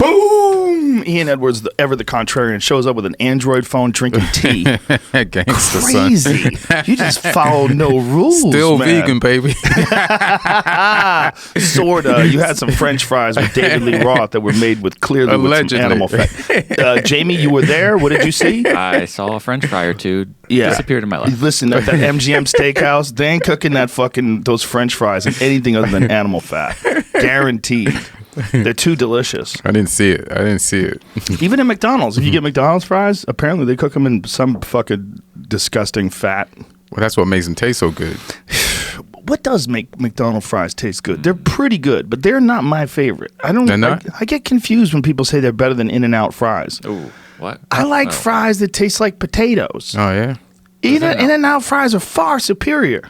Boom! Ian Edwards, ever the contrarian, shows up with an Android phone drinking tea. Gangster, crazy. son. You just follow no rules, Still man. vegan, baby. Sorta. You had some French fries with David Lee Roth that were made with clearly with some animal fat. Jamie, you were there. What did you see? I saw a French fry or two disappeared in my life. Listen, at that MGM steakhouse, they ain't cooking those French fries in anything other than animal fat. Guaranteed. They're too delicious. I didn't see it. Even at McDonald's, if you get McDonald's fries, apparently they cook them in some fucking disgusting fat. Well, that's what makes them taste so good. What does make McDonald's fries taste good? They're pretty good, but they're not my favorite. They're not? I get confused when people say they're better than In-N-Out fries. Ooh, what? I like fries that taste like potatoes. Oh, yeah? In-N-Out fries are far superior.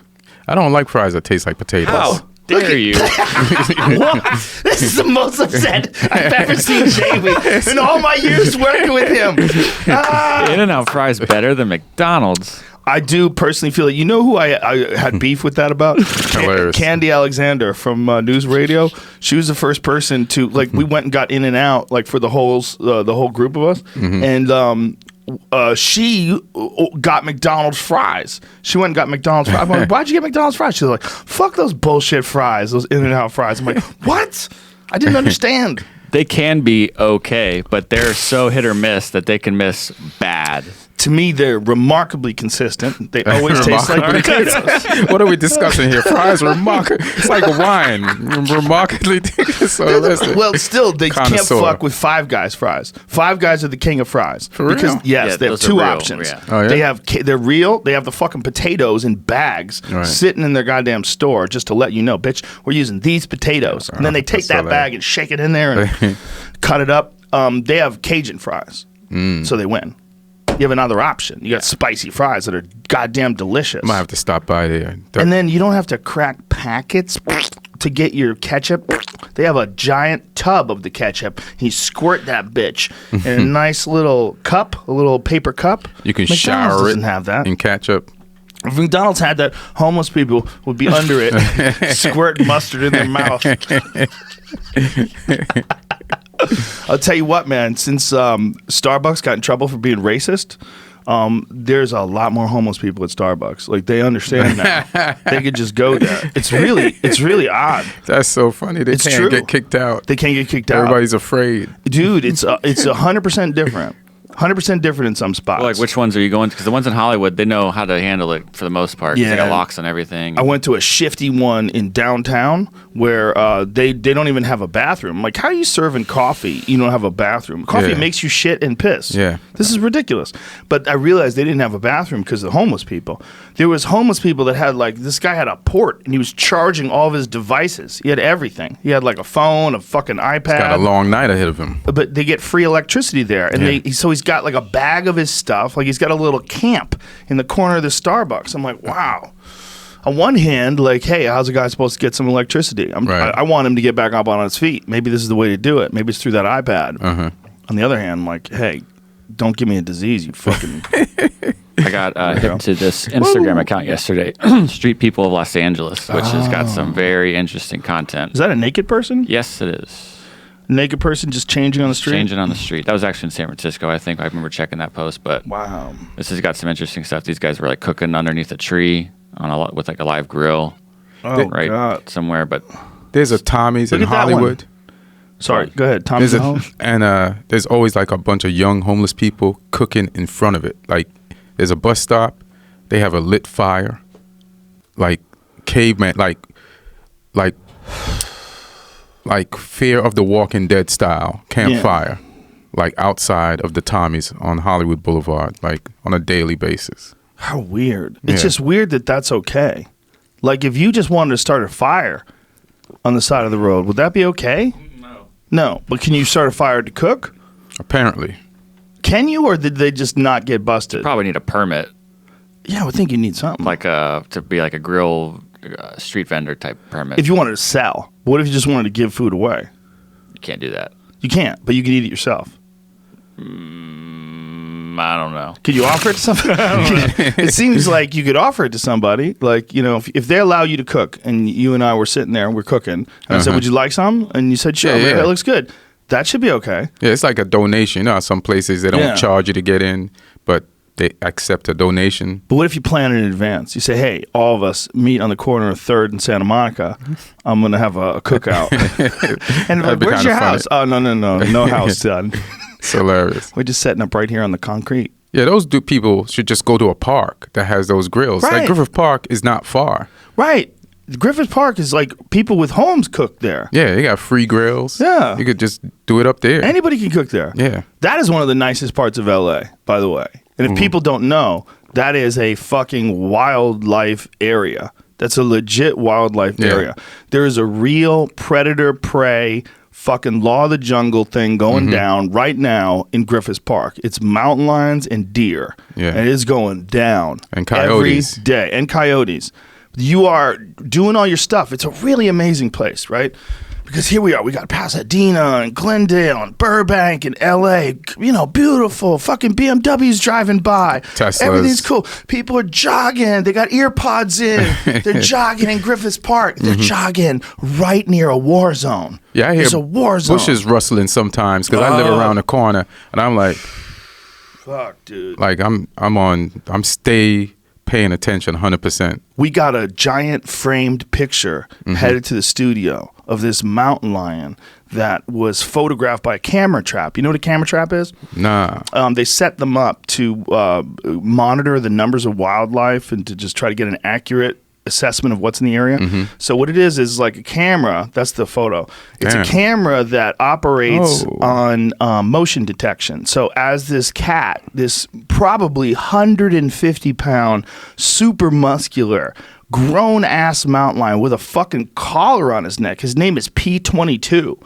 I don't like fries that taste like potatoes. How dare you? What? This is the most upset I've ever seen Jamie in all my years working with him. In-N-Out fries better than McDonald's. I do personally feel it. You know who I had beef with that about? Hilarious. Candy Alexander from News Radio. She was the first person to we went and got In-N-Out for the whole group of us, and she got McDonald's fries. She went and got McDonald's fries. I'm like, why'd you get McDonald's fries? She's like, fuck those bullshit fries, those In-N-Out fries. I'm like, what? I didn't understand. They can be okay, but they're so hit or miss that they can miss bad. To me, they're remarkably consistent. They always taste like potatoes. What are we discussing here? Fries are remarkable. It's like a wine. Remarkably. Well, still, they Connoisseur. can't fuck with Five Guys fries. Five Guys are the king of fries. For real? Because, yes, Yeah, they have those are two real, options. yeah. Oh, yeah? They're real. They have the fucking potatoes in bags Right. sitting in their goddamn store just to let you know, bitch, we're using these potatoes. And then they take That's that hilarious. bag and shake it in there and cut it up. They have Cajun fries, so they win. You have another option. You got spicy fries that are goddamn delicious. I might have to stop by there. And then you don't have to crack packets to get your ketchup. They have a giant tub of the ketchup. You squirt that bitch in a nice little cup, a little paper cup. You can McDonald's shower it doesn't have that. in ketchup. If McDonald's had that, homeless people would be under it, squirt mustard in their mouth. I'll tell you what, man. Since Starbucks got in trouble for being racist, there's a lot more homeless people at Starbucks. Like, they understand now. They could just go there. It's really odd. That's so funny. They It's can't true. get kicked out. They can't get kicked out. Everybody's afraid. Dude, it's 100% different. 100% different in some spots. Well, like, which ones are you going to? Because the ones in Hollywood, they know how to handle it for the most part. 'Cause they got locks on everything. I went to a shifty one in downtown where they don't even have a bathroom. Like, how are you serving coffee? You don't have a bathroom. Coffee Yeah. makes you shit and piss. Yeah. This is ridiculous. But I realized they didn't have a bathroom because of the homeless people. There was homeless people that had, like, this guy had a port and he was charging all of his devices. He had everything. He had, like, a phone, a fucking iPad. Got a long night ahead of him. But they get free electricity there, and so he's got like a bag of his stuff, like he's got a little camp in the corner of the Starbucks. I'm like, wow. On one hand, like, hey, how's a guy supposed to get some electricity? Right. I want him to get back up on his feet. Maybe this is the way to do it. Maybe it's through that iPad. On the other hand, I'm like, hey, don't give me a disease, you fucking. I got hip to this Instagram account yesterday, Street People of Los Angeles, which has got some very interesting content. Is that a naked person? Yes, it is. Naked person just changing on the street? Changing on the street. That was actually in San Francisco, I think. I remember checking that post, but Wow. this has got some interesting stuff. These guys were like cooking underneath a tree with like a live grill, Oh, right God. somewhere. But There's a Tommy's Look in at that one. Hollywood. Sorry, go ahead. Tommy. There's always like a bunch of young homeless people cooking in front of it. Like, there's a bus stop. They have a lit fire, like caveman, like Fear of the Walking Dead style campfire, like outside of the Tommy's on Hollywood Boulevard, like on a daily basis. How weird. It's Yeah. just weird that that's okay. Like, if you just wanted to start a fire on the side of the road, would that be okay? No. But can you start a fire to cook? Apparently. Can you, or did they just not get busted? probably need a permit, Yeah, I would think you need something. like to be like a grill street vendor type permit. If you wanted to sell, what if you just wanted to give food away? You can't do that. You can't, but you can eat it yourself. I don't know. Could you offer it to somebody? It seems like you could offer it to somebody. Like, you know, if they allow you to cook, and you and I were sitting there and we're cooking, and I said, would you like some? And you said, sure. Yeah. It looks good. That should be okay. Yeah, it's like a donation. You know, how some places they don't charge you to get in, but they accept a donation. But what if you plan in advance? You say, hey, all of us meet on the corner of 3rd and Santa Monica. I'm going to have a cookout. And like, where's your house? Oh, no house done. It's hilarious. We're just setting up right here on the concrete. Yeah, those people should just go to a park that has those grills. Right. Like Griffith Park is not far. Right. Griffith Park is like people with homes cook there. Yeah, you got free grills. Yeah. You could just do it up there. Anybody can cook there. Yeah. That is one of the nicest parts of LA, by the way. And if people don't know, that is a fucking wildlife area. That's a legit wildlife area. There is a real predator-prey fucking law of the jungle thing going down right now in Griffith Park. It's mountain lions and deer. Yeah. And it is going down. And coyotes. Every day. And coyotes. You are doing all your stuff. It's a really amazing place, right? Because here we are. We got Pasadena and Glendale and Burbank and LA. You know, beautiful. Fucking BMWs driving by. Teslas. Everything's cool. People are jogging. They got ear pods in. They're jogging in Griffith Park. They're jogging right near a war zone. Yeah, I hear There's a war zone. bushes rustling sometimes because I live around the corner and I'm like, fuck, dude. like I'm stay paying attention 100%. We got a giant framed picture headed to the studio of this mountain lion that was photographed by a camera trap. You know what a camera trap is? Nah. They set them up to monitor the numbers of wildlife and to just try to get an accurate assessment of what's in the area. So what it is like a camera. That's the photo. It's Damn. a camera that operates on motion detection. So as this cat, this probably 150-pound, super muscular, grown-ass mountain lion with a fucking collar on his neck. His name is P22.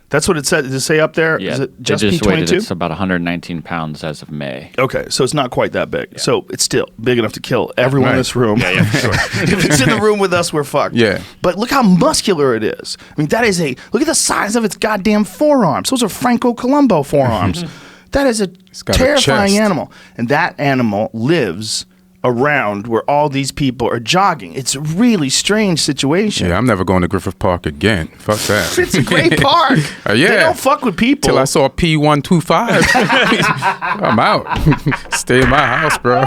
That's what it said. Does it say up there? Yeah, Is it just weighed P22? it. It's about 119 pounds as of May. Okay, so it's not quite that big. So it's still big enough to kill everyone in Right. this room. Yeah, for sure. If it's in the room with us, we're fucked. Yeah. But look how muscular it is. I mean, that is look at the size of its goddamn forearms. Those are Franco Columbo forearms. That is a got a terrifying chest. animal. And that animal lives around where all these people are jogging. It's a really strange situation. Yeah, I'm never going to Griffith Park again. Fuck that. It's a great park. Yeah. They don't fuck with people. Till I saw P125. I'm out. Stay in my house, bro.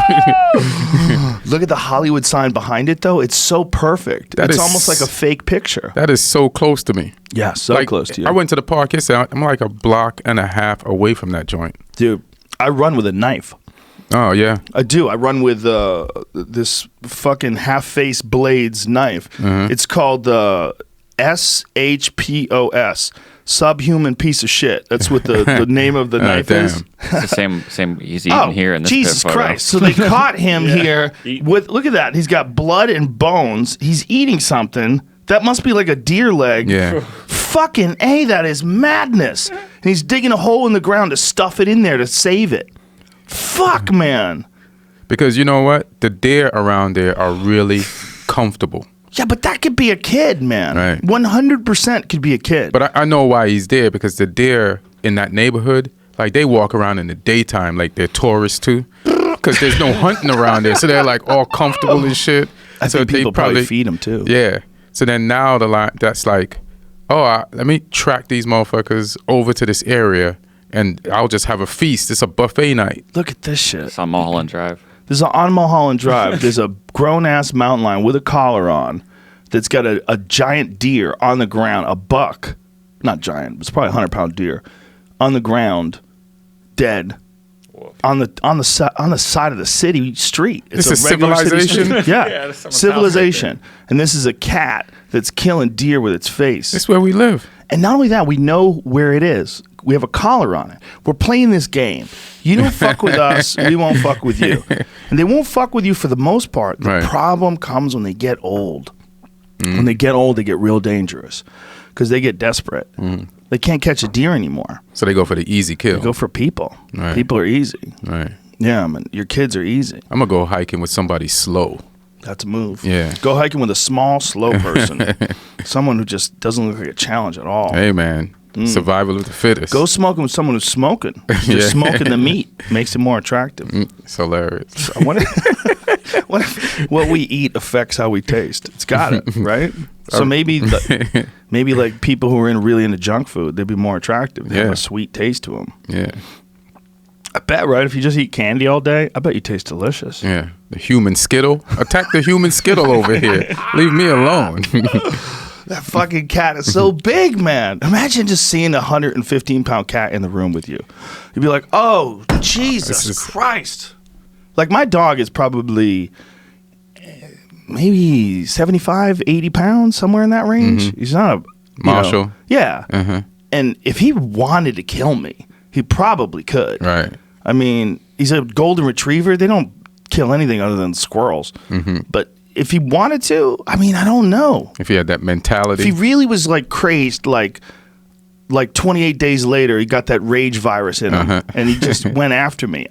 Look at the Hollywood sign behind it, though. It's so perfect. That It's is- almost like a fake picture. That is so close to me. Yeah, so Like, close to you. I went to the park yesterday. I'm like a block and a half away from that joint. Dude, I run with a knife. Oh, yeah. I do. I run with this fucking half-face blades knife. It's called SHPOS, subhuman piece of shit. That's what the name of the knife is. It's the same he's eating here in this Jesus photo. Christ. So they caught him here with, look at that. He's got blood and bones. He's eating something. That must be like a deer leg. Yeah. Fucking A, that is madness. And he's digging a hole in the ground to stuff it in there to save it. Fuck, man. Because you know what? The deer around there are really comfortable. Yeah, but that could be a kid, man. Right. 100% could be a kid. But I know why he's there, because the deer in that neighborhood, like they walk around in the daytime like they're tourists too. Because there's no hunting around there. So they're like all comfortable and shit. I so think people probably feed them too. Yeah. So then now that's like, let me track these motherfuckers over to this area and I'll just have a feast. It's a buffet night. Look at this shit. It's on Mulholland Drive. There's on Mulholland Drive. There's a grown-ass mountain lion with a collar on that's got a giant deer on the ground, a buck. Not giant. It's probably a 100-pound deer on the ground, dead. On the side of the city street. It's This is a regular city civilization? street. Yeah, civilization. And this is a cat that's killing deer with its face. It's where we live. And not only that, we know where it is. We have a collar on it. We're playing this game. You don't fuck with us, we won't fuck with you. And they won't fuck with you for the most part. The Right. problem comes when they get old. When they get old, they get real dangerous because they get desperate. They can't catch a deer anymore. So they go for the easy kill. They go for people. Right. People are easy. Right. Yeah, man. Your kids are easy. I'm going to go hiking with somebody slow. That's a move. Yeah. Go hiking with a small, slow person. Someone who just doesn't look like a challenge at all. Hey, man. Survival of the fittest. Go smoking with someone who's smoking. Just smoking the meat makes it more attractive. It's hilarious. What we eat affects how we taste. It's got it, right? So maybe like people who are really into junk food, they'd be more attractive. They have a sweet taste to them. Yeah. I bet, right? If you just eat candy all day, I bet you taste delicious. Yeah. The human Skittle. Attack the human Skittle over here. Leave me alone. That fucking cat is so big, man. Imagine just seeing a 115-pound cat in the room with you. You'd be like, oh, Jesus Christ. Like, my dog is probably maybe 75, 80 pounds, somewhere in that range. He's not a... Marshall. Yeah. And if he wanted to kill me, he probably could. Right. I mean, he's a golden retriever. They don't kill anything other than squirrels. But if he wanted to, I mean, I don't know. If he had that mentality. If he really was like crazed, like 28 days later, he got that rage virus in him, and he just went after me.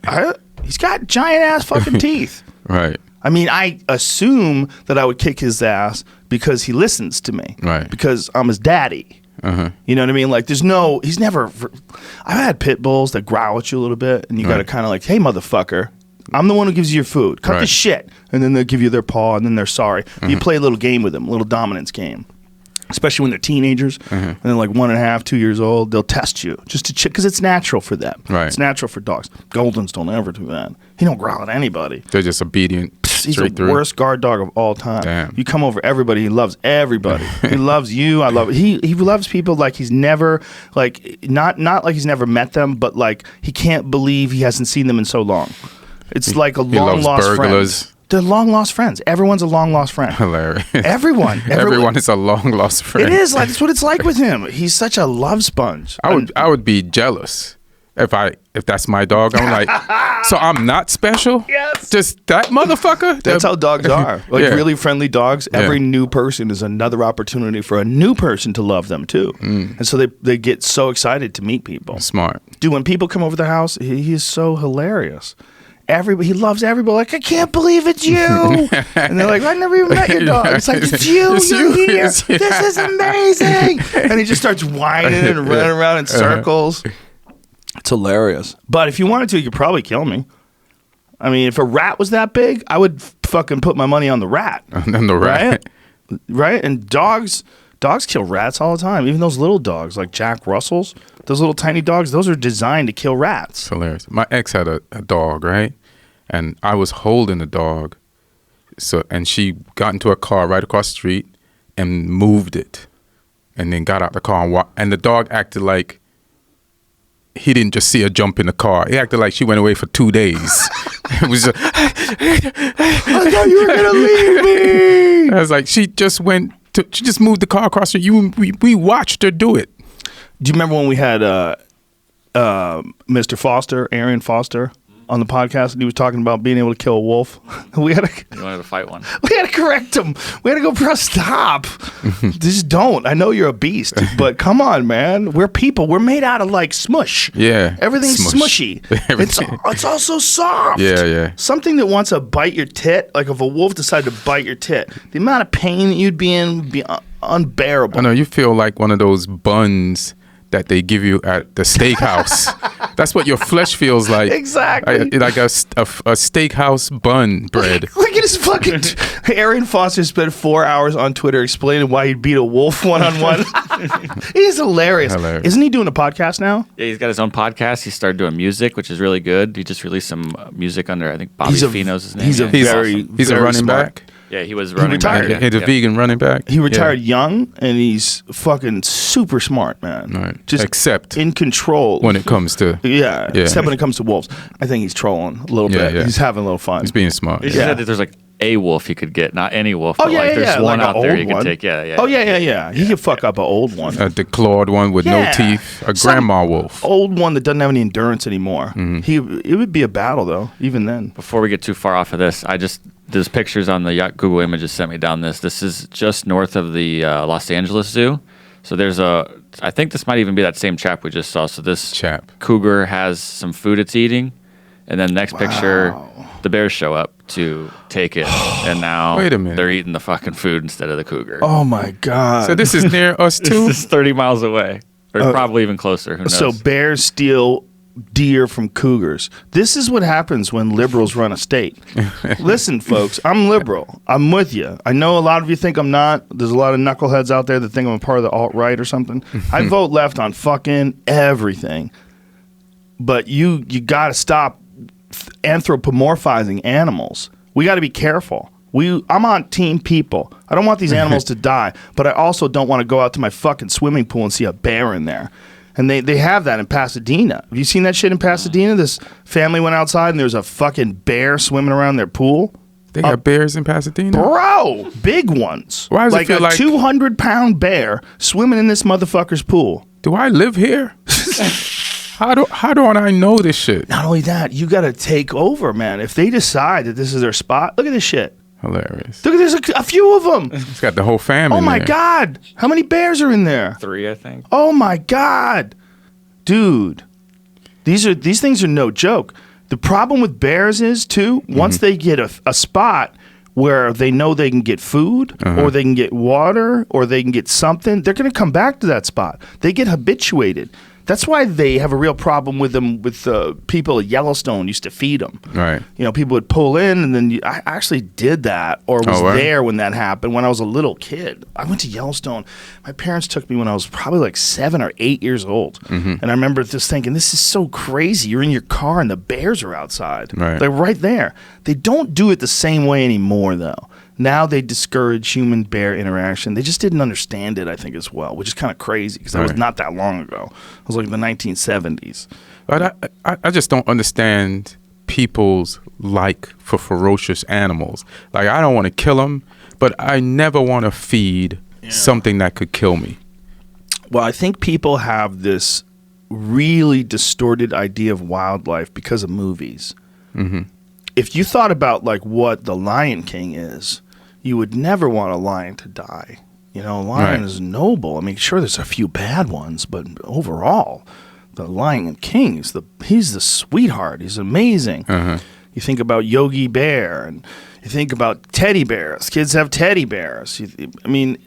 He's got giant ass fucking teeth. Right. I mean, I assume that I would kick his ass because he listens to me. Right. Because I'm his daddy. You know what I mean? Like, he's never. I've had pit bulls that growl at you a little bit, and you got to kind of like, hey, motherfucker. I'm the one who gives you your food. Cut the shit. And then they'll give you their paw, and then they're sorry. You play a little game with them, a little dominance game. Especially when they're teenagers, and they're like 1.5, 2 years old. They'll test you just to check, because it's natural for them. Right. It's natural for dogs. Goldens don't ever do that. He don't growl at anybody. They're just obedient. He's the worst guard dog of all time. Damn. You come over everybody, he loves everybody. He loves you. I love. He loves people like he's never not like he's never met them, but like he can't believe he hasn't seen them in so long. It's like a long lost friend. They're long lost friends. Everyone's a long lost friend. Hilarious. Everyone is a long lost friend. It is like that's what it's like with him. He's such a love sponge. I would be jealous if that's my dog. I'm like, so I'm not special? Yes. Just that motherfucker? That's how dogs are. Like really friendly dogs. Every new person is another opportunity for a new person to love them too. And so they get so excited to meet people. Smart. Dude, when people come over the house, he is so hilarious. He loves everybody. Like, I can't believe it's you. And they're like, I never even met your dog. It's like, it's you. You're here. This is amazing. And he just starts whining and running around in circles. It's hilarious. But if you wanted to, you could probably kill me. I mean, if a rat was that big, I would fucking put my money on the rat. On the rat. Right? And dogs kill rats all the time. Even those little dogs, like Jack Russells, those little tiny dogs, those are designed to kill rats. It's hilarious. My ex had a dog, right? And I was holding the dog. And she got into a car right across the street and moved it. And then got out the car and the dog acted like he didn't just see her jump in the car. He acted like she went away for 2 days. It was just, I thought you were going to leave me. I was like, she just moved the car across the street. We watched her do it. Do you remember when we had Mr. Foster, Arian Foster, on the podcast, and he was talking about being able to kill a wolf? You wanted to fight one. We had to correct him. We had to go press stop. Just don't. I know you're a beast, but come on, man. We're people. We're made out of like smush. Yeah. Everything's smushy. It's also soft. Yeah. Something that wants to bite your tit, like if a wolf decided to bite your tit, the amount of pain that you'd be in would be unbearable. I know. You feel like one of those buns that they give you at the steakhouse. That's what your flesh feels like. Exactly. Like a steakhouse bun bread. Look at his fucking... Arian Foster spent 4 hours on Twitter explaining why he'd beat a wolf one-on-one. He's hilarious. Isn't he doing a podcast now? Yeah, he's got his own podcast. He started doing music, which is really good. He just released some music under, I think, Bobby Fino's his name. He's He's a running back. Yeah, he was running retired. back. He's a vegan running back. He retired young, and he's fucking super smart, man. Right. Just except in control when it comes to except when it comes to wolves. I think he's trolling a little bit. He's having a little fun. He's being smart. He said that there's like a wolf he could get, not any wolf. Oh, but there's one like out there he could take. Yeah. Oh yeah. He could fuck up an old one. A declawed one with no teeth. A grandma wolf. Old one that doesn't have any endurance anymore. It would be a battle though, even then. Before we get too far off of this, there's pictures on the Google Images sent me down this. This is just north of the Los Angeles Zoo. So there's I think this might even be that same chap we just saw. So this cougar has some food it's eating. And then next picture, the bears show up to take it. And now wait a minute. They're eating the fucking food instead of the cougar. Oh my God. So this is near us too? This is 30 miles away. Or probably even closer. Who knows? So bears steal deer from cougars. This is what happens when liberals run a state. Listen, folks, I'm liberal. I'm with you. I know a lot of you think I'm not. There's a lot of knuckleheads out there that think I'm a part of the alt-right or something. I vote left on fucking everything. But you got to stop anthropomorphizing animals. We got to be careful. I'm on team people. I don't want these animals to die, but I also don't want to go out to my fucking swimming pool and see a bear in there. And they have that in Pasadena. Have you seen that shit in Pasadena? This family went outside and there's a fucking bear swimming around their pool. They got bears in Pasadena? Bro, big ones. Why does it feel like 200-pound bear swimming in this motherfucker's pool? Do I live here? How don't I know this shit? Not only that, you got to take over, man. If they decide that this is their spot, look at this shit. Hilarious. Look, there's a few of them. It's got the whole family. Oh my there. God. How many bears are in there? 3, I think. Oh my God. Dude. These things are no joke. The problem with bears is, too, once they get a spot where they know they can get food or they can get water or they can get something, they're going to come back to that spot. They get habituated. That's why they have a real problem with them. With people at Yellowstone used to feed them. Right. You know, people would pull in, and then I actually did that, or was there when that happened when I was a little kid. I went to Yellowstone. My parents took me when I was probably like 7 or 8 years old, and I remember just thinking, "This is so crazy." You're in your car, and the bears are outside. Right. They're right there. They don't do it the same way anymore, though. Now they discourage human-bear interaction. They just didn't understand it, I think, as well, which is kind of crazy because that was not that long ago. It was like the 1970s. But I just don't understand people's like for ferocious animals. Like, I don't want to kill them, but I never want to feed something that could kill me. Well, I think people have this really distorted idea of wildlife because of movies. If you thought about like what the Lion King is, you would never want a lion to die. You know, a lion is noble. I mean, sure, there's a few bad ones, but overall, the Lion King is he's the sweetheart. He's amazing. You think about Yogi Bear, and you think about teddy bears. Kids have teddy bears. I mean,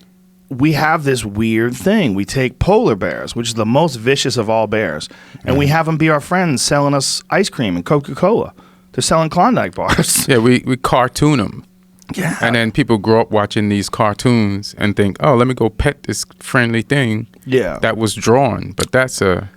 we have this weird thing. We take polar bears, which is the most vicious of all bears, and we have them be our friends selling us ice cream and Coca-Cola. They're selling Klondike bars. Yeah, we cartoon them. Yeah. And then people grow up watching these cartoons and think, oh, let me go pet this friendly thing that was drawn. But that's a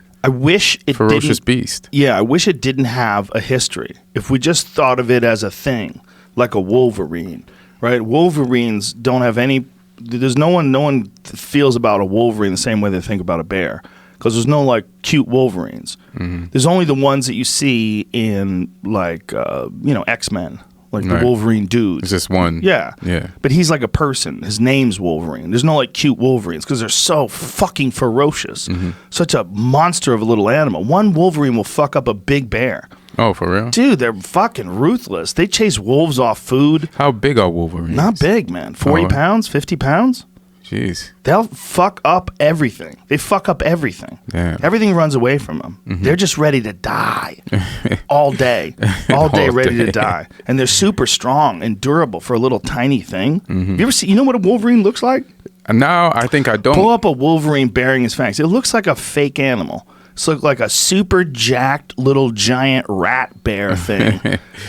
ferocious beast. Yeah, I wish it didn't have a history. If we just thought of it as a thing, like a wolverine, right? Wolverines don't have any... There's no one feels about a wolverine the same way they think about a bear. Because there's no, like, cute wolverines. There's only the ones that you see in, like, X-Men. Like the Wolverine dude. It's just one. Yeah. Yeah. But he's like a person. His name's Wolverine. There's no like cute Wolverines because they're so fucking ferocious. Such a monster of a little animal. One Wolverine will fuck up a big bear. Oh, for real? Dude, they're fucking ruthless. They chase wolves off food. How big are Wolverines? Not big, man. 40 pounds, 50 pounds. Jeez. They'll fuck up everything. They fuck up everything. Damn. Everything runs away from them. They're just ready to die all day. All day ready to die. And they're super strong and durable for a little tiny thing. You ever see, you know what a Wolverine looks like? Now I think I don't. Pull up a Wolverine bearing his fangs. It looks like a fake animal. It's like a super jacked little giant rat bear thing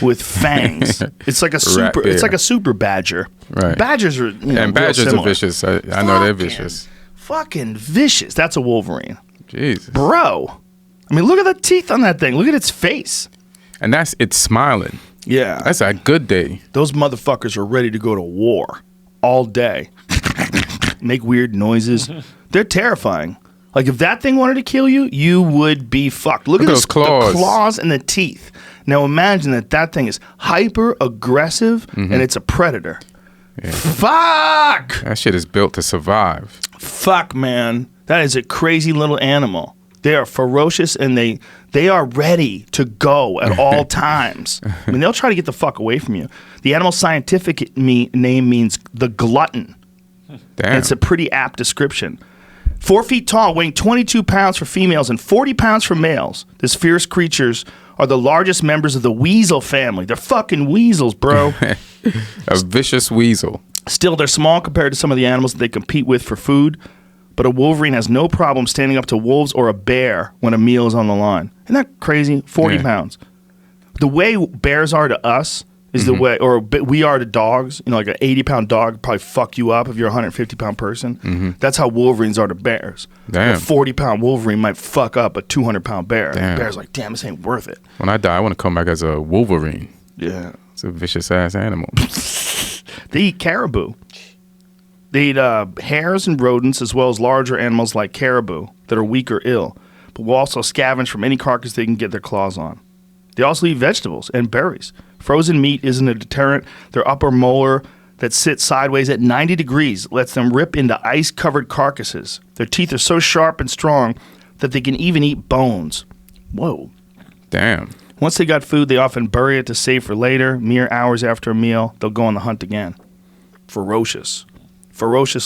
with fangs. It's like a super badger. Right. Badgers are and badgers are vicious. I know they're vicious. Fucking vicious. That's a Wolverine. Jesus. Bro. I mean, look at the teeth on that thing. Look at its face. And it's smiling. Yeah. That's a good day. Those motherfuckers are ready to go to war all day. Make weird noises. They're terrifying. Like, if that thing wanted to kill you, you would be fucked. Look at those claws. The claws and the teeth. Now, imagine that thing is hyper-aggressive, and it's a predator. Yeah. Fuck! That shit is built to survive. Fuck, man. That is a crazy little animal. They are ferocious, and they are ready to go at all times. I mean, they'll try to get the fuck away from you. The animal's scientific name means the glutton. Damn. It's a pretty apt description. 4 feet tall, weighing 22 pounds for females and 40 pounds for males. These fierce creatures are the largest members of the weasel family. They're fucking weasels, bro. A vicious weasel. Still, they're small compared to some of the animals that they compete with for food. but a wolverine has no problem standing up to wolves or a bear when a meal is on the line. Isn't that crazy? 40 pounds. The way bears are to us is the way, or we are to dogs. You know, like an 80-pound dog probably fuck you up if you're a 150-pound person. That's how wolverines are to bears. Damn. A 40-pound wolverine might fuck up a 200-pound bear. Damn. The bear's like, damn, this ain't worth it. When I die, I want to come back as a wolverine. Yeah. It's a vicious-ass animal. They eat caribou. They eat hares and rodents as well as larger animals like caribou that are weak or ill, but will also scavenge from any carcass they can get their claws on. They also eat vegetables and berries. Frozen meat isn't a deterrent. Their upper molar that sits sideways at 90 degrees lets them rip into ice-covered carcasses. Their teeth are so sharp and strong that they can even eat bones. Whoa. Damn. Once they got food, they often bury it to save for later. Mere hours after a meal, they'll go on the hunt again. Ferocious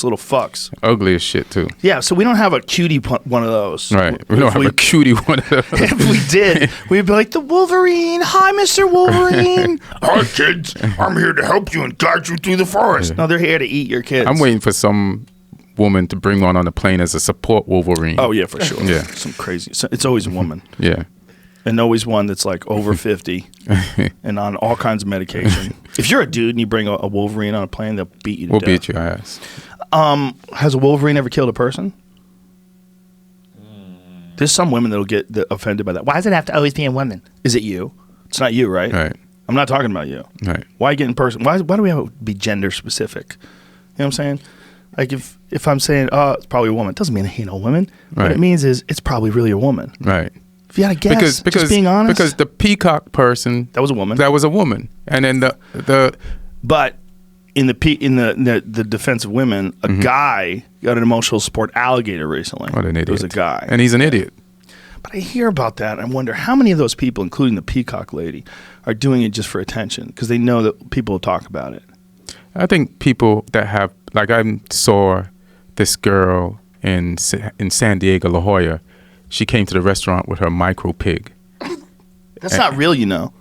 little fucks. Ugly as shit, too. Yeah, so we don't have a cutie one of those. Right. We don't have a cutie one of those. If we did, we'd be like, the Wolverine. Hi, Mr. Wolverine. Hi, kids. I'm here to help you and guide you through the forest. No, they're here to eat your kids. I'm waiting for some woman to bring one on the plane as a support Wolverine. Oh, yeah, for sure. Yeah. Some crazy. It's always a woman. Yeah. And always one that's like over 50 and on all kinds of medication. If you're a dude and you bring a Wolverine on a plane, they'll beat you to death. We'll beat your ass. Has a Wolverine ever killed a person? There's some women that'll get offended by that. Why does it have to always be a woman? Is it you? It's not you, right? Right. I'm not talking about you. Right. Why get in person? Why do we have to be gender specific? You know what I'm saying? Like if I'm saying, oh, it's probably a woman, it doesn't mean it ain't a woman. Right. What it means is it's probably really a woman. Right. If you had to guess, just being honest. Because the peacock person, that was a woman. And then the But in the defense of women, a guy got an emotional support alligator recently. What an idiot. It was a guy. And he's an idiot. But I hear about that and I wonder how many of those people, including the peacock lady, are doing it just for attention because they know that people will talk about it. I think people that have, like I saw this girl in San Diego, La Jolla. She came to the restaurant with her micro pig. That's not real, you know.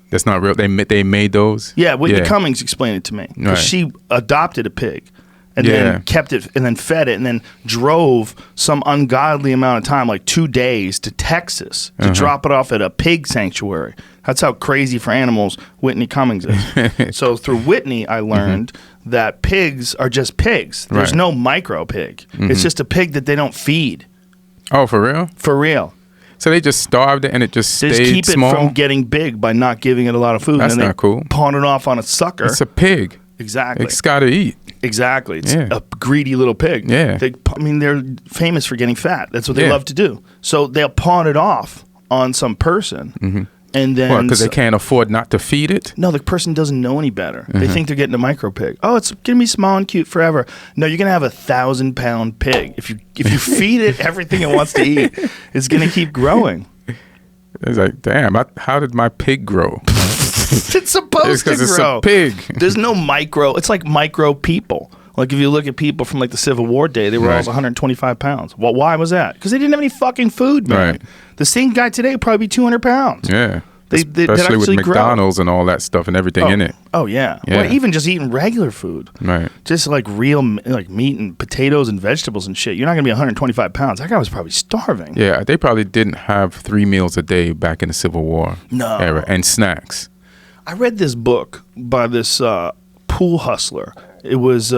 That's not real. They made those. Yeah, Whitney Cummings explained it to me. Right. She adopted a pig and then kept it and then fed it and then drove some ungodly amount of time, like 2 days, to Texas to drop it off at a pig sanctuary. That's how crazy for animals Whitney Cummings is. So through Whitney, I learned that pigs are just pigs. There's no micro pig. It's just a pig that they don't feed. Oh, for real? For real. So they just starved it and it just stayed small? They just keep small? it from getting big by not giving it a lot of food. That's and then not cool. Pawn it off on a sucker. It's a pig. Exactly. It's got to eat. Exactly. It's a greedy little pig. Yeah. They're famous for getting fat. That's what they love to do. So they'll pawn it off on some person. And then Because they can't afford not to feed it? No, the person doesn't know any better. They think they're getting a micro pig. Oh, it's gonna be small and cute forever. No, you're gonna have 1,000-pound pig. If you feed it everything it wants to eat, it's gonna keep growing. It's like, damn, how did my pig grow? It's supposed to grow. It's a pig. There's no micro. It's like micro people. Like if you look at people from like the Civil War day, they were all 125 pounds. Well, why was that? Because they didn't have any fucking food, man. Right. The same guy today would probably be 200 pounds. Yeah. Especially with McDonald's and all that stuff and everything in it. Oh, yeah. Well, even just eating regular food. Right. Just like real like meat and potatoes and vegetables and shit. You're not going to be 125 pounds. That guy was probably starving. Yeah, they probably didn't have 3 meals a day back in the Civil War era. And snacks. I read this book by this pool hustler. It was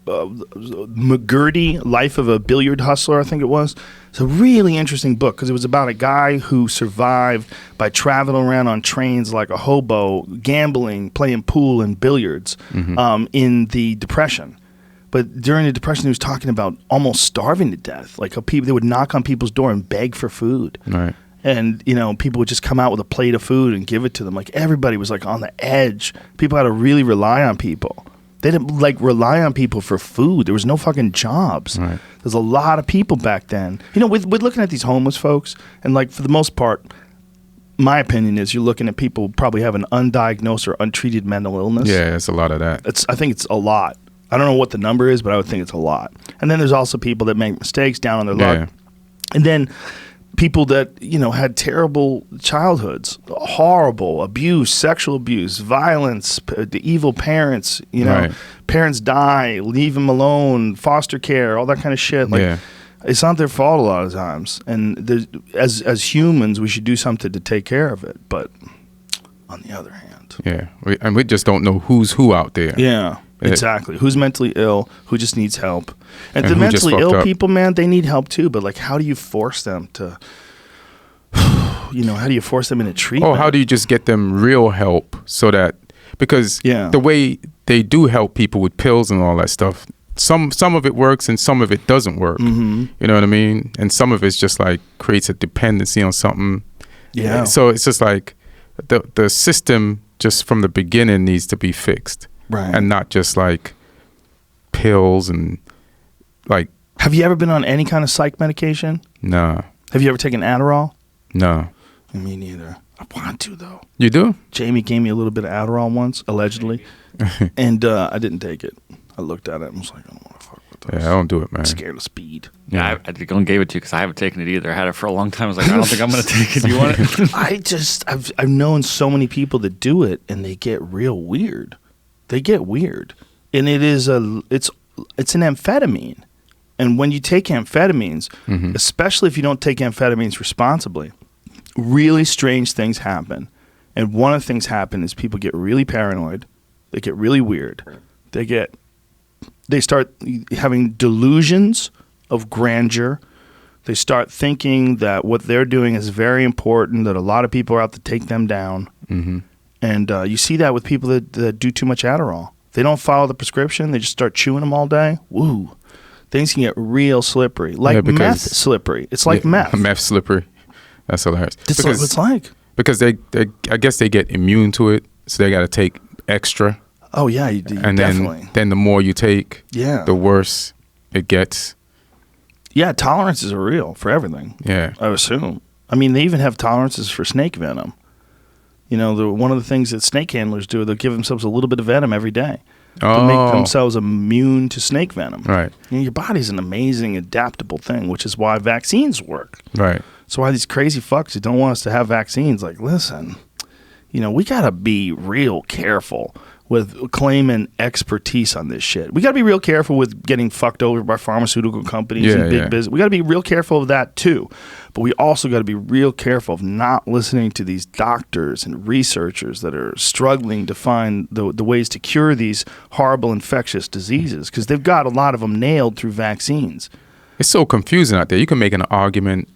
McGurdy, Life of a Billiard Hustler, I think it was. It's a really interesting book because it was about a guy who survived by traveling around on trains like a hobo, gambling, playing pool and billiards in the Depression. But during the Depression, he was talking about almost starving to death. Like they would knock on people's door and beg for food. Right. And, people would just come out with a plate of food and give it to them. Like everybody was like on the edge. People had to really rely on people. They didn't rely on people for food. There was no fucking jobs. Right. There's a lot of people back then. With looking at these homeless folks, and for the most part, my opinion is you're looking at people who probably have an undiagnosed or untreated mental illness. Yeah, it's a lot of that. I think it's a lot. I don't know what the number is, but I would think it's a lot. And then there's also people that make mistakes down on their luck. And then people that had terrible childhoods, horrible abuse, sexual abuse, violence, the evil parents. Right. Parents die, leave them alone, foster care, all that kind of shit. Like, it's not their fault a lot of times. And as humans, we should do something to take care of it. But on the other hand, we just don't know who's who out there. Yeah. Exactly. Who's mentally ill? Who just needs help? And the who mentally ill up. people, man, they need help too. But like, how do you force them to? How do you force them into treatment? Oh, how do you just get them real help so that because the way they do help people with pills and all that stuff, some of it works and some of it doesn't work. Mm-hmm. You know what I mean? And some of it's just like creates a dependency on something. Yeah. So it's just like the system just from the beginning needs to be fixed. Right. And not just like pills and like. Have you ever been on any kind of psych medication? No. Have you ever taken Adderall? No. Me neither. I want to though. You do? Jamie gave me a little bit of Adderall once, allegedly, and I didn't take it. I looked at it and was like, I don't want to fuck with this. Yeah, I don't do it, man. I'm scared of speed. Yeah, I gave it to you because I haven't taken it either. I had it for a long time. I was like, I don't think I'm going to take it. Do you want it? I've known so many people that do it, and they get real weird. They get weird, and it's an amphetamine. And when you take amphetamines, especially if you don't take amphetamines responsibly, really strange things happen. And one of the things happen is people get really paranoid. They get really weird. They start having delusions of grandeur. They start thinking that what they're doing is very important, that a lot of people are out to take them down. Mm-hmm. And you see that with people that do too much Adderall. They don't follow the prescription. They just start chewing them all day. Woo. Things can get real slippery. Like meth slippery. It's like meth. Meth slippery. That's hilarious. That's what it's like. Because they I guess they get immune to it, so they got to take extra. Oh, yeah, you and definitely. then the more you take, the worse it gets. Yeah, tolerances are real for everything. Yeah. I assume. I mean, they even have tolerances for snake venom. One of the things that snake handlers do, they'll give themselves a little bit of venom every day to make themselves immune to snake venom. Right. Your body's an amazing, adaptable thing, which is why vaccines work. Right. So why these crazy fucks who don't want us to have vaccines, like, listen, we got to be real careful with claiming expertise on this shit. We got to be real careful with getting fucked over by pharmaceutical companies and big business. We got to be real careful of that too. But we also got to be real careful of not listening to these doctors and researchers that are struggling to find the ways to cure these horrible infectious diseases, because they've got a lot of them nailed through vaccines. It's so confusing out there. You can make an argument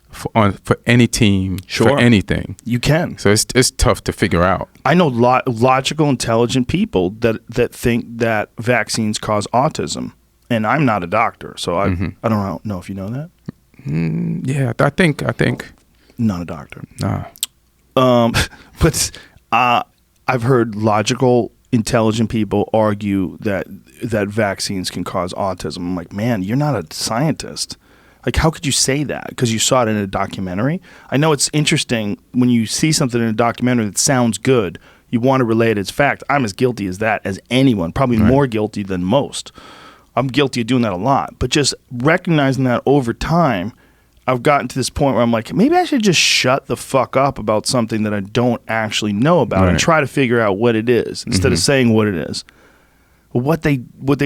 for any team, for anything. You can. So it's tough to figure out. I know logical, intelligent people that think that vaccines cause autism, and I'm not a doctor, so I don't know if you know that. Yeah, I think. Not a doctor. Nah. But I've heard logical, intelligent people argue that vaccines can cause autism. I'm like, man, you're not a scientist. Like, how could you say that? Because you saw it in a documentary? I know it's interesting when you see something in a documentary that sounds good, you want to relay it as fact. I'm as guilty as that as anyone, probably more guilty than most. I'm guilty of doing that a lot. But just recognizing that over time, I've gotten to this point where I'm like, maybe I should just shut the fuck up about something that I don't actually know about and try to figure out what it is instead of saying what it is. What they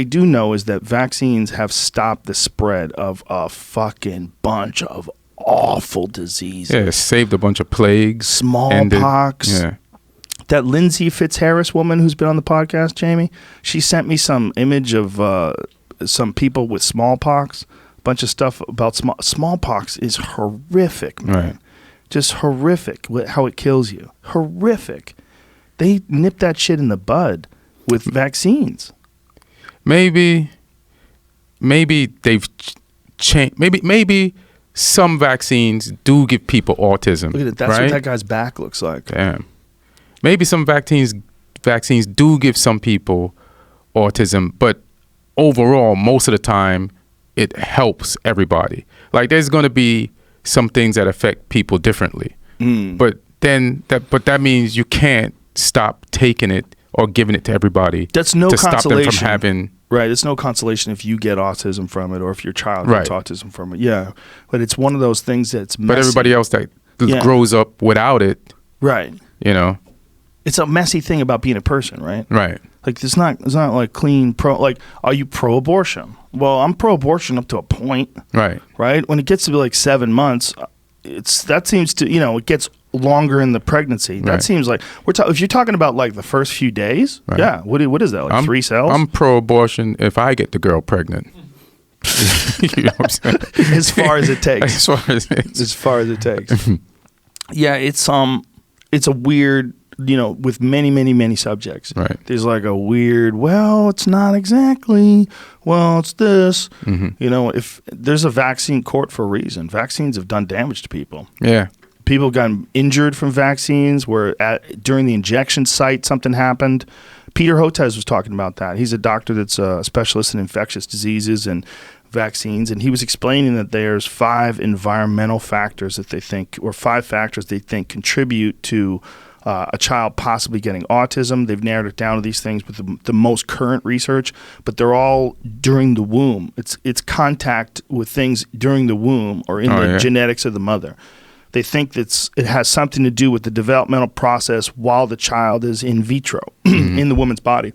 do know is that vaccines have stopped the spread of a fucking bunch of awful diseases. Yeah, saved a bunch of plagues. Smallpox. Yeah. That Lindsay Fitzharris woman who's been on the podcast, Jamie, she sent me some image of some people with smallpox. A bunch of stuff about smallpox is horrific, man. Right. Just horrific how it kills you. Horrific. They nip that shit in the bud with vaccines. Maybe they've changed. Maybe some vaccines do give people autism. Look at it. That's what that guy's back looks like. Damn. Maybe some vaccines do give some people autism, but overall, most of the time, it helps everybody. Like, there's going to be some things that affect people differently, but that means you can't stop taking it or giving it to everybody. That's no to consolation. stop them from having Right. It's no consolation if you get autism from it or if your child gets autism from it. Yeah. But it's one of those things that's messy. But everybody else that grows up without it. Right. You know. It's a messy thing about being a person, right? Right. Like it's not like clean like are you pro-abortion? Well, I'm pro-abortion up to a point. Right. Right? When it gets to be like 7 months, that seems to, it gets longer in the pregnancy. That seems like if you're talking about like the first few days, yeah. What is that? Like 3 cells? I'm pro-abortion if I get the girl pregnant. You know what I'm saying? As far as it takes. As far as it takes. Yeah, it's a weird, with many, many, many subjects. Right. There's like a weird, well, it's not exactly, well, it's this. If there's a vaccine court for a reason. Vaccines have done damage to people. Yeah. People have gotten injured from vaccines where during the injection site something happened. Peter Hotez was talking about that. He's a doctor that's a specialist in infectious diseases and vaccines, and he was explaining that there's 5 environmental factors that they think, or 5 factors they think contribute to a child possibly getting autism. They've narrowed it down to these things with the most current research, but they're all during the womb. It's contact with things during the womb or in the genetics of the mother. They think it has something to do with the developmental process while the child is in vitro in the woman's body,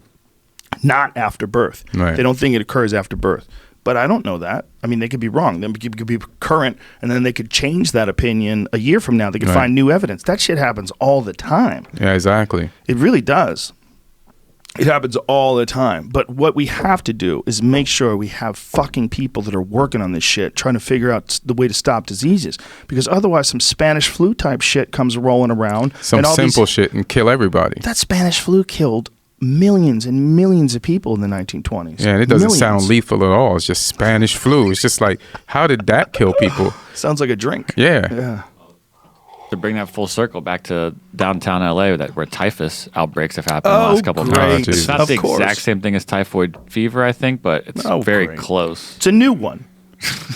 not after birth. Right. They don't think it occurs after birth. But I don't know that. I mean, they could be wrong. They could be current, and then they could change that opinion a year from now. They could find new evidence. That shit happens all the time. Yeah, exactly. It really does. It happens all the time. But what we have to do is make sure we have fucking people that are working on this shit, trying to figure out the way to stop diseases. Because otherwise some Spanish flu type shit comes rolling around. Some simple shit and kill everybody. That Spanish flu killed millions and millions of people in the 1920s. Yeah, and it doesn't sound lethal at all. It's just Spanish flu. It's just like, how did that kill people? Sounds like a drink. Yeah. To bring that full circle back to downtown LA, where typhus outbreaks have happened in the last couple of months. It's not the exact same thing as typhoid fever, I think, but it's very close. It's a new one.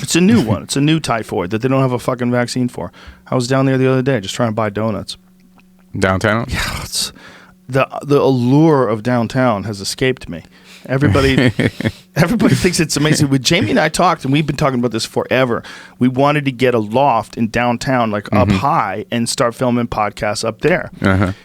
It's a new one. It's a new typhoid that they don't have a fucking vaccine for. I was down there the other day just trying to buy donuts. Downtown? Yeah, the allure of downtown has escaped me. Everybody thinks it's amazing. With Jamie and I talked, and we've been talking about this forever. We wanted to get a loft in downtown, like up high, and start filming podcasts up there.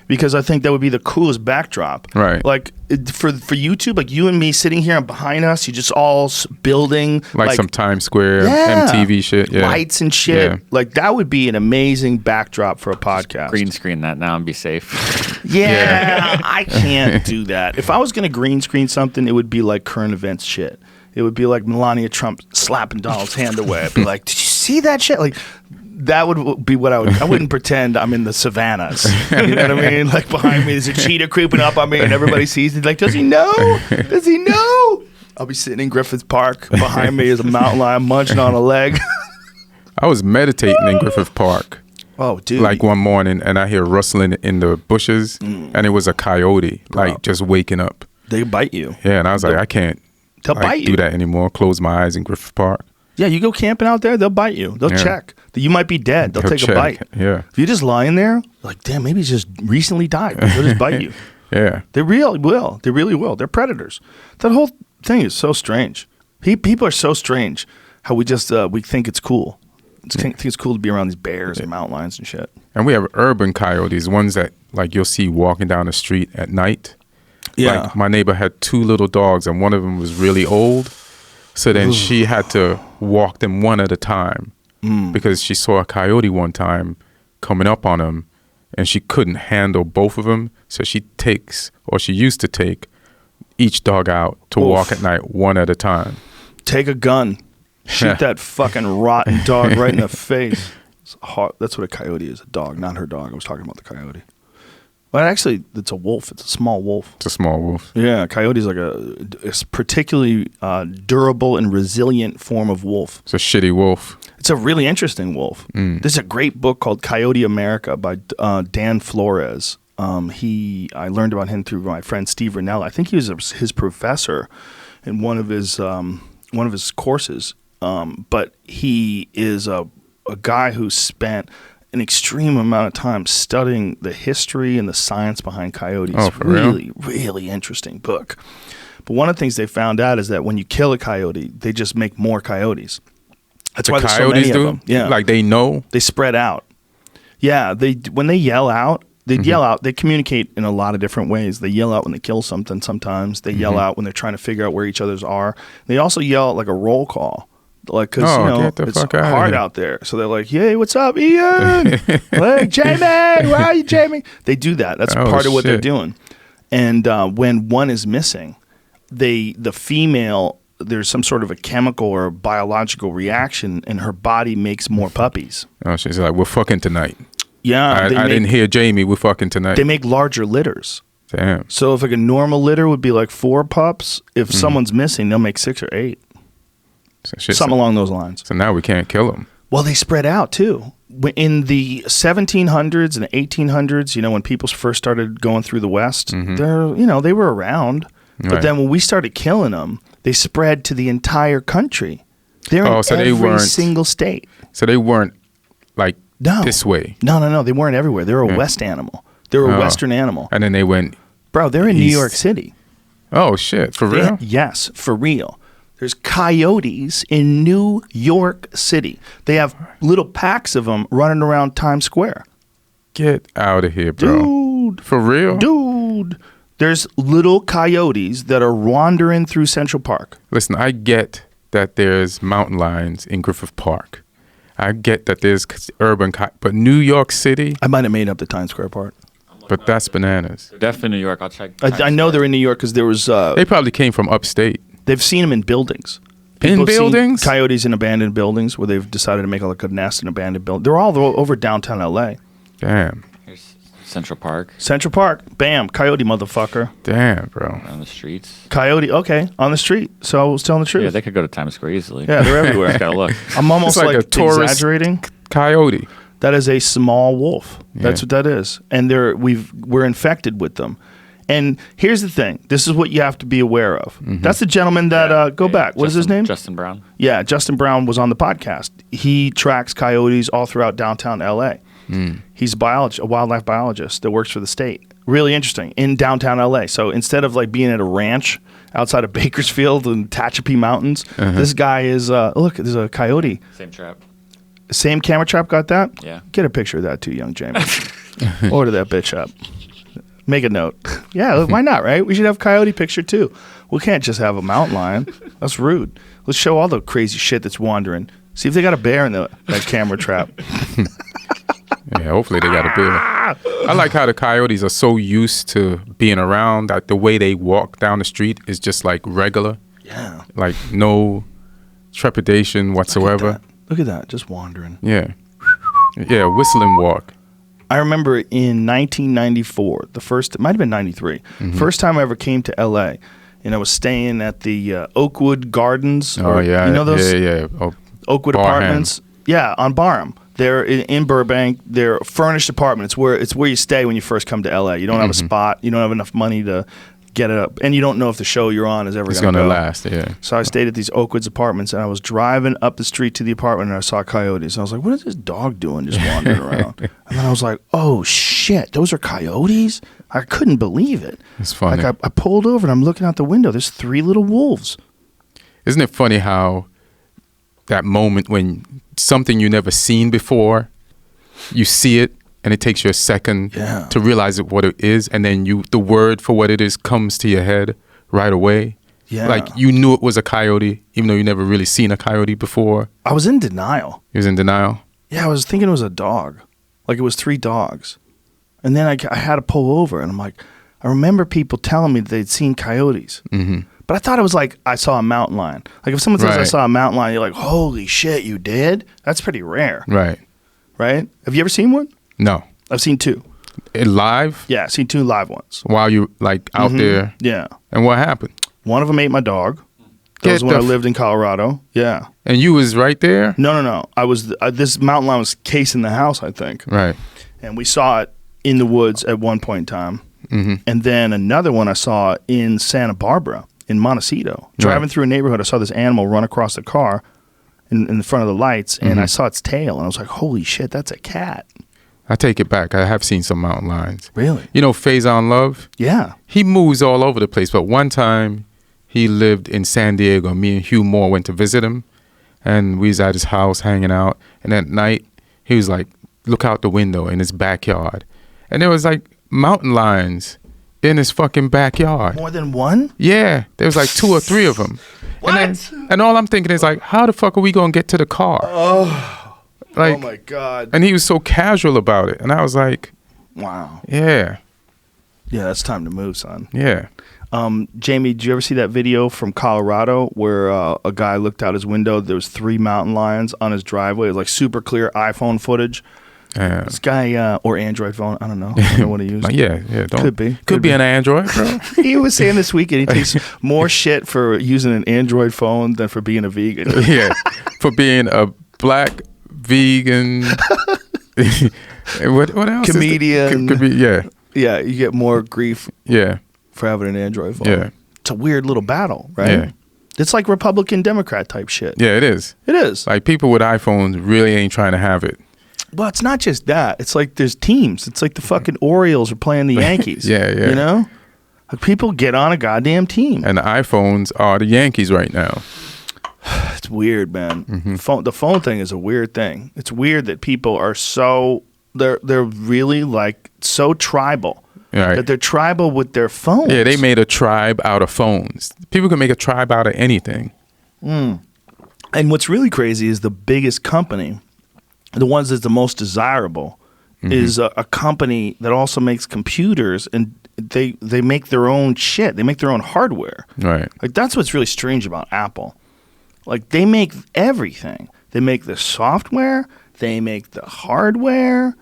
Because I think that would be the coolest backdrop. Right. Like for YouTube, like you and me sitting here and behind us, you just all building. Like some Times Square, MTV shit. Yeah. Lights and shit. Yeah. Like that would be an amazing backdrop for a podcast. Green screen that now and be safe. Yeah, I can't do that. If I was going to green screen something, it would be like current events shit. It would be like Melania Trump slapping Donald's hand away. I'd be like, did you see that shit? Like, that would be what I wouldn't pretend I'm in the savannas. You know what I mean? Like, behind me, there's a cheetah creeping up on me, and everybody sees it. Like, does he know? Does he know? I'll be sitting in Griffith Park. Behind me is a mountain lion munching on a leg. I was meditating in Griffith Park. Oh, dude. Like one morning, and I hear rustling in the bushes, and it was a coyote, like just waking up. They bite you. Yeah, and I was like, I can't do that anymore. Close my eyes in Griffith Park. Yeah, you go camping out there, they'll bite you. They'll check. You might be dead. They'll take a bite. Yeah. If you're just lying there, like, damn, maybe he's just recently died. They'll just bite you. Yeah. They really will. They really will. They're predators. That whole thing is so strange. People are so strange how we just we think it's cool. Think it's cool to be around these bears and mountain lions and shit. And we have urban coyotes, ones that like you'll see walking down the street at night. Yeah. Like my neighbor had 2 little dogs, and one of them was really old. So then she had to walk them one at a time because she saw a coyote one time coming up on them, and she couldn't handle both of them. So she used to take each dog out to walk at night one at a time. Take a gun. Shoot that fucking rotten dog right in the face. That's what a coyote is, a dog, not her dog. I was talking about the coyote. Well, actually, it's a wolf. It's a small wolf. It's a small wolf. Yeah, a coyote is like a particularly durable and resilient form of wolf. It's a shitty wolf. It's a really interesting wolf. There's a great book called Coyote America by Dan Flores. I learned about him through my friend Steve Rennell. I think he was his professor in one of his courses. But he is a guy who spent an extreme amount of time studying the history and the science behind coyotes. Oh, for real? Really interesting book. But one of the things they found out is that when you kill a coyote, they just make more coyotes. That's why there's so many of them. Yeah, like they know. They spread out. Yeah, when they yell out, they yell out. They communicate in a lot of different ways. They yell out when they kill something. Sometimes they yell out when they're trying to figure out where each other's are. They also yell out like a roll call, like because it's hard out there. So they're like, "Hey, what's up, Ian? Hey, Jamie, where are you, Jamie?" They do that. That's part of what they're doing. And when one is missing, the female, there's some sort of a chemical or a biological reaction, and her body makes more puppies. Oh, she's like, "We're fucking tonight." Yeah, I didn't hear Jamie. We're fucking tonight. They make larger litters. Damn. So if like a normal litter would be like 4 pups, if someone's missing, they'll make 6 or 8. Something along those lines. So now we can't kill them. Well, they spread out too. In the 1700s and 1800s, when people first started going through the West, they were around. But then when we started killing them, they spread to the entire country. They're in every single state. So they weren't like this way. No. They weren't everywhere. They were a West animal. They were a Western animal. And then they went. Bro, they're in New York City. Oh, shit. For real? Yes, for real. There's coyotes in New York City. They have little packs of them running around Times Square. Get out of here, bro. Dude. For real? Dude. There's little coyotes that are wandering through Central Park. Listen, I get that there's mountain lions in Griffith Park. I get that there's urban, but New York City? I might have made up the Times Square part. But that's bananas. They're definitely New York. I'll check. I know they're in New York because there was... they probably came from upstate. They've seen them in buildings. In buildings? Coyotes in abandoned buildings where they've decided to make like a nest in abandoned building. They're all over downtown L.A. Damn. Here's Central Park. Central Park. Bam. Coyote, motherfucker. Damn, bro. On the streets. Coyote. Okay. On the street. So I was telling the truth. Yeah, they could go to Times Square easily. Yeah, they're everywhere. Just gotta look. I'm almost like a tourist exaggerating. Coyote. That is a small wolf. Yeah. That's what that is. And we're infected with them. And here's the thing. This is what you have to be aware of. That's the gentleman that, go back. What is his name? Justin Brown. Yeah, Justin Brown was on the podcast. He tracks coyotes all throughout downtown L.A. He's a wildlife biologist that works for the state. Really interesting. In downtown L.A. So instead of like being at a ranch outside of Bakersfield and Tehachapi Mountains, this guy is, look, there's a coyote. Same trap. Same camera trap got that? Yeah. Get a picture of that too, young Jamie. Order that bitch up. Make a note. Yeah, why not, right? We should have coyote picture too. We can't just have a mountain lion. That's rude. Let's show all the crazy shit that's wandering. See if they got a bear in that camera trap. Yeah, hopefully they got a bear. I like how the coyotes are so used to being around that the way they walk down the street is just like regular. Yeah. Like no trepidation whatsoever. Look at that, just wandering. Yeah. Yeah, whistling walk. I remember in 1994, it might have been 93, first time I ever came to L.A., and I was staying at the Oakwood Gardens. Oh, yeah. You know those? Yeah. Oakwood Apartments. Yeah, on Barham. They're in Burbank. They're furnished apartments. It's where you stay when you first come to L.A. You don't have a spot. You don't have enough money to get it up. And you don't know if the show you're on is ever going to go. Last, yeah. So I stayed at these Oakwood's apartments, and I was driving up the street to the apartment, and I saw coyotes. And I was like, what is this dog doing just wandering around? And then I was like, oh, shit, those are coyotes? I couldn't believe it. It's funny. Like I pulled over, and I'm looking out the window. There's 3 little wolves. Isn't it funny how that moment when something you never seen before, you see it, and it takes you a second to realize what it is, and then the word for what it is comes to your head right away. Yeah. Like you knew it was a coyote, even though you never really seen a coyote before. I was in denial. You was in denial? Yeah, I was thinking it was a dog. Like it was 3 dogs. And then I had to pull over, and I'm like, I remember people telling me that they'd seen coyotes. But I thought it was like I saw a mountain lion. Like if someone says I saw a mountain lion, you're like, holy shit, you did? That's pretty rare. Right. Right? Have you ever seen one? No. I've seen 2. Live? Yeah, I've seen 2 live ones. While you like out there? Yeah. And what happened? One of them ate my dog. That was when I lived in Colorado. Yeah. And you was right there? No. I was this mountain lion was casing the house, I think. Right. And we saw it in the woods at one point in time. And then another one I saw in Santa Barbara, in Montecito. Driving through a neighborhood, I saw this animal run across the car in the front of the lights, and I saw its tail, and I was like, holy shit, that's a cat. I take it back. I have seen some mountain lions. Really? You know Faison Love? Yeah. He moves all over the place, but one time he lived in San Diego. Me and Hugh Moore went to visit him, and we was at his house hanging out. And at night, he was like, look out the window in his backyard. And there was like mountain lions in his fucking backyard. More than one? Yeah. There was like 2 or 3 of them. What? And all I'm thinking is like, how the fuck are we going to get to the car? Oh my God. And he was so casual about it. And I was like, wow. Yeah. Yeah, it's time to move, son. Yeah. Jamie, did you ever see that video from Colorado where a guy looked out his window? There was 3 mountain lions on his driveway. It was like super clear iPhone footage. This guy, or Android phone, I don't know. I don't know what he used. Yeah. Could be an Android, bro. He was saying this weekend he takes more shit for using an Android phone than for being a vegan. Yeah, for being a black vegan. What else? Comedian. Could be, yeah. Yeah, you get more grief. Yeah. For having an Android phone. Yeah. It's a weird little battle, right? Yeah. It's like Republican Democrat type shit. Yeah, it is. It is. Like people with iPhones really ain't trying to have it. Well, it's not just that. It's like there's teams. It's like the fucking Orioles are playing the Yankees. Yeah. You know? Like people get on a goddamn team. And the iPhones are the Yankees right now. It's weird, man. Mm-hmm. The phone thing is a weird thing. It's weird that people are so they're really like so tribal. Right. That they're tribal with their phones. Yeah, they made a tribe out of phones. People can make a tribe out of anything. And what's really crazy is the biggest company, the ones that's the most desirable, is a company that also makes computers, and they make their own shit. They make their own hardware. Right. Like that's what's really strange about Apple. Like they make everything. They make the software. They make the hardware.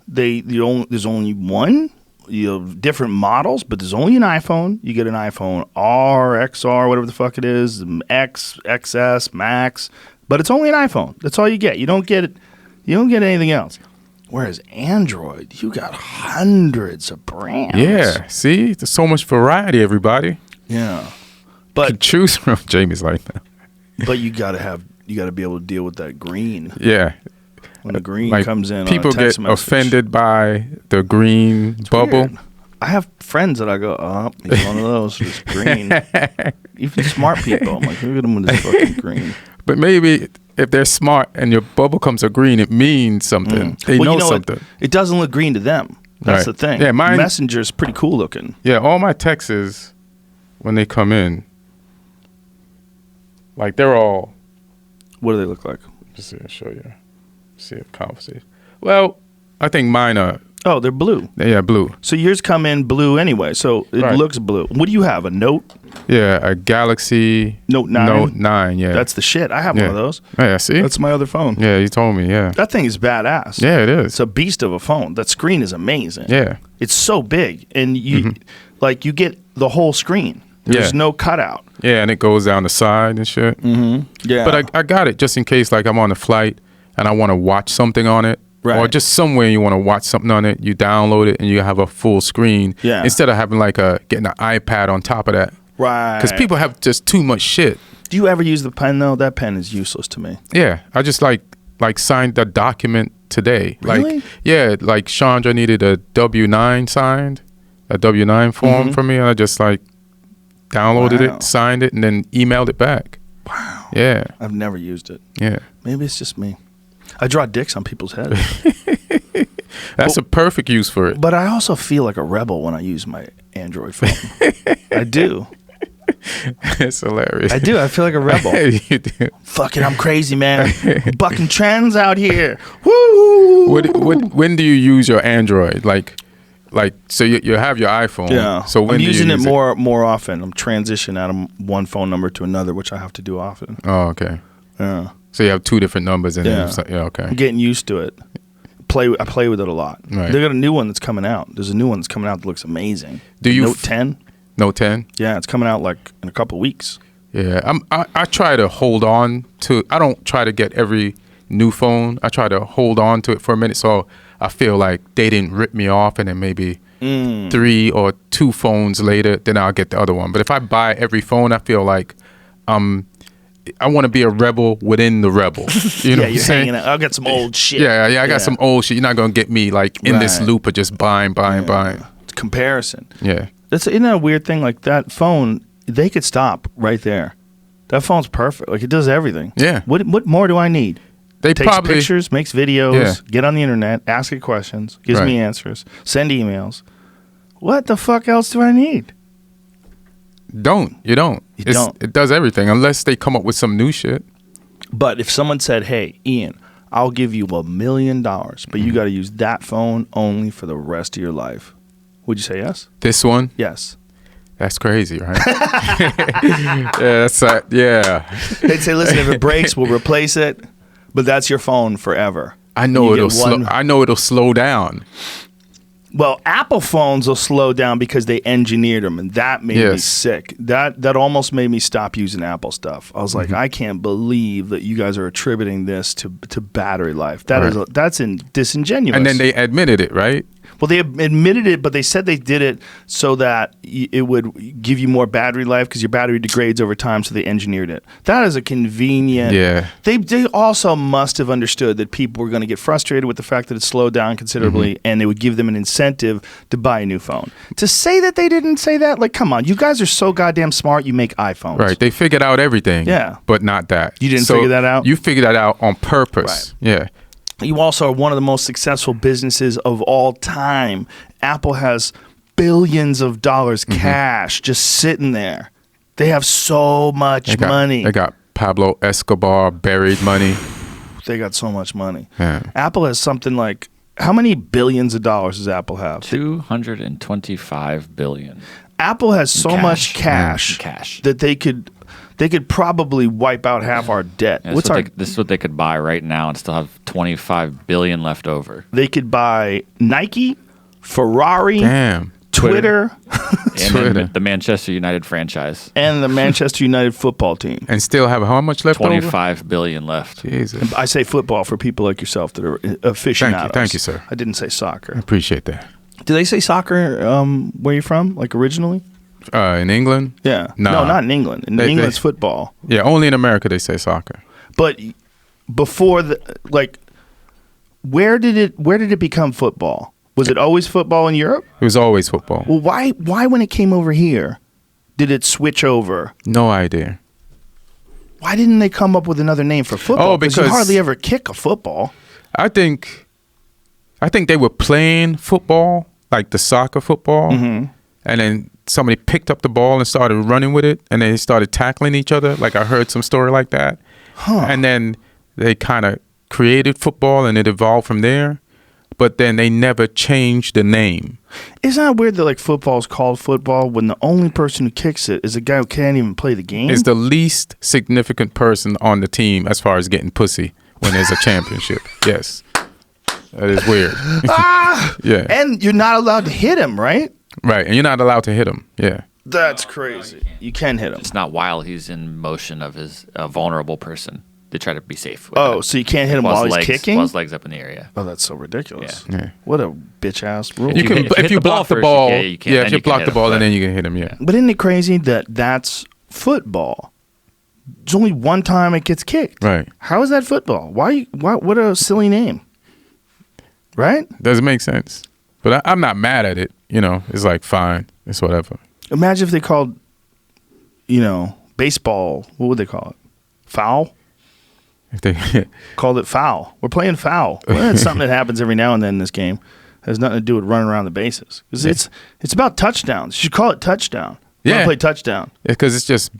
There's only one. You have different models, but there's only an iPhone. You get an iPhone R, XR, whatever the fuck it is, X, XS, Max, but it's only an iPhone. That's all you get. You don't get it. You don't get anything else. Whereas Android, you got hundreds of brands. Yeah. See, there's so much variety, everybody. Yeah, But you can choose from. Jamie's like that. But you got to be able to deal with that green. Yeah. When the green like comes in, people on a text get message. offended by the green bubble. Weird. I have friends that I go, oh, he's one of those. It's green. Even smart people, I'm like, look at him with this fucking green. But maybe if they're smart and your bubble comes a green, it means something. They know something. It doesn't look green to them. That's the thing. Yeah, mine, Messenger's pretty cool looking. Yeah, all my texts when they come in, like they're all. What do they look like? Let's see, I'll show you. See a conversation. Well, I think mine are. Oh, they're blue. Yeah, blue. So yours come in blue anyway. So it looks blue. What do you have? A Note? Yeah, a Galaxy Note 9. Note 9. Yeah, that's the shit. I have one of those. Yeah, see, that's my other phone. Yeah, you told me. Yeah, that thing is badass. Yeah, it is. It's a beast of a phone. That screen is amazing. Yeah, it's so big, and you you get the whole screen. There's no cutout. Yeah, and it goes down the side and shit. Yeah, but I got it just in case, like I'm on a flight and I want to watch something on it, or just somewhere you want to watch something on it. You download it and you have a full screen. Yeah, instead of having like getting an iPad on top of that. Right. Because people have just too much shit. Do you ever use the pen though? That pen is useless to me. Yeah, I just like signed the document today. Really? Like, yeah, like Chandra needed a W-9 signed, a W-9 form for me, and I just like downloaded it, signed it, and then emailed it back. Wow. Yeah. I've never used it. Yeah. Maybe it's just me. I draw dicks on people's heads. That's a perfect use for it. But I also feel like a rebel when I use my Android phone. I do. It's hilarious. I do. I feel like a rebel. You do. Fucking, I'm crazy, man. Bucking trends out here. Woo! When do you use your Android? Like, so you have your iPhone. Yeah. So when I'm using it more often. I'm transitioning out of one phone number to another, which I have to do often. Oh, okay. Yeah. So you have 2 different numbers, and okay. I'm getting used to it. I play with it a lot. Right. They got a new one that's coming out. There's a new one that's coming out that looks amazing. Note 10? Note 10? Yeah, it's coming out like in a couple of weeks. Yeah, I try to hold on to. I don't try to get every new phone. I try to hold on to it for a minute, so I feel like they didn't rip me off, and then maybe 3 or 2 phones later, then I'll get the other one. But if I buy every phone, I feel like I want to be a rebel within the rebel. You know what I'm saying? I'll get some old shit. Yeah, I got some old shit. You're not gonna get me like in this loop of just buying. It's comparison. Yeah. Isn't that a weird thing? Like that phone, they could stop right there. That phone's perfect. Like, it does everything. Yeah. What more do I need? They Takes probably pictures, makes videos, get on the internet, ask it questions, gives me answers, send emails. What the fuck else do I need? You don't. It does everything unless they come up with some new shit. But if someone said, hey, Ian, I'll give you $1 million, but you got to use that phone only for the rest of your life, would you say yes? This one? Yes. That's crazy, right? Yeah, They'd say, listen, if it breaks, we'll replace it, but that's your phone forever. I know it'll slow down. Well, Apple phones will slow down because they engineered them, and that made me sick. That almost made me stop using Apple stuff. I was like, I can't believe that you guys are attributing this to battery life. That's disingenuous. And then they admitted it, right? Well, they admitted it, but they said they did it so that it would give you more battery life because your battery degrades over time, so they engineered it. That is a convenient... Yeah. They also must have understood that people were going to get frustrated with the fact that it slowed down considerably, and they would give them an incentive to buy a new phone. To say that they didn't say that, like, come on, you guys are so goddamn smart, you make iPhones. Right, they figured out everything, but not that. You didn't figure that out? You figured that out on purpose, yeah. You also are one of the most successful businesses of all time. Apple has billions of dollars cash just sitting there. They have so much money. They got Pablo Escobar buried money. They got so much money. Yeah. Apple has something like, how many billions of dollars does Apple have? 225 billion. Apple has so much cash that they could probably wipe out half our debt. Yeah, this is what they could buy right now and still have 25 billion left over. They could buy Nike, Ferrari, Twitter. And the Manchester United franchise. And the Manchester United football team. And still have how much left 25 billion left. Jesus. I say football for people like yourself that are aficionados. Thank you, sir. I didn't say soccer. I appreciate that. Do they say soccer where you're from, like originally? In England? Yeah. Nah. No, not in England. In England's football. Yeah, only in America they say soccer. But before where did it become football? Was it always football in Europe? It was always football. Well, why when it came over here did it switch over? No idea. Why didn't they come up with another name for football? Oh, because you hardly ever kick a football. I think they were playing football, like the soccer football, and then somebody picked up the ball and started running with it, and they started tackling each other. Like, I heard some story like that. And then they kind of created football, and it evolved from there. But then they never changed the name. Isn't that weird that like football is called football when the only person who kicks it is a guy who can't even play the game? It's the least significant person on the team as far as getting pussy when there's a championship. Yes. That is weird. Yeah. And you're not allowed to hit him, right? Right. And you're not allowed to hit him. Yeah. That's crazy. You can hit him. It's not while he's in motion of his vulnerable person. They try to be safe. Oh, so you can't hit him while he's kicking? While his legs up in the area. Oh, that's so ridiculous. Yeah. What a bitch ass rule. You can if you block the ball. If you block the ball, and then you can hit him. Yeah. But isn't it crazy that that's football? There's only one time it gets kicked. Right. How is that football? Why? What a silly name. Right? Doesn't make sense. But I'm not mad at it. You know, it's like fine. It's whatever. Imagine if they called, baseball. What would they call it? Foul. If they called it foul. We're playing foul. Well, that's something that happens every now and then in this game. It has nothing to do with running around the bases. Because it's about touchdowns. You should call it touchdown. Yeah. Play touchdown. Because it's just,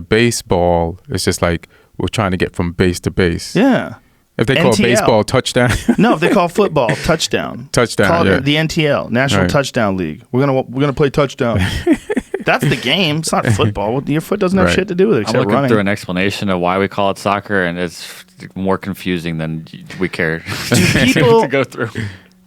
baseball. It's just like we're trying to get from base to base. Yeah. If they call baseball touchdown. No, if they call football touchdown. Touchdown, call it the NTL, National Touchdown League. We're gonna play touchdown. That's the game. It's not football. Your foot doesn't have shit to do with it except I'm looking running. through an explanation of why we call it soccer, and it's more confusing than we care to go through.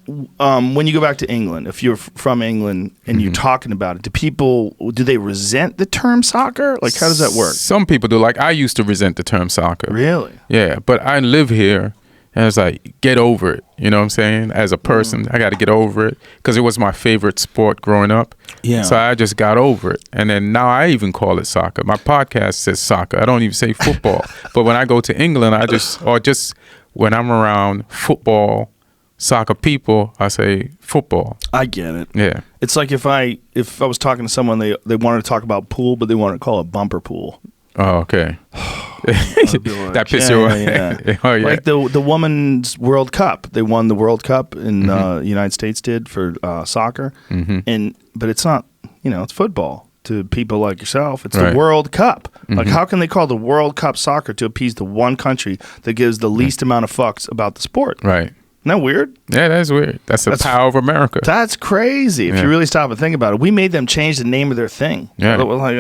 When you go back to England, if you're from England and you're talking about it, do they resent the term soccer? Like, how does that work? Some people do. Like, I used to resent the term soccer. Really? Yeah, but I live here, and it's like, get over it. You know what I'm saying? As a person, I got to get over it because it was my favorite sport growing up. Yeah. So I just got over it. And then now I even call it soccer. My podcast says soccer. I don't even say football. But when I go to England, just when I'm around football soccer people, I say football. I get it. Yeah. It's like if I was talking to someone, they wanted to talk about pool, but they wanted to call it bumper pool. Oh, okay. Like, that pisses you off. Yeah. Oh, yeah. Like the women's World Cup. They won the World Cup in United States did for soccer, but it's not. It's football. To people like yourself, it's the World Cup. Like, how can they call the World Cup soccer to appease the one country that gives the least amount of fucks about the sport? Right. Isn't that weird? Yeah, that's weird. That's the power of America. That's crazy. If you really stop and think about it, we made them change the name of their thing. Yeah. We're like,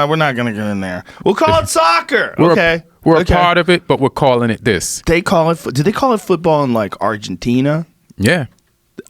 we're not going to get in there. We'll call it soccer. We're a part of it, but we're calling it this. They call it. Did they call it football in like Argentina? Yeah.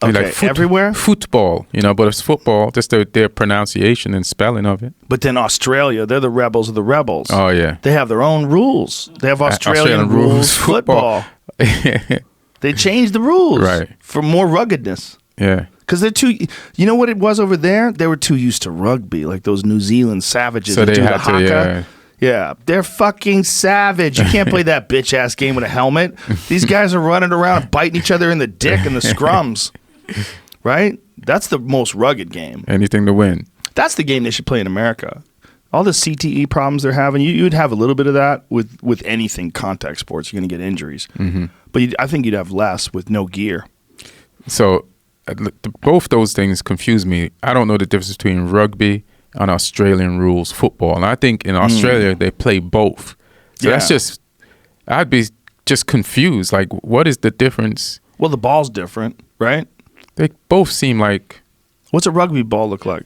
Okay, like everywhere? Football, but it's football, just their pronunciation and spelling of it. But then Australia, they're the rebels of the rebels. Oh, yeah. They have their own rules. They have Australian rules football. They changed the rules for more ruggedness. Yeah. Because they're too, you know what it was over there? They were too used to rugby, like those New Zealand savages so that they do had the haka. Yeah, they're fucking savage. You can't play that bitch-ass game with a helmet. These guys are running around and biting each other in the dick in the scrums. Right? That's the most rugged game. Anything to win. That's the game they should play in America. All the CTE problems they're having, you'd have a little bit of that with anything contact sports. You're going to get injuries. But I think you'd have less with no gear. So both those things confuse me. I don't know the difference between rugby and Australian rules football. And I think in Australia, they play both. So that's just, I'd be just confused. Like, what is the difference? Well, the ball's different, right? They both seem like... What's a rugby ball look like?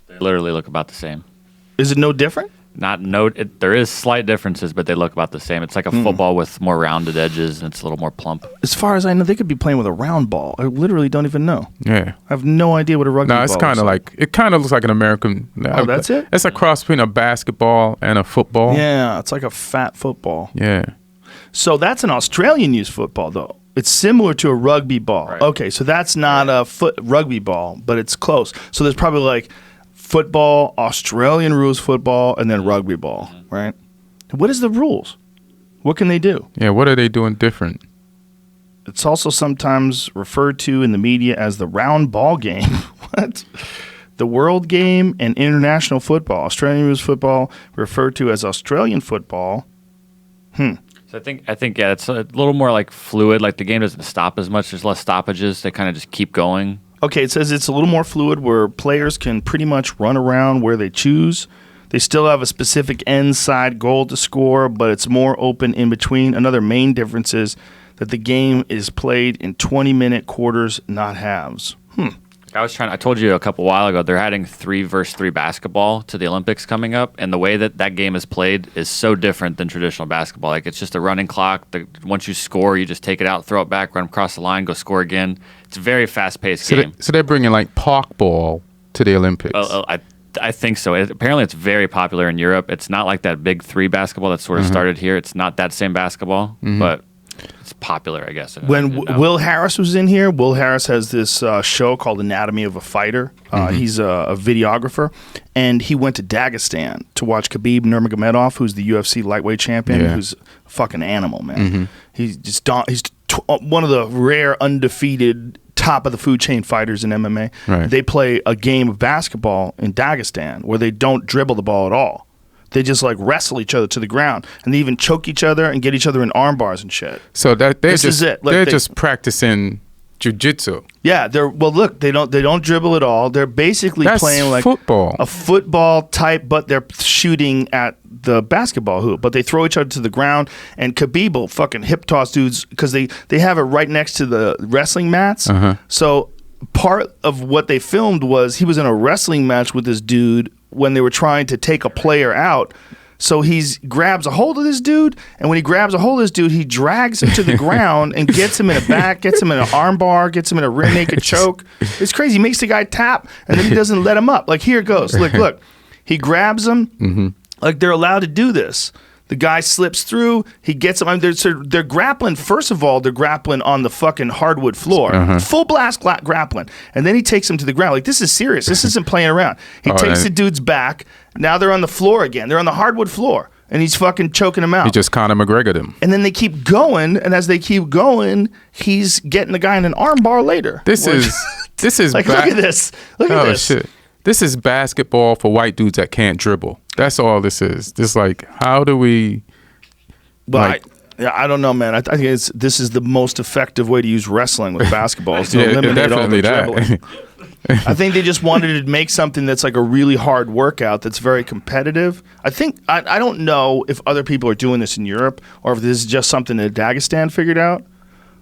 They literally look about the same. Is it no different? There is slight differences, but they look about the same. It's like a football with more rounded edges, and it's a little more plump. As far as I know, they could be playing with a round ball. I literally don't even know. Yeah. I have no idea what a rugby ball is. No, it's kind of like, it kind of looks like an American... Oh, that's it? It's a cross between a basketball and a football. Yeah, it's like a fat football. Yeah. So that's an Australian used football, though. It's similar to a rugby ball. Right. Okay, so that's not a rugby ball, but it's close. So there's probably like football, Australian rules football, and then rugby ball, right? What is the rules? What can they do? Yeah, what are they doing different? It's also sometimes referred to in the media as the round ball game. What? The world game and international football. Australian rules football referred to as Australian football. So I think it's a little more like fluid. Like the game doesn't stop as much. There's less stoppages. They kind of just keep going. Okay, it says it's a little more fluid where players can pretty much run around where they choose. They still have a specific end side goal to score, but it's more open in between. Another main difference is that the game is played in 20-minute quarters, not halves. I told you a while ago, they're adding 3-versus-3 basketball to the Olympics coming up, and the way that game is played is so different than traditional basketball. Like, it's just a running clock. Once you score, you just take it out, throw it back, run across the line, go score again. It's a very fast-paced game. So they're bringing, like, park ball to the Olympics. I think so. Apparently, it's very popular in Europe. It's not like that big 3 basketball that sort of started here. It's not that same basketball, but... it's popular, I guess. When Will Harris was in here, Will Harris has this show called Anatomy of a Fighter. He's a videographer, and he went to Dagestan to watch Khabib Nurmagomedov, who's the UFC lightweight champion, who's a fucking animal, man. He's one of the rare undefeated top of the food chain fighters in MMA. Right. They play a game of basketball in Dagestan where they don't dribble the ball at all. They just like wrestle each other to the ground, and they even choke each other and get each other in arm bars and shit. So they're they're just practicing jiu-jitsu. Yeah, look, they don't dribble at all. They're basically playing like a football type, but they're shooting at the basketball hoop. But they throw each other to the ground, and Khabib will fucking hip toss dudes because they have it right next to the wrestling mats. So part of what they filmed was he was in a wrestling match with this dude when they were trying to take a player out. So he grabs a hold of this dude, and when he grabs a hold of this dude, he drags him to the ground and gets him in a back, gets him in an arm bar, gets him in a rear naked choke. It's crazy. He makes the guy tap, and then he doesn't let him up. Like, here it goes. Look. He grabs him. Like, they're allowed to do this. The guy slips through. He gets him. I mean, they're grappling. First of all, they're grappling on the fucking hardwood floor. Full blast grappling. And then he takes him to the ground. Like, this is serious. This isn't playing around. He takes the dude's back. Now they're on the floor again. They're on the hardwood floor. and he's fucking choking him out. He just Conor McGregor'd him. And then they keep going, and as they keep going, he's getting the guy in an arm bar later. This is like, look at this. Look at this. Shit. This is basketball for white dudes that can't dribble. That's all this is. Just like, how do we... But I don't know, man. I think this is the most effective way to use wrestling with basketball is to eliminate all the dribbling. I think they just wanted to make something that's like a really hard workout that's very competitive. I think I don't know if other people are doing this in Europe or if this is just something that Dagestan figured out.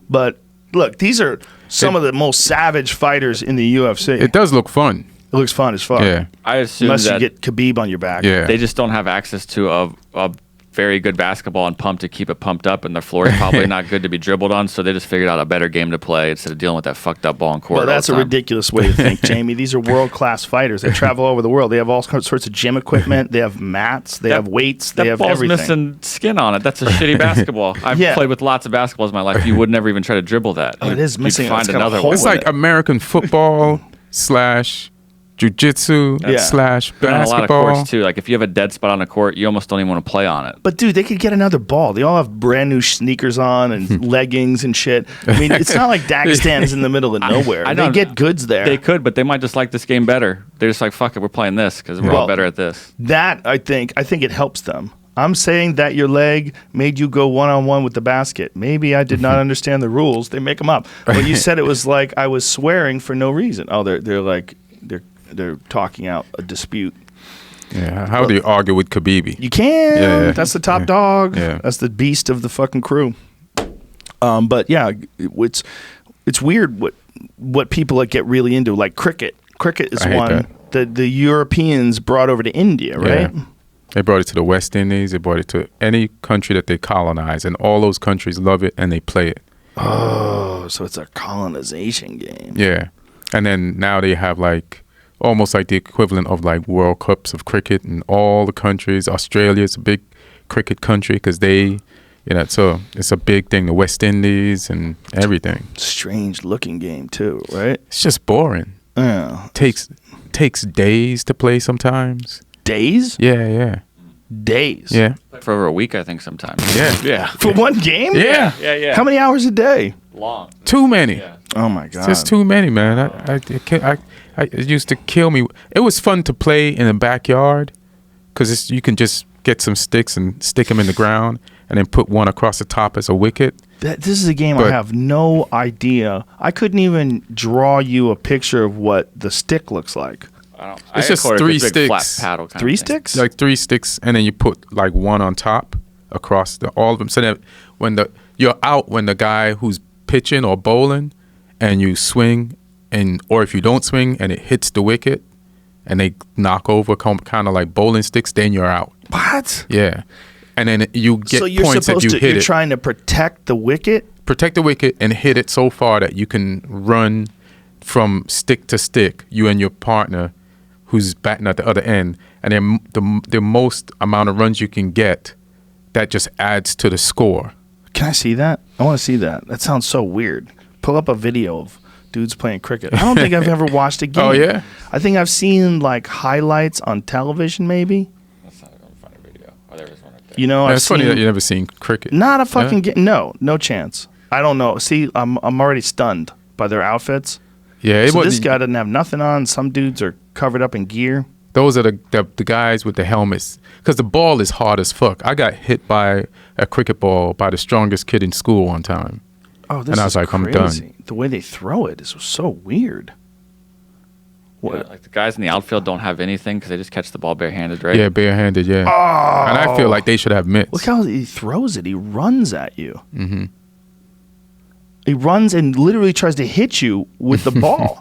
But look, these are some of the most savage fighters in the UFC. It does look fun. It looks fun as fuck. Yeah. I assume unless that you get Khabib on your back. Yeah. They just don't have access to a very good basketball and pump to keep it pumped up, and the floor is probably not good to be dribbled on, so they just figured out a better game to play instead of dealing with that fucked up ball in court. Well, that's a ridiculous way to think, Jamie. These are world-class fighters. They travel all over the world. They have all sorts of gym equipment. They have mats. They have weights. They have everything. That ball's missing skin on it. That's a shitty basketball. I've played with lots of basketballs in my life. You would never even try to dribble that. Oh, it is missing. You'd find another one. It's like American football / jiu-jitsu / And on a basketball. lot of courts too. Like if you have a dead spot on a court, you almost don't even want to play on it. But dude, they could get another ball. They all have brand new sneakers on and leggings and shit. I mean, it's not like Dagestan is in the middle of nowhere. I know. They get goods there. They could, but they might just like this game better. They're just like, fuck it, we're playing this because we're all better at this. That I think it helps them. I'm saying that your leg made you go one-on-one with the basket. Maybe I did not understand the rules. They make them up. But you said it was like I was swearing for no reason. Oh, they're talking out a dispute. Yeah, how do you argue with Khabib? You can. Yeah. That's the top dog. Yeah. That's the beast of the fucking crew. But yeah, it's weird what people like get really into, like cricket. Cricket is one that the Europeans brought over to India, right? Yeah. They brought it to the West Indies. They brought it to any country that they colonize, and all those countries love it and they play it. Oh, so it's a colonization game. Yeah, and then now they have like almost like the equivalent of like World Cups of cricket in all the countries. Australia's a big cricket country because they, so it's a big thing. The West Indies and everything. Strange looking game too, right? It's just boring. Yeah. Takes days to play sometimes. Days? Yeah. Days. Yeah. For over a week, I think sometimes. Yeah. For one game? Yeah. How many hours a day? Long. Too many. Yeah. Oh my god. It's just too many, man. It used to kill me. It was fun to play in the backyard because you can just get some sticks and stick them in the ground and then put one across the top as a wicket. This is a game I have no idea. I couldn't even draw you a picture of what the stick looks like. It's just 3 sticks. Flat paddle kind 3 of thing. sticks? Like 3 sticks, and then you put like one on top across all of them. So that when you're out, when the guy who's pitching or bowling, and you swing, or if you don't swing and it hits the wicket, and they knock over kind of like bowling sticks, then you're out. What? Yeah, and then you get so you're points if you hit you're it. trying to protect the wicket? Protect the wicket and hit it so far that you can run from stick to stick, you and your partner who's batting at the other end, and then the most amount of runs you can get, that just adds to the score. Can I see that? I want to see that. That sounds so weird. Pull up a video of dudes playing cricket. I don't think I've ever watched a game. Oh, yeah? I think I've seen like highlights on television maybe. That's not a funny video. Oh, there is one right there. It's funny that you've never seen cricket. Not a fucking game. No chance. I don't know. See, I'm already stunned by their outfits. Yeah, so this guy doesn't have nothing on. Some dudes are covered up in gear. Those are the guys with the helmets. Because the ball is hard as fuck. I got hit by a cricket ball by the strongest kid in school one time. Oh, this and I is was like, crazy. I'm done. The way they throw it is so weird. What? Yeah, like the guys in the outfield don't have anything because they just catch the ball barehanded, right? Yeah, barehanded, yeah. Oh. And I feel like they should have mitts. Look how he throws it. He runs at you. Mm-hmm. He runs and literally tries to hit you with the ball.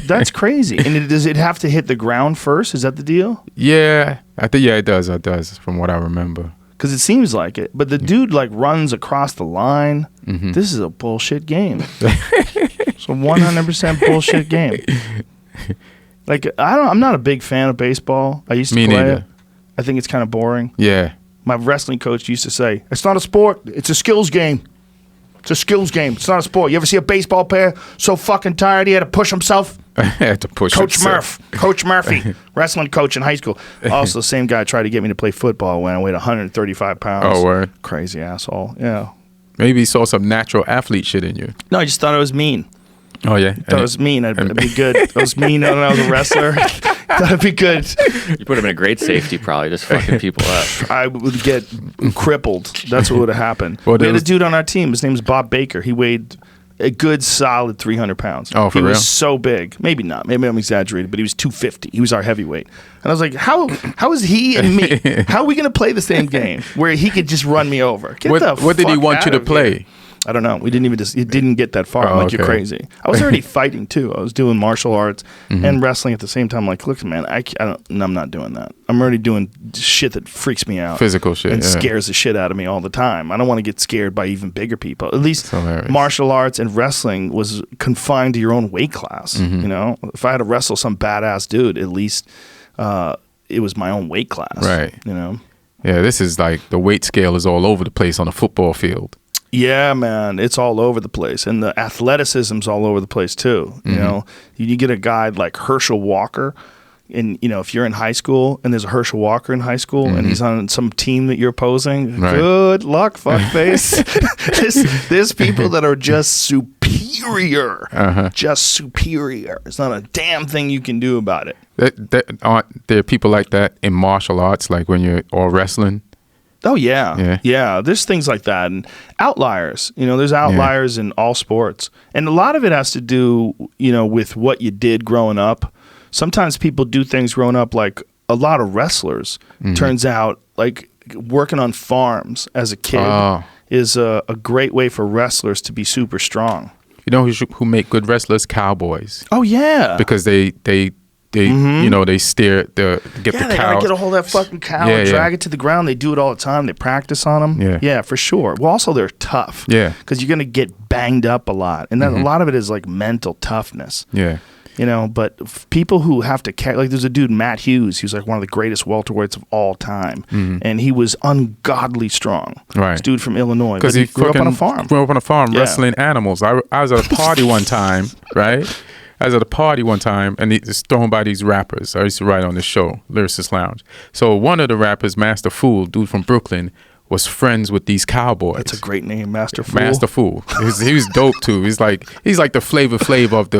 That's crazy. And does it have to hit the ground first? Is that the deal? Yeah, it does. It does, from what I remember. Because it seems like it. But the dude like runs across the line. Mm-hmm. This is a bullshit game. It's a 100% bullshit game. Like I'm not a big fan of baseball. I used to play it. I think it's kind of boring. Yeah. My wrestling coach used to say, "It's not a sport. It's a skills game." It's a skills game. It's not a sport. You ever see a baseball player so fucking tired he had to push himself? Had to push Coach Murphy, wrestling coach in high school. Also, the same guy tried to get me to play football when I weighed 135 pounds. Oh, word. Crazy asshole. Yeah. Maybe he saw some natural athlete shit in you. No, I just thought I was mean. Oh, yeah? Thought I was mean. I'd be good. I was mean when I was a wrestler. Thought I'd be good. You put him in a great safety, probably, just fucking people up. I would get crippled. That's what would have happened. We had a dude on our team. His name was Bob Baker. He weighed a good solid 300 pounds. Oh, for real? He was so big. Maybe not. Maybe I'm exaggerating, but he was 250. He was our heavyweight. And I was like, how is he and me? How are we going to play the same game where he could just run me over? What did he want you to play? I don't know. We didn't even it didn't get that far. I'm like, you're crazy. I was already fighting too. I was doing martial arts and wrestling at the same time. I'm like, look, man, I'm not doing that. I'm already doing shit that freaks me out. Physical shit. And scares the shit out of me all the time. I don't want to get scared by even bigger people. At least martial arts and wrestling was confined to your own weight class. You know, if I had to wrestle some badass dude, at least it was my own weight class. Right. You know? Yeah, this is like the weight scale is all over the place on a football field. Yeah, man, it's all over the place, and the athleticism's all over the place too. You know, you get a guy like Herschel Walker, and you know, if you're in high school and there's a Herschel Walker in high school and he's on some team that you're opposing, good luck, fuckface. there's people that are just superior, just superior. There's not a damn thing you can do about it. There are people like that in martial arts, like when you're all wrestling. Oh, yeah. There's things like that. And outliers, you know, there's outliers in all sports. And a lot of it has to do, you know, with what you did growing up. Sometimes people do things growing up, like a lot of wrestlers. Turns out, like, working on farms as a kid is a great way for wrestlers to be super strong. You know who make good wrestlers? Cowboys. Oh, yeah. Because they you know, they get the cow. They gotta get a hold of that fucking cow and drag it to the ground. They do it all the time. They practice on them. Yeah, for sure. Well, also they're tough. Yeah, because you're gonna get banged up a lot, and then a lot of it is like mental toughness. Yeah, you know. But people who have to like, there's a dude, Matt Hughes. He was like one of the greatest welterweights of all time, and he was ungodly strong. Right, this dude from Illinois because he grew up on a farm. Wrestling animals. I was at a party one time, right? I was at a party one time, and it's thrown by these rappers. I used to write on this show, Lyricist Lounge. So one of the rappers, Master Fool, dude from Brooklyn, was friends with these cowboys. That's a great name, Master Fool. Master Fool. He was dope too. He's like the Flavor Flav of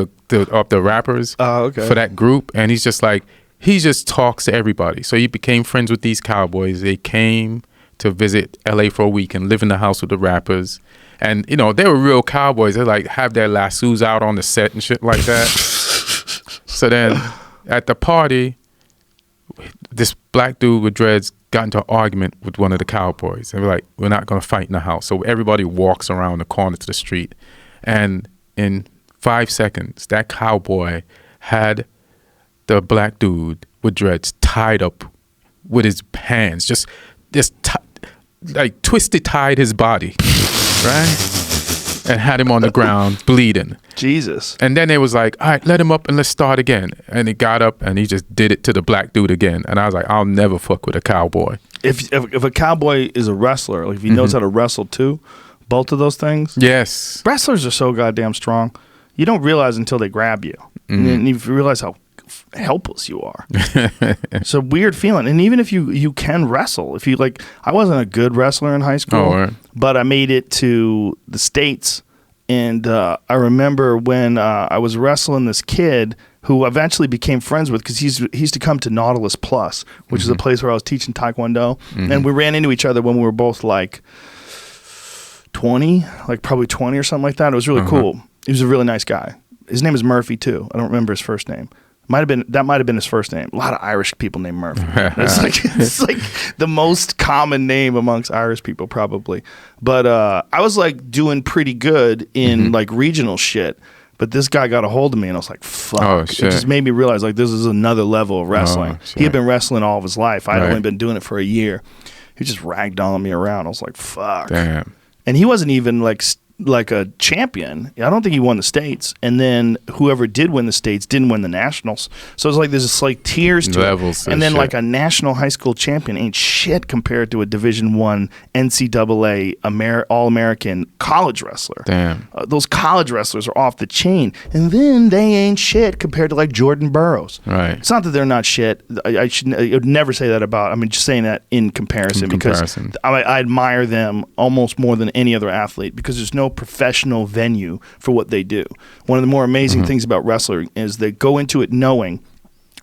the rappers for that group, and he just talks to everybody. So he became friends with these cowboys. They came to visit LA for a week and live in the house with the rappers. And, you know, they were real cowboys. They, like, have their lassos out on the set and shit like that. So then at the party, this black dude with dreads got into an argument with one of the cowboys. They were like, we're not going to fight in the house. So everybody walks around the corner to the street. And in 5 seconds, that cowboy had the black dude with dreads tied up with his hands. Just like twisted tied his body. Right? And had him on the ground bleeding. Jesus. And then it was like, all right, let him up and let's start again. And he got up and he just did it to the black dude again. And I was like, I'll never fuck with a cowboy. If a cowboy is a wrestler, like if he knows how to wrestle too, both of those things. Yes. Wrestlers are so goddamn strong. You don't realize until they grab you. And you realize how helpless you are. It's a weird feeling. And even if you can wrestle, if you like, I wasn't a good wrestler in high school, but I made it to the States. And I remember when I was wrestling this kid who eventually became friends with, because he used to come to Nautilus Plus, which is a place where I was teaching Taekwondo. And we ran into each other when we were both like 20, like probably 20 or something like that. It was really cool. He was a really nice guy. His name is Murphy too. I don't remember his first name. That might have been his first name. A lot of Irish people named Murphy. It's like the most common name amongst Irish people, probably. But I was like doing pretty good in like regional shit. But this guy got a hold of me, and I was like, "Fuck!" Oh, shit. It just made me realize like this is another level of wrestling. He had been wrestling all of his life. I'd only been doing it for a year. He just ragdolling me around. I was like, "Fuck!" Damn. And he wasn't even like like a champion. I don't think he won the states, and then whoever did win the states didn't win the nationals. So it's like there's just like tiers to levels, it. And then shit. like a national high school champion ain't shit compared to a Division I NCAA All-American college wrestler. Damn. Those college wrestlers are off the chain, and then they ain't shit compared to like Jordan Burroughs. Right. It's not that they're not shit. I would never say that about. I mean, just saying that in comparison, because I admire them almost more than any other athlete, because there's no professional venue for what they do. One of the more amazing things about wrestling is they go into it knowing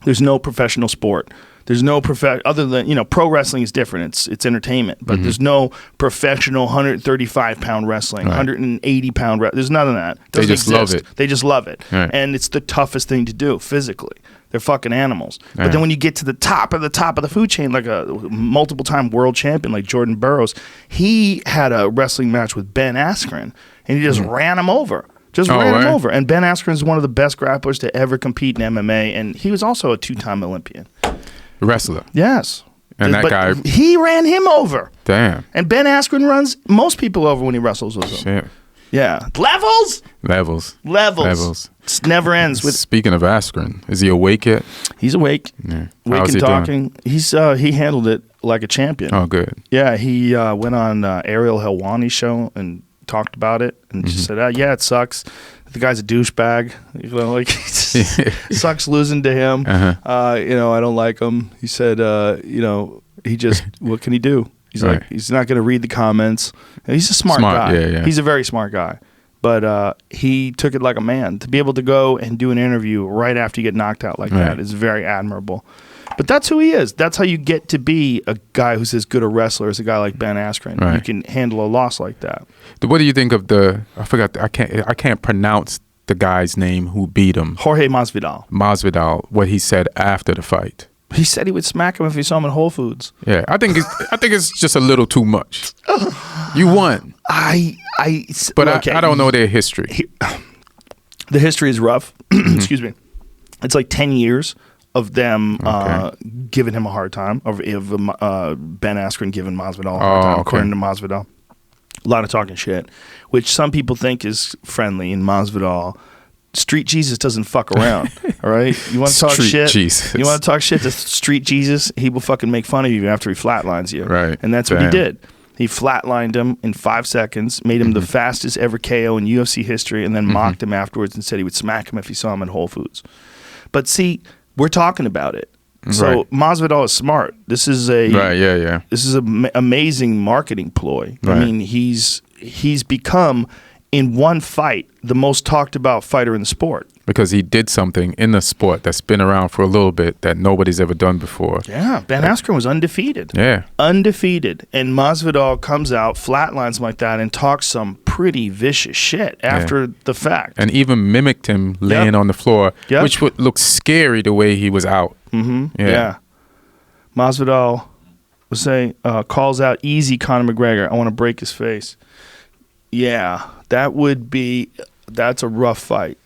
there's no professional sport. There's no other than, pro wrestling is different. It's entertainment, but there's no professional 135-pound wrestling, 180-pound wrestling. There's none of that. They just love it. They just love it. Right. And it's the toughest thing to do physically. They're fucking animals. But then when you get to the top of the food chain, like a multiple-time world champion like Jordan Burroughs, he had a wrestling match with Ben Askren, and he just ran him over. Ran him over. And Ben Askren is one of the best grapplers to ever compete in MMA, and he was also a 2-time Olympian. Wrestler. Yes. And that guy... He ran him over. Damn. And Ben Askren runs most people over when he wrestles with them. Shit. Yeah. Levels. It never ends. Speaking of Askren, is he awake yet? He's awake. Yeah. Awake How's and he talking. doing? He handled it like a champion. Oh, good. Yeah, he went on Ariel Helwani's show and talked about it and just said, yeah, it sucks. The guy's a douchebag. Like, he just sucks losing to him. I don't like him. He said, he just, what can he do? He's like, he's not going to read the comments. He's a smart guy. Yeah. He's a very smart guy. But he took it like a man. To be able to go and do an interview right after you get knocked out like that is very admirable. But that's who he is. That's how you get to be a guy who's as good a wrestler as a guy like Ben Askren. Right. You can handle a loss like that. What do you think of I can't pronounce the guy's name who beat him? Jorge Masvidal. What he said after the fight. He said he would smack him if he saw him at Whole Foods. Yeah, I think it's just a little too much. You won. I don't know their history. The history is rough. Excuse me. It's like 10 years of them giving him a hard time, of Ben Askren giving Masvidal a hard time, according to Masvidal. A lot of talking shit, which some people think is friendly in Masvidal. Street Jesus doesn't fuck around. All right, you want to talk shit? Jesus. You want to talk shit to Street Jesus? He will fucking make fun of you after he flatlines you. Right, and that's what he did. He flatlined him in 5 seconds, made him the fastest ever KO in UFC history, and then mocked him afterwards and said he would smack him if he saw him at Whole Foods. But see, we're talking about it. So Masvidal is smart. This is This is an amazing marketing ploy. I mean, he's become, in one fight, the most talked about fighter in the sport. Because he did something in the sport that's been around for a little bit that nobody's ever done before. Yeah, Ben Askren was undefeated. Yeah. Undefeated. And Masvidal comes out, flatlines him like that, and talks some pretty vicious shit after the fact. And even mimicked him laying on the floor, which would look scary the way he was out. Yeah. Masvidal was saying, calls out easy Conor McGregor. I want to break his face. Yeah, that's a rough fight.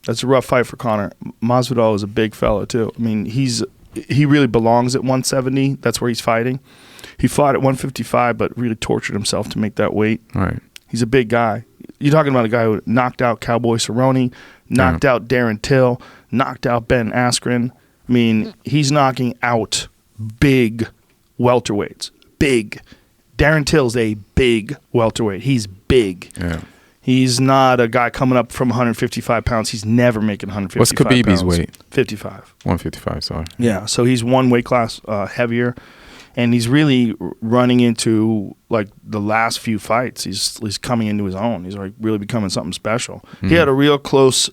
That's a rough fight for Conor. Masvidal is a big fellow too. I mean, he really belongs at 170. That's where he's fighting. He fought at 155, but really tortured himself to make that weight. Right. He's a big guy. You're talking about a guy who knocked out Cowboy Cerrone, knocked out Darren Till, knocked out Ben Askren. I mean, he's knocking out big welterweights. Big. Darren Till's a big welterweight. He's big. Yeah. He's not a guy coming up from 155 pounds. He's never making 155 What's Khabib's pounds. weight? 55. 155, sorry. Yeah, so he's one weight class heavier, and he's really running into, like, the last few fights. He's coming into his own. He's like really becoming something special. He had a real close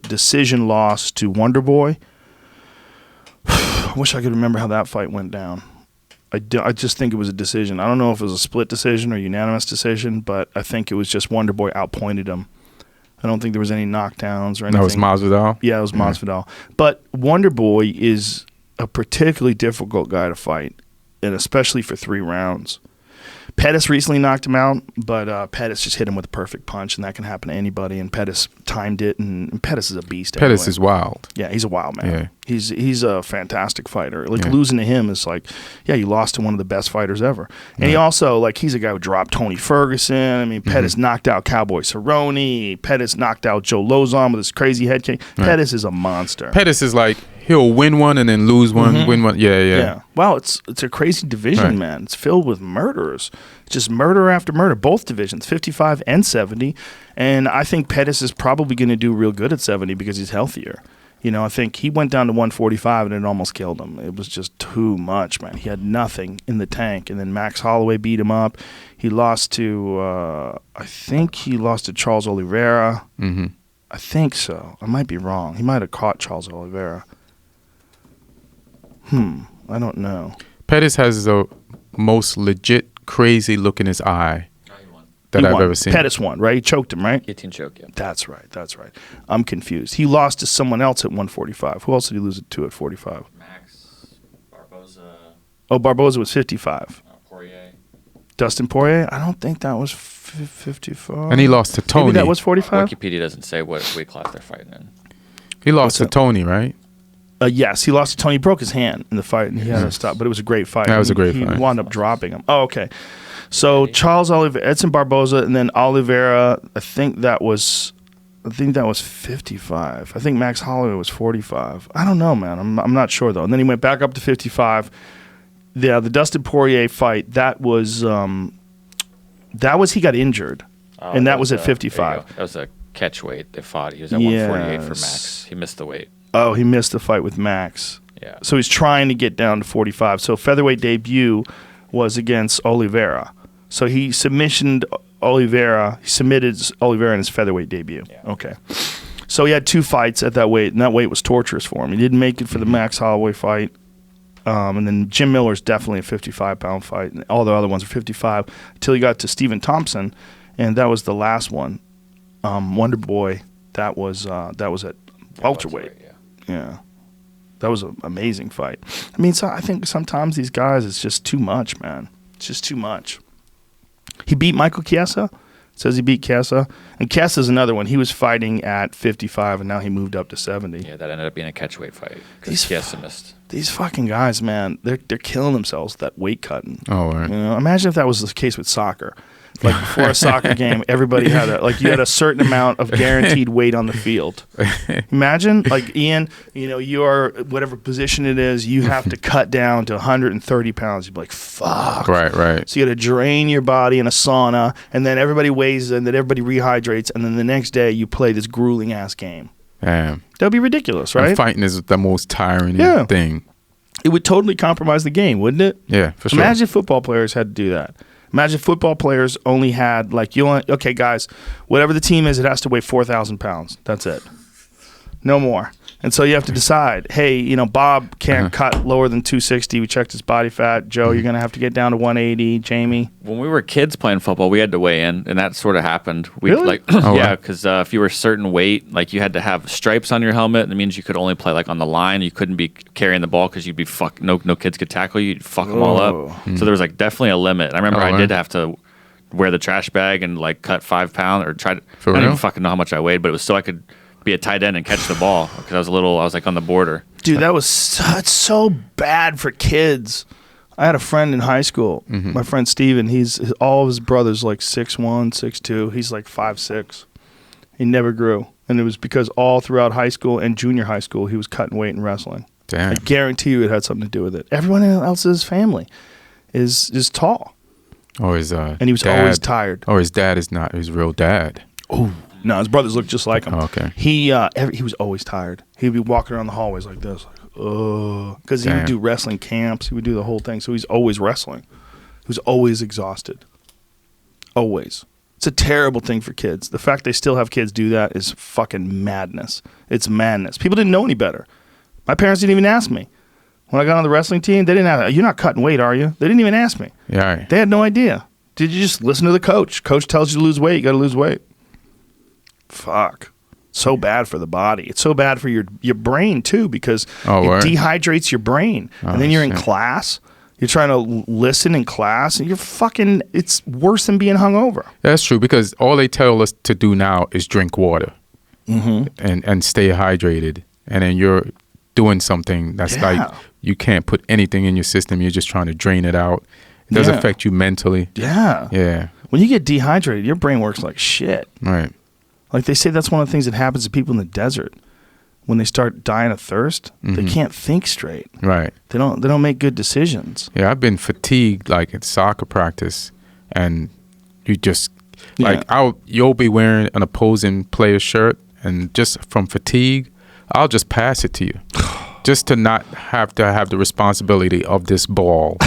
decision loss to Wonder Boy. I wish I could remember how that fight went down. I just think it was a decision. I don't know if it was a split decision or unanimous decision, but I think it was just Wonder Boy outpointed him. I don't think there was any knockdowns or anything. That was Masvidal? Yeah, it was Masvidal. But Wonder Boy is a particularly difficult guy to fight, and especially for 3 rounds. Pettis recently knocked him out, but Pettis just hit him with a perfect punch, and that can happen to anybody. And Pettis timed it, and Pettis is a beast. Pettis anyway. is wild. Yeah, he's a wild man. Yeah. He's a fantastic fighter. Like losing to him is like, yeah, you lost to one of the best fighters ever. And he also he's a guy who dropped Tony Ferguson. I mean, Pettis knocked out Cowboy Cerrone. Pettis knocked out Joe Lozon with his crazy head kick. Pettis is a monster. Pettis is like he'll win one and then lose one, win one. Yeah. Wow, it's a crazy division, man. It's filled with murderers. Just murder after murder, both divisions, 55 and 70. And I think Pettis is probably going to do real good at 70 because he's healthier. I think he went down to 145 and it almost killed him. It was just too much, man. He had nothing in the tank. And then Max Holloway beat him up. He lost to, I think he lost to Charles Oliveira. Mm-hmm. I think so. I might be wrong. He might have caught Charles Oliveira. I don't know. Pettis has the most legit crazy look in his eye that I've ever seen. Pettis won, right? He choked him, right? Guillotine choke, yeah. That's right. I'm confused. He lost to someone else at 145. Who else did he lose it to at 45? Max, Barboza. Oh, Barboza was 55. Poirier. Dustin Poirier? I don't think that was 55. And he lost to Tony. Maybe that was 45? Wikipedia doesn't say what weight class they're fighting in. He lost to Tony, right? Yes, he lost to Tony. He broke his hand in the fight, and he had to stop. But it was a great fight. That was a great fight. He wound up dropping him. Oh, okay. So Charles Oliveira, Edson Barboza, and then Oliveira. I think that was 55. I think Max Holloway was 45. I don't know, man. I'm not sure though. And then he went back up to 55. The Dustin Poirier fight that was he got injured, and that was at 55. That was a catch weight they fought. He was at 148 for Max. He missed the weight. Oh, he missed the fight with Max. Yeah. So he's trying to get down to 45. So featherweight debut was against Oliveira. So he submitted Oliveira in his featherweight debut. Yeah. Okay. So he had 2 fights at that weight, and that weight was torturous for him. He didn't make it for the Max Holloway fight. And then Jim Miller's definitely a 55-pound fight, and all the other ones are 55 until he got to Stephen Thompson, and that was the last one. Wonder Boy, that was at welterweight. Yeah. That was an amazing fight. I mean, I think sometimes these guys, it's just too much, man. It's just too much. He beat Michael Chiesa. Says he beat Chiesa. And Chiesa's another one. He was fighting at 55, and now he moved up to 70. Yeah, that ended up being a catchweight fight because Chiesa missed. These fucking guys, man, they're killing themselves with that weight cutting. Oh, right. Imagine if that was the case with soccer. Like before a soccer game, everybody had you had a certain amount of guaranteed weight on the field. Imagine, like Ian, you're whatever position it is, you have to cut down to 130 pounds. You'd be like, fuck. Right. So you got to drain your body in a sauna, and then everybody weighs, and then everybody rehydrates, and then the next day you play this grueling ass game. Damn. That'd be ridiculous, right? And fighting is the most tiring thing. It would totally compromise the game, wouldn't it? Yeah, for sure. Imagine if football players had to do that. Imagine football players only had okay, guys, whatever the team is, it has to weigh 4,000 pounds. That's it. No more. And so you have to decide, hey, Bob can't cut lower than 260. We checked his body fat. Joe, you're going to have to get down to 180. Jamie? When we were kids playing football, we had to weigh in, and that sort of happened. Really? Yeah, because if you were a certain weight, you had to have stripes on your helmet. That means you could only play on the line. You couldn't be carrying the ball because you'd be no kids could tackle you. You'd fuck them all up. So there was definitely a limit. I remember I did have to wear the trash bag and cut 5 pounds or try to. I didn't even fucking know how much I weighed, but it was so I could be a tight end and catch the ball because I was on the border. Dude, that was so bad for kids. I had a friend in high school, my friend Steven. All of his brothers 6'1", 6'2". He's 5'6". He never grew. And it was because all throughout high school and junior high school, he was cutting weight and wrestling. Damn. I guarantee you it had something to do with it. Everyone else's family is tall. Or his and he was always tired. Or his dad is not his real dad. Oh. No, his brothers looked just like him. Oh, okay. He was always tired. He'd be walking around the hallways like this, because he would do wrestling camps. He would do the whole thing. So he's always wrestling. He was always exhausted. Always. It's a terrible thing for kids. The fact they still have kids do that is fucking madness. It's madness. People didn't know any better. My parents didn't even ask me. When I got on the wrestling team, they didn't ask, you're not cutting weight, are you? They didn't even ask me. Yeah. Right. They had no idea. Did you just listen to the coach? Coach tells you to lose weight. You got to lose weight. Fuck. So bad for the body. It's so bad for your brain too, because it dehydrates your brain. And then you're in class. You're trying to listen in class, and it's worse than being hungover. That's true, because all they tell us to do now is drink water and stay hydrated. And then you're doing something that's like you can't put anything in your system. You're just trying to drain it out. It does affect you mentally. Yeah. Yeah. When you get dehydrated, your brain works like shit. Right. Like they say that's one of the things that happens to people in the desert. When they start dying of thirst, they can't think straight. Right. They don't make good decisions. Yeah, I've been fatigued like at soccer practice, and you just like you'll be wearing an opposing player's shirt, and just from fatigue, I'll just pass it to you. Just to not have to have the responsibility of this ball.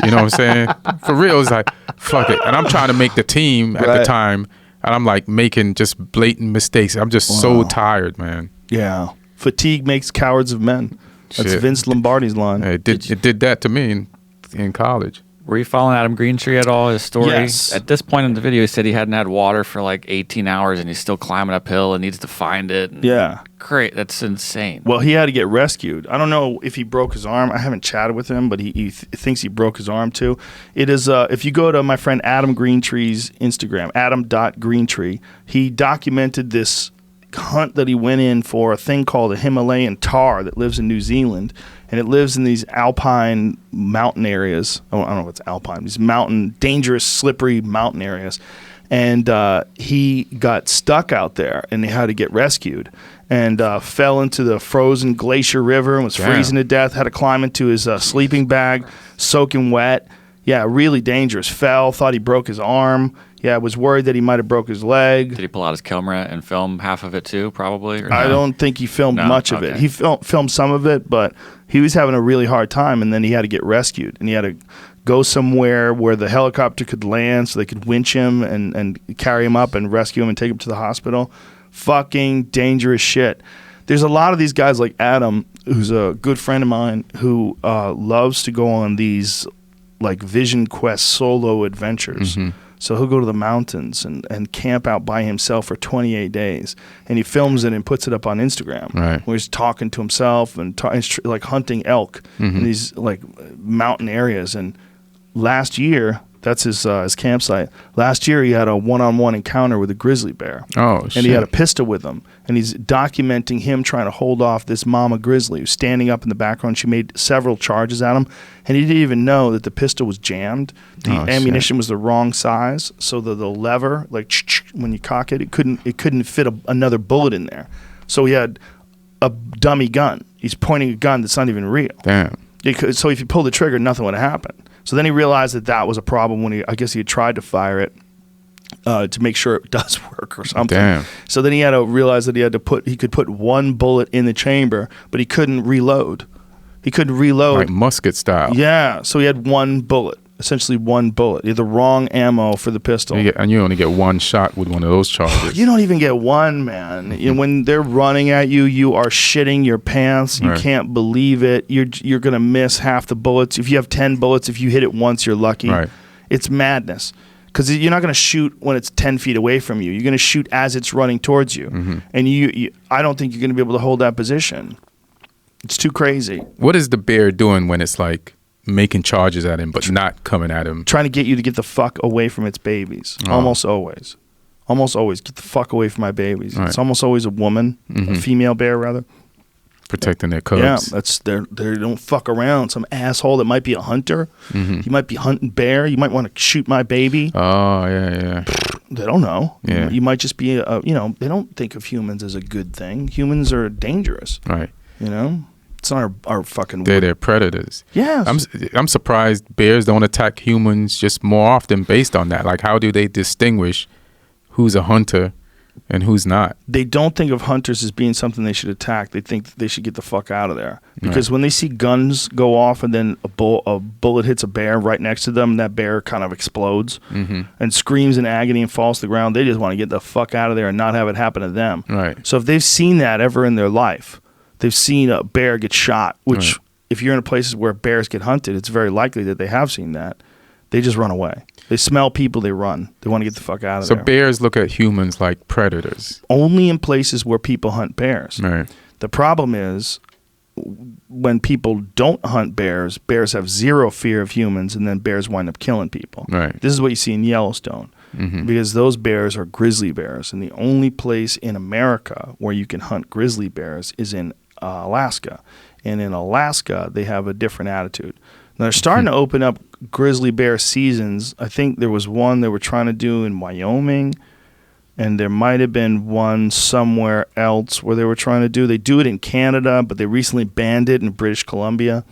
You know what I'm saying? For real, it's like, fuck it. And I'm trying to make the team at the time, and I'm like making just blatant mistakes. I'm just so tired, man. Yeah. Fatigue makes cowards of men. That's Vince Lombardi's line. It did that to me in college. Were you following Adam Greentree at all, his story? Yes. At this point in the video, he said he hadn't had water for like 18 hours and he's still climbing uphill and needs to find it. And great. That's insane. Well, he had to get rescued. I don't know if he broke his arm. I haven't chatted with him, but he thinks he broke his arm too. It is, if you go to my friend Adam Greentree's Instagram, adam.greentree, he documented this hunt that he went in for a thing called a Himalayan tar that lives in New Zealand, and it lives in these alpine mountain areas. I don't know if it's alpine. These dangerous, slippery mountain areas. And he got stuck out there, and they had to get rescued, and fell into the frozen glacier river and was freezing to death. Had to climb into his sleeping bag, soaking wet. Yeah, really dangerous. Fell, thought he broke his arm. Yeah, was worried that he might have broke his leg. Did he pull out his camera and film half of it too, probably? Or I don't think he filmed much of it. He filmed some of it, but he was having a really hard time, and then he had to get rescued. And he had to go somewhere where the helicopter could land so they could winch him and carry him up and rescue him and take him to the hospital. Fucking dangerous shit. There's a lot of these guys like Adam, who's a good friend of mine, who loves to go on these like Vision Quest solo adventures. So he'll go to the mountains and camp out by himself for 28 days. And he films it and puts it up on Instagram. Right. Where he's talking to himself and like hunting elk in these like mountain areas. And last year, that's his campsite. Last year, he had a one-on-one encounter with a grizzly bear. Oh, shit. And he had a pistol with him. And he's documenting him trying to hold off this mama grizzly who's standing up in the background. She made several charges at him. And he didn't even know that the pistol was jammed. The ammunition was the wrong size. So the lever, like when you cock it, it couldn't fit another bullet in there. So he had a dummy gun. He's pointing a gun that's not even real. Damn. So if you pull the trigger, nothing would happen. So then he realized that was a problem when I guess he had tried to fire it to make sure it does work or something. Damn. So then he had to realize that he could put one bullet in the chamber, but he couldn't reload. He couldn't reload. Like musket style. Yeah. So he had one bullet, essentially one bullet. He had the wrong ammo for the pistol. And you only get one shot with one of those charges. You don't even get one, man. You know, when they're running at you, you are shitting your pants. You can't believe it. You're going to miss half the bullets. If you have 10 bullets, if you hit it once, you're lucky. Right. It's madness. Because you're not going to shoot when it's 10 feet away from you. You're going to shoot as it's running towards you. And I don't think you're going to be able to hold that position. It's too crazy. What is the bear doing when it's like making charges at him but not coming at him? Trying to get you to get the fuck away from its babies. Almost always. Almost always. Get the fuck away from my babies. Right. It's almost always a woman, a female bear rather. Protecting their cubs. Yeah, they don't fuck around. Some asshole that might be a hunter. He might be hunting bear. You might want to shoot my baby. Oh, yeah. They don't know. Yeah. You might just be, they don't think of humans as a good thing. Humans are dangerous. Right. It's not our fucking... They're predators. Yeah. I'm surprised bears don't attack humans just more often based on that. Like, how do they distinguish who's a hunter and who's not? They don't think of hunters as being something they should attack. They think they should get the fuck out of there. Because when they see guns go off and then a bullet hits a bear right next to them, that bear kind of explodes and screams in agony and falls to the ground. They just want to get the fuck out of there and not have it happen to them. Right. So if they've seen that ever in their life, they've seen a bear get shot, which if you're in places where bears get hunted, it's very likely that they have seen that. They just run away. They smell people, they run. They want to get the fuck out of there. So bears look at humans like predators. Only in places where people hunt bears. Right. The problem is when people don't hunt bears have zero fear of humans, and then bears wind up killing people. Right. This is what you see in Yellowstone, because those bears are grizzly bears, and the only place in America where you can hunt grizzly bears is in Alaska. And in Alaska, they have a different attitude. Now, they're starting to open up grizzly bear seasons. I think there was one they were trying to do in Wyoming, and there might have been one somewhere else where they were trying to do. They do it in Canada, but they recently banned it in British Columbia.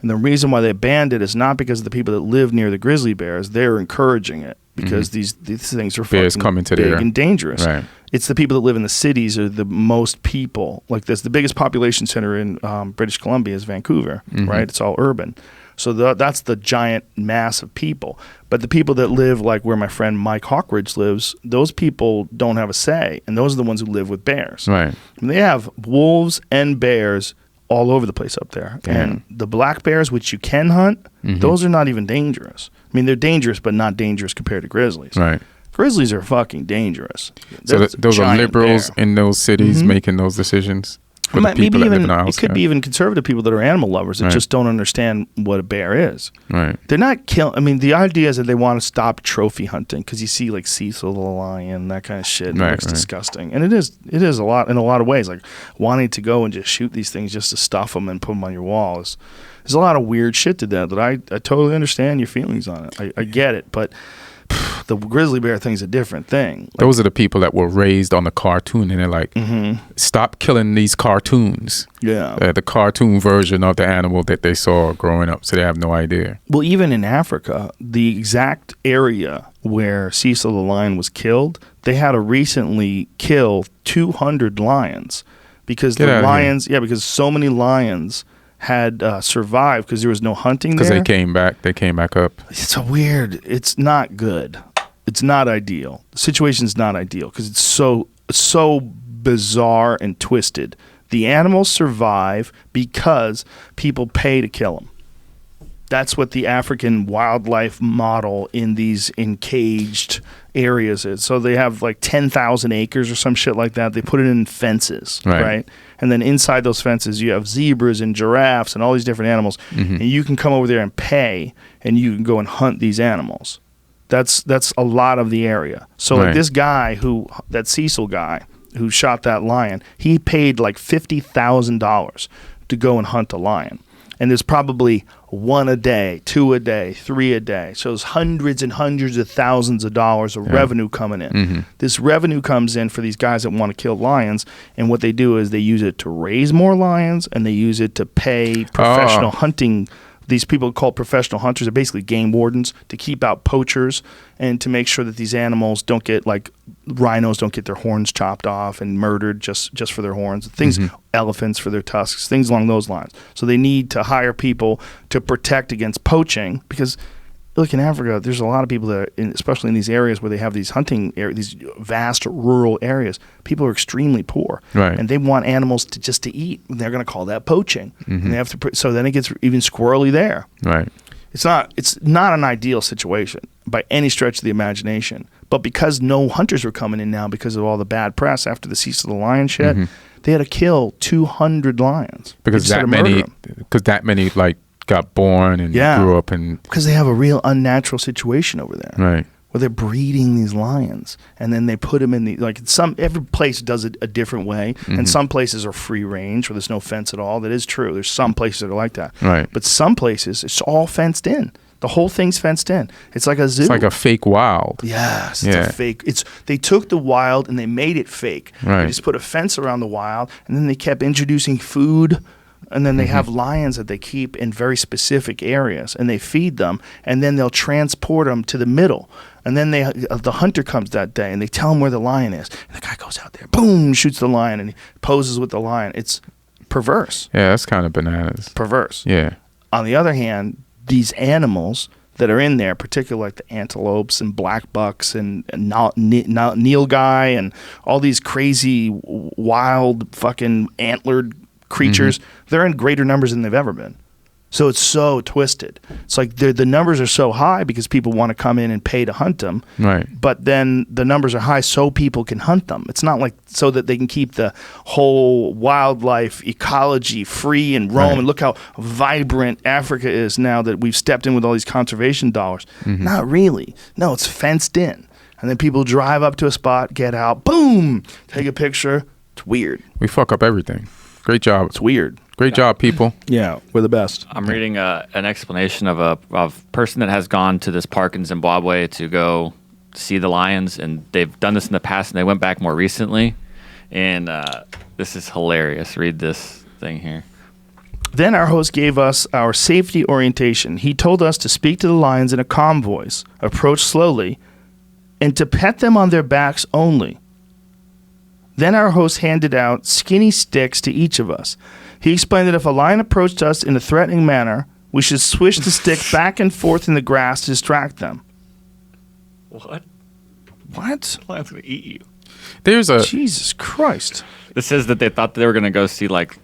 And the reason why they banned it is not because of the people that live near the grizzly bears. They're encouraging it because these things are bears fucking coming to big there. and dangerous. Right. It's the people that live in the cities are the most people. Like the biggest population center in British Columbia is Vancouver, right? It's all urban. So that's the giant mass of people. But the people that live like where my friend Mike Hawkridge lives, those people don't have a say. And those are the ones who live with bears. Right. And they have wolves and bears all over the place up there. Damn. And the black bears, which you can hunt, those are not even dangerous. I mean, they're dangerous, but not dangerous compared to grizzlies. Right. Grizzlies are fucking dangerous. So That's a those are giant liberals bear. in those cities making those decisions for the people that live in our It could be even conservative people that are animal lovers that Right. just don't understand what a bear is. Right. They're not killing. I mean, the idea is that they want to stop trophy hunting because you see like Cecil the lion, that kind of shit. And it looks disgusting, and it is a lot in a lot of ways. Like wanting to go and just shoot these things just to stuff them and put them on your walls. There's a lot of weird shit to that I totally understand your feelings on it. I get it, but the grizzly bear thing's a different thing. Like, Those are the people that were raised on the cartoon, and they're like, stop killing these cartoons. yeah. The cartoon version of the animal that they saw growing up, so they have no idea. Well, even in Africa, the exact area where Cecil the lion was killed, they had to recently kill 200 lions because Get the outta here. lions, because so many lions had survived because there was no hunting Because there. they came back up. It's not good. It's not ideal. The situation's not ideal because it's so bizarre and twisted. The animals survive because people pay to kill them. That's what the African wildlife model in these encaged areas is. So they have like 10,000 acres or some shit like that. They put it in fences, right? And then inside those fences, you have zebras and giraffes and all these different animals. And you can come over there and pay, and you can go and hunt these animals. That's a lot of the area. So like this guy that Cecil guy who shot that lion, he paid like $50,000 to go and hunt a lion. And there's probably one a day, two a day, three a day. So there's hundreds and hundreds of thousands of dollars of revenue coming in. This revenue comes in for these guys that want to kill lions. And what they do is they use it to raise more lions, and they use it to pay professional hunting. These people called professional hunters are basically game wardens to keep out poachers and to make sure that these animals don't get, like rhinos don't get their horns chopped off and murdered just for their horns. Things, elephants for their tusks, things along those lines. So they need to hire people to protect against poaching because, look, in Africa, there's a lot of people that, especially in these areas where they have these hunting areas, these vast rural areas, people are extremely poor, and they want animals to eat. They're going to call that poaching, and they have to. So then it gets even squirrely there. Right. It's not an ideal situation by any stretch of the imagination. But because no hunters were coming in now because of all the bad press after the Cecil the lion shit, they had to kill 200 lions Because that many like got born and grew up and because they have a real unnatural situation over there, right, where they're breeding these lions and then they put them in every place does it a different way, and some places are free range where there's no fence at all. That is true. There's some places that are like that, right, but some places it's all fenced in. The whole thing's fenced in. It's like a zoo. It's like a fake wild. Yes, it's a fake. They took the wild and they made it fake. Right. They just put a fence around the wild, and then they kept introducing food. And then they have lions that they keep in very specific areas, and they feed them, and then they'll transport them to the middle. And then the hunter comes that day, and they tell him where the lion is. And the guy goes out there, boom, shoots the lion, and he poses with the lion. It's perverse. Yeah, that's kind of bananas. Perverse. Yeah. On the other hand, these animals that are in there, particularly like the antelopes and black bucks and nilgai and all these crazy wild fucking antlered creatures, they're in greater numbers than they've ever been. So it's so twisted. It's like the numbers are so high because people want to come in and pay to hunt them. Right. But then the numbers are high so people can hunt them. It's not like so that they can keep the whole wildlife ecology free and roam. Right. And look how vibrant Africa is now that we've stepped in with all these conservation dollars. Not really. No, it's fenced in. And then people drive up to a spot, get out, boom, take a picture. It's weird. We fuck up everything. Great job. It's weird. Great job, people. Yeah, we're the best. I'm reading an explanation of a person that has gone to this park in Zimbabwe to go see the lions, and they've done this in the past, and they went back more recently. And this is hilarious. Read this thing here. Then our host gave us our safety orientation. He told us to speak to the lions in a calm voice, approach slowly, and to pet them on their backs only. Then our host handed out skinny sticks to each of us. He explained that if a lion approached us in a threatening manner, we should swish the stick back and forth in the grass to distract them. What? What? Lion's going to eat you. There's a Jesus Christ. This says that they thought they were going to go see like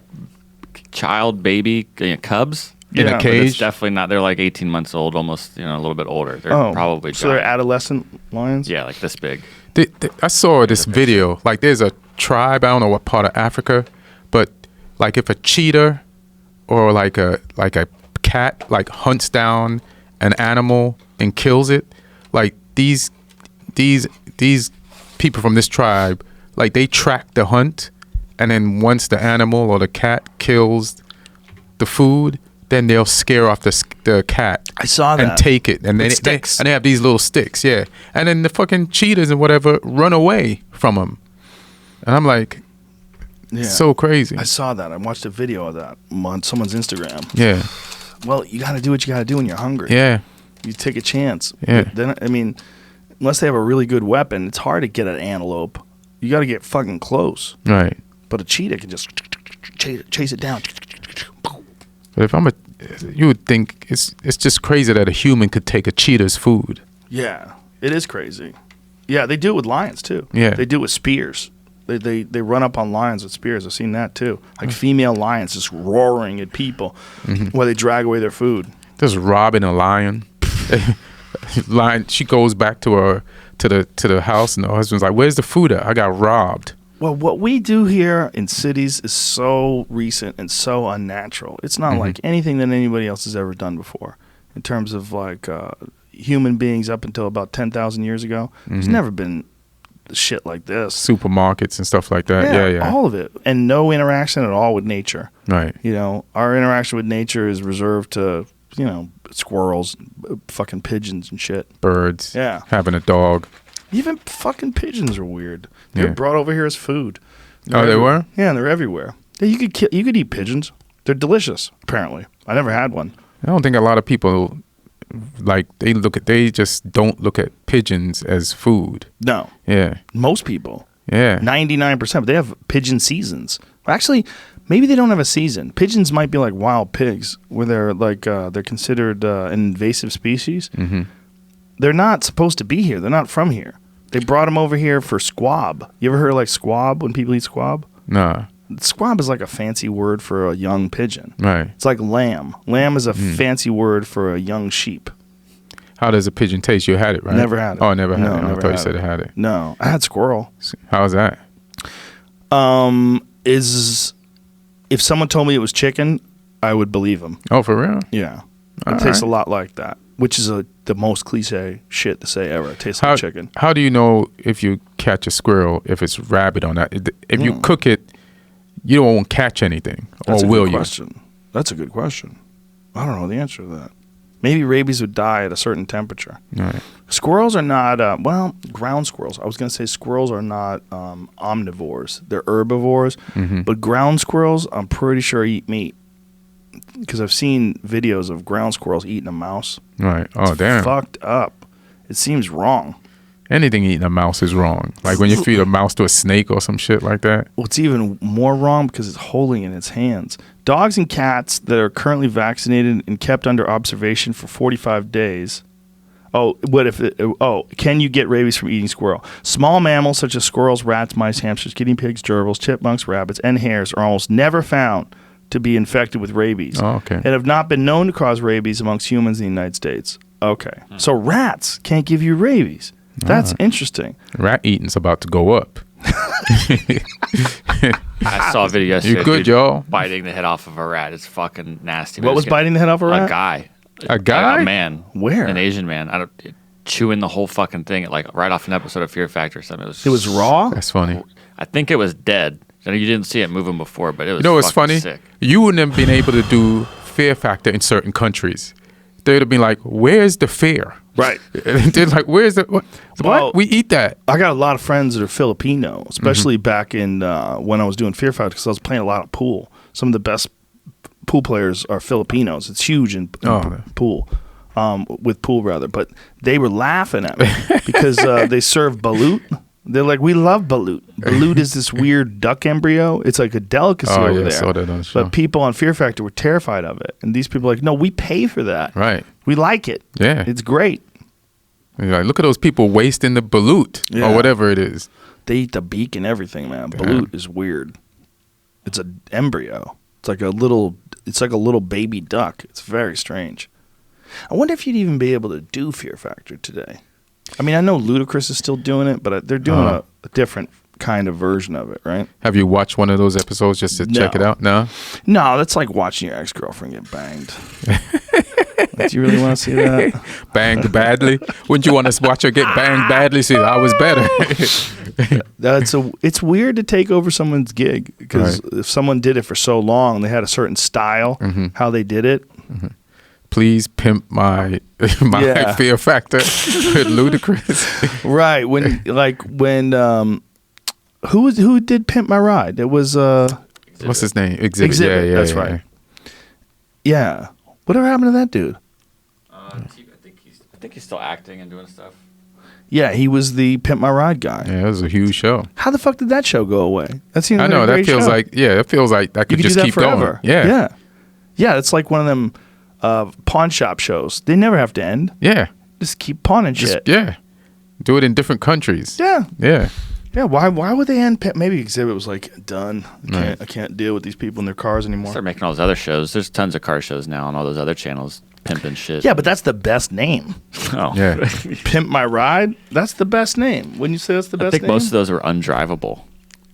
baby cubs. in Yeah, a but But it's cage. definitely not. They're like 18 months old, almost, a little bit older. They're probably so they're giant. adolescent lions? Yeah, like this big. I saw this video. Like, there's a tribe. I don't know what part of Africa, but like if a cheetah or like a cat like hunts down an animal and kills it, like these people from this tribe, like they track the hunt, and then once the animal or the cat kills the food, then they'll scare off the cat. I saw that. And take it, and With they sticks. and they have these little sticks, yeah. And then the fucking cheetahs and whatever run away from them, and I'm like, Yeah. so crazy. I saw that. I watched a video of that on someone's Instagram. Yeah, Well, you got to do what you got to do when you're hungry. yeah, You take a chance. Yeah. Then I mean, unless they have a really good weapon, it's hard to get an antelope. You got to get fucking close. right. But a cheetah can just chase it down. But if you would think it's just crazy that a human could take a cheetah's food. Yeah, it is crazy. Yeah, they do it with lions too. Yeah. They do it with spears. They run up on lions with spears. I've seen that too. Like female lions just roaring at people while they drag away their food. Just robbing a lion. Lion. She goes back to the house, and her husband's like, "Where's the food at? I got robbed." Well, what we do here in cities is so recent and so unnatural. It's not like anything that anybody else has ever done before in terms of like human beings up until about 10,000 years ago. There's never been shit like this. Supermarkets and stuff like that. Yeah. All of it. And no interaction at all with nature. Right. Our interaction with nature is reserved to, squirrels, fucking pigeons and shit. Birds. Yeah. Having a dog. Even fucking pigeons are weird. They're Yeah. brought over here as food. Oh, they were? Yeah, and they're everywhere. Yeah, you could eat pigeons. They're delicious, apparently. I never had one. I don't think a lot of people they just don't look at pigeons as food. No. Yeah. Most people. Yeah. 99%. But they have pigeon seasons. Actually, maybe they don't have a season. Pigeons might be like wild pigs, where they're like they're considered an invasive species. Mm-hmm. They're not supposed to be here. They're not from here. They brought them over here for squab. You ever heard of like squab when people eat squab? Nah. Squab is like a fancy word for a young pigeon. Right. It's like lamb. Lamb is a fancy word for a young sheep. How does a pigeon taste? You had it, right? Never had it. Oh, never had No, it. I never thought you had said it. it had it. No, I had squirrel. How's that? If someone told me it was chicken, I would believe them. Oh, for real? Yeah. All It tastes right. a lot like that, which is the most cliche shit to say ever. It tastes How, like chicken. How do you know if you catch a squirrel, if it's rabid or not? If you cook it, you won't catch anything. That's or a will good you? question. That's a good question. I don't know the answer to that. Maybe rabies would die at a certain temperature. All right. Squirrels are not, ground squirrels. I was going to say squirrels are not omnivores. They're herbivores. Mm-hmm. But ground squirrels, I'm pretty sure eat meat. Because I've seen videos of ground squirrels eating a mouse. Right. Oh, It's damn. fucked up. It seems wrong. Anything eating a mouse is wrong. Like when you feed a mouse to a snake or some shit like that. What's even more wrong because it's holding it in its hands. Dogs and cats that are currently vaccinated and kept under observation for 45 days. Can you get rabies from eating squirrel? Small mammals such as squirrels, rats, mice, hamsters, guinea pigs, gerbils, chipmunks, rabbits, and hares are almost never found to be infected with rabies. Oh, okay. And have not been known to cause rabies amongst humans in the United States. Okay. So rats can't give you rabies. That's interesting. Rat eating's about to go up. I saw a video yesterday. You good, y'all? Biting the head off of a rat. It's fucking nasty. What was biting the head off a rat? A guy. A guy? A man. Where? An Asian man. Chewing the whole fucking thing, like right off an episode of Fear Factor or something. It was raw? That's funny. I think it was dead. You didn't see it moving before, but it was. You know what's funny? Sick. You wouldn't have been able to do Fear Factor in certain countries. They'd have been like, "Where's the fear?" Right. They're like, "Where's the what? Well, We eat that." I got a lot of friends that are Filipino, especially back in when I was doing Fear Factor, because I was playing a lot of pool. Some of the best pool players are Filipinos. It's huge in pool. With pool rather, but they were laughing at me because they serve balut. They're like, we love balut. Balut is this weird duck embryo. It's like a delicacy over there. I saw that on the show. But people on Fear Factor were terrified of it, and these people are like, no, we pay for that. Right. We like it. Yeah. It's great. And you're like, look at those people wasting the balut or whatever it is. They eat the beak and everything, man. Balut is weird. It's an embryo. It's like a little baby duck. It's very strange. I wonder if you'd even be able to do Fear Factor today. I mean, I know Ludacris is still doing it, but they're doing a different kind of version of it, right? Have you watched one of those episodes just to check it out? No? No, that's like watching your ex-girlfriend get banged. Do you really want to see that? Banged badly? Wouldn't you want to watch her get banged badly? See, I was better. It's weird to take over someone's gig, because if someone did it for so long, they had a certain style, how they did it. Please pimp my Fear Factor with Ludacris. Right. When who did Pimp My Ride? It was what's his name? Exhibit. Yeah, that's right. Yeah. Whatever happened to that dude? I think he's still acting and doing stuff. Yeah, he was the Pimp My Ride guy. Yeah, it was a huge show. How the fuck did that show go away? That seems. I know that feels like that could just keep going. Yeah. It's like one of them pawn shop shows. They never have to end. Yeah. Just keep pawning shit. Yeah. Do it in different countries. Yeah. Yeah. Yeah. Why would they end? Maybe Exhibit was like, done. I can't deal with these people in their cars anymore. Start making all those other shows. There's tons of car shows now on all those other channels. Pimping shit. Yeah, but that's the best name. Oh. Yeah. Pimp My Ride. That's the best name. Wouldn't you say that's the best name? I think most of those are undrivable.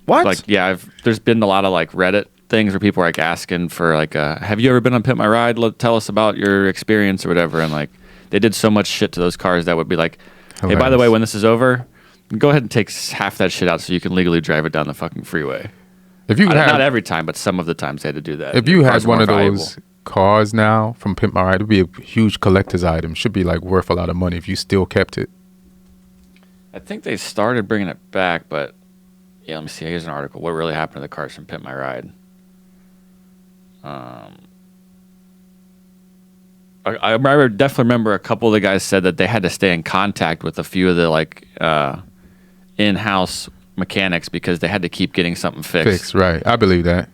What? Like, yeah, there's been a lot of like Reddit things where people are like asking for like, have you ever been on Pimp My Ride? Tell us about your experience or whatever. And like, they did so much shit to those cars that would be like, hey, by the way, when this is over, go ahead and take half that shit out so you can legally drive it down the fucking freeway. If you not every time, but some of the times they had to do that. If you had one of those cars now from Pimp My Ride, it would be a huge collector's item. Should be like worth a lot of money if you still kept it. I think they started bringing it back, but yeah, let me see. Here's an article. What really happened to the cars from Pimp My Ride? I definitely remember a couple of the guys said that they had to stay in contact with a few of the like in-house mechanics because they had to keep getting something fixed. Right. I believe that.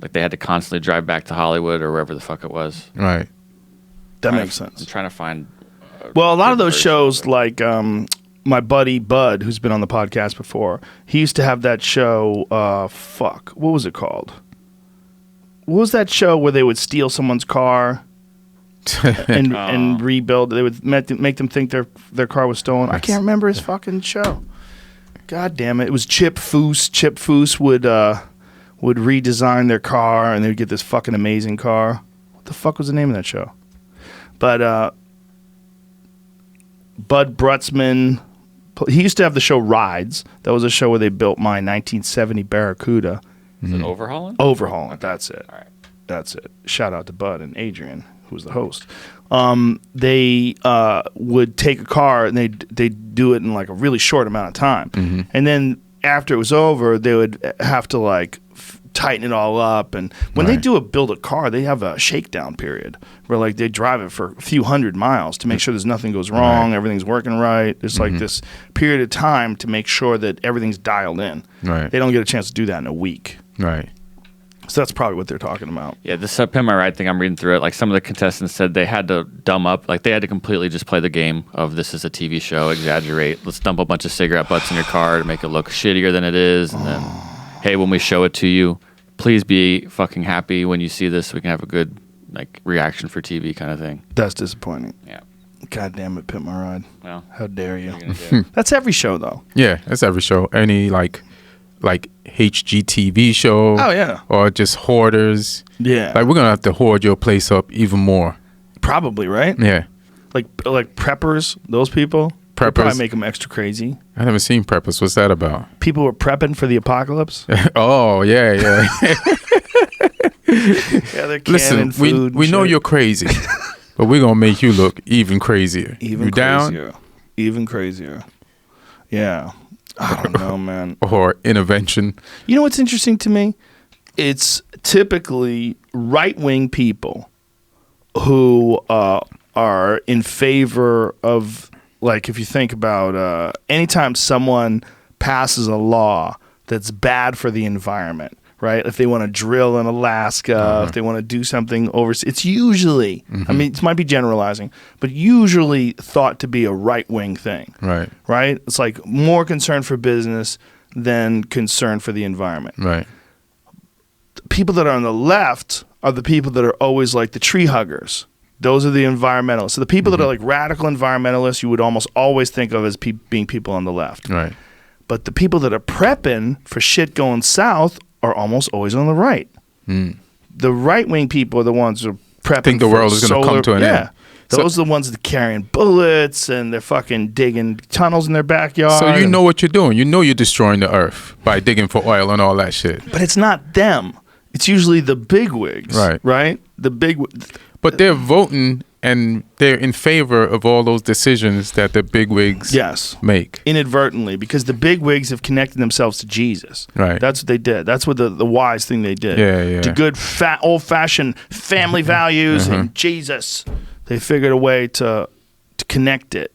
Like they had to constantly drive back to Hollywood or wherever the fuck it was. Right. That makes sense. I'm trying to find. Well, a lot of those shows, like my buddy Bud, who's been on the podcast before, he used to have that show. What was it called? What was that show where they would steal someone's car and rebuild? They would make them think their car was stolen. I can't remember his fucking show. God damn it! It was Chip Foose. Chip Foose would redesign their car, and they would get this fucking amazing car. What the fuck was the name of that show? But Bud Brutzman, he used to have the show Rides. That was a show where they built my 1970 Barracuda. Is it Overhauling? Overhauling, that's it. All right. That's it. Shout out to Bud and Adrian, who was the host. They would take a car and they'd do it in like a really short amount of time. And then after it was over, they would have to like tighten it all up. And when they build a car, they have a shakedown period where like they drive it for a few hundred miles to make sure there's nothing goes wrong, everything's working right. There's like this period of time to make sure that everything's dialed in. Right. They don't get a chance to do that in a week. Right. So that's probably what they're talking about. Yeah, this Pimp My Ride thing, I'm reading through it. Like some of the contestants said they had to dumb up. Like they had to completely just play the game of this is a TV show, exaggerate. Let's dump a bunch of cigarette butts in your car to make it look shittier than it is. And then, hey, when we show it to you, please be fucking happy when you see this so we can have a good like reaction for TV kind of thing. That's disappointing. Yeah. God damn it, Pimp My Ride. Well, how dare you? what are you gonna do? That's every show though. Yeah, that's every show. Any like HGTV show. Oh yeah. Or just hoarders. Yeah. Like we're gonna have to hoard your place up even more. Probably, right? Yeah. Like preppers, those people. Preppers. Probably make them extra crazy. I haven't seen preppers. What's that about? People were prepping for the apocalypse. Oh yeah. Yeah, they're canning Listen, food. we know you're crazy, but we're gonna make you look even crazier. Even you crazier. down? Even crazier. Yeah. I don't know, man. Or intervention. You know what's interesting to me? It's typically right-wing people who are in favor of, like, if you think about anytime someone passes a law that's bad for the environment, right? If they want to drill in Alaska, if they want to do something overseas, it's usually, I mean, it might be generalizing, but usually thought to be a right-wing thing. Right. Right? It's like more concern for business than concern for the environment. Right. People that are on the left are the people that are always like the tree huggers. Those are the environmentalists. So the people that are like radical environmentalists, you would almost always think of as being people on the left. Right. But the people that are prepping for shit going south are almost always on the right. The right-wing people are the ones who are prepping. Think the for world is going to come to an end. Those are the ones that are carrying bullets and they're fucking digging tunnels in their backyard. So you know what you're doing. You know you're destroying the earth by digging for oil and all that shit. But it's not them. It's usually the bigwigs. Right. Right? The big. But they're voting and they're in favor of all those decisions that the bigwigs make. Inadvertently, because the bigwigs have connected themselves to Jesus. Right. That's what they did. That's what the wise thing they did. Yeah. To good, old-fashioned family values and Jesus. They figured a way to connect it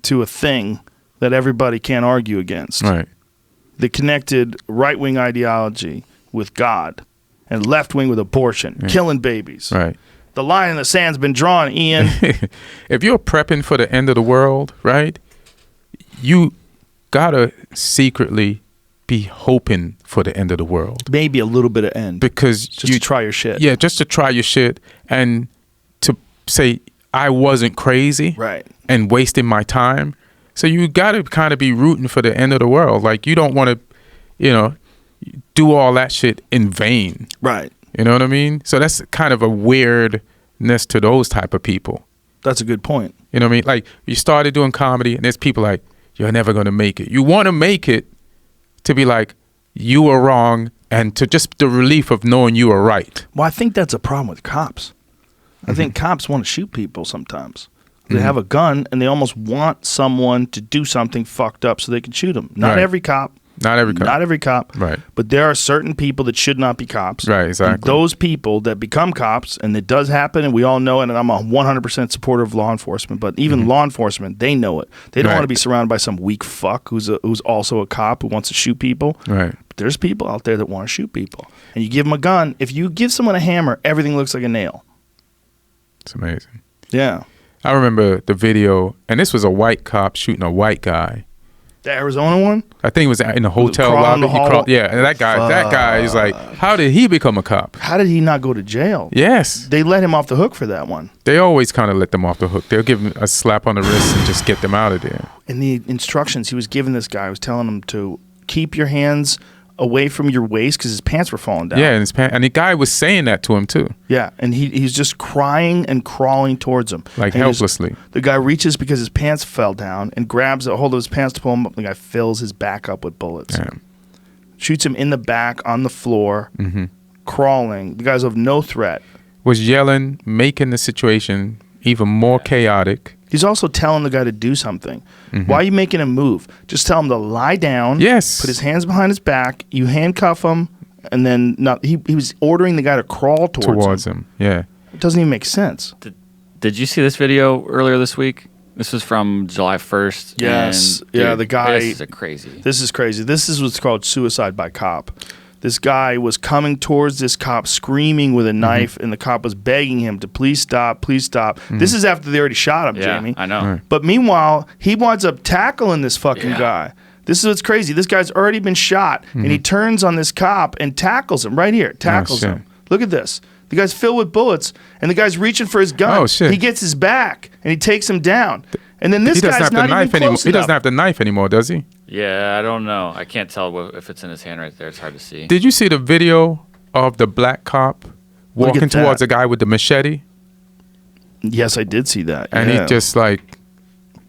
to a thing that everybody can't argue against. Right. They connected right-wing ideology with God and left-wing with abortion, killing babies. Right. The line in the sand's been drawn, Ian. If you're prepping for the end of the world, right, you gotta secretly be hoping for the end of the world. Maybe a little bit of end. Because just to try your shit. Yeah, just to try your shit and to say, I wasn't crazy. Right. And wasting my time. So you gotta kind of be rooting for the end of the world. Like, you don't want to, do all that shit in vain. Right. You know what I mean? So that's kind of a weirdness to those type of people. That's a good point. You know what I mean? Like, you started doing comedy and there's people like, you're never going to make it. You want to make it to be like, you were wrong, and to just the relief of knowing you were right. Well, I think that's a problem with cops. I think cops want to shoot people sometimes. They have a gun and they almost want someone to do something fucked up so they can shoot them. Not every cop. Not every cop. Not every cop. Right. But there are certain people that should not be cops. Right, exactly. And those people that become cops, and it does happen, and we all know it, and I'm a 100% supporter of law enforcement, but even law enforcement, they know it. They don't want to be surrounded by some weak fuck who's also a cop who wants to shoot people. Right. But there's people out there that want to shoot people. And you give them a gun. If you give someone a hammer, everything looks like a nail. It's amazing. Yeah. I remember the video, and this was a white cop shooting a white guy. The Arizona one? I think it was in a hotel lobby. And that guy is like, how did he become a cop? How did he not go to jail? Yes. They let him off the hook for that one. They always kind of let them off the hook. They'll give him a slap on the wrist and just get them out of there. In the instructions he was giving this guy, was telling him to keep your hands away from your waist because his pants were falling down. Yeah, and the guy was saying that to him too. Yeah, and he's just crying and crawling towards him. Like helplessly. The guy reaches because his pants fell down and grabs a hold of his pants to pull him up. The guy fills his back up with bullets. Damn. Shoots him in the back on the floor, crawling. The guy's of no threat. Was yelling, making the situation even more chaotic. He's also telling the guy to do something. Why are you making him move? Just tell him to lie down. Yes. Put his hands behind his back. You handcuff him, and then he was ordering the guy to crawl towards him. Yeah. It doesn't even make sense. Did you see this video earlier this week? This was from July 1st. Yes. And, dude, the guy. This is crazy. This is what's called suicide by cop. This guy was coming towards this cop screaming with a knife, and the cop was begging him to please stop, please stop. This is after they already shot him, Yeah, Jamie. I know. Right. But meanwhile, he winds up tackling this fucking guy. This is what's crazy. This guy's already been shot, and he turns on this cop and tackles him right here. Tackles him. Look at this. The guy's filled with bullets, and the guy's reaching for his gun. Oh, shit. He gets his back, and he takes him down. And then this guy's not even close enough. He doesn't have the knife anymore, does he? Yeah, I don't know. I can't tell if it's in his hand right there. It's hard to see. Did you see the video of the black cop walking towards the guy with the machete? Yes, I did see that. And he just like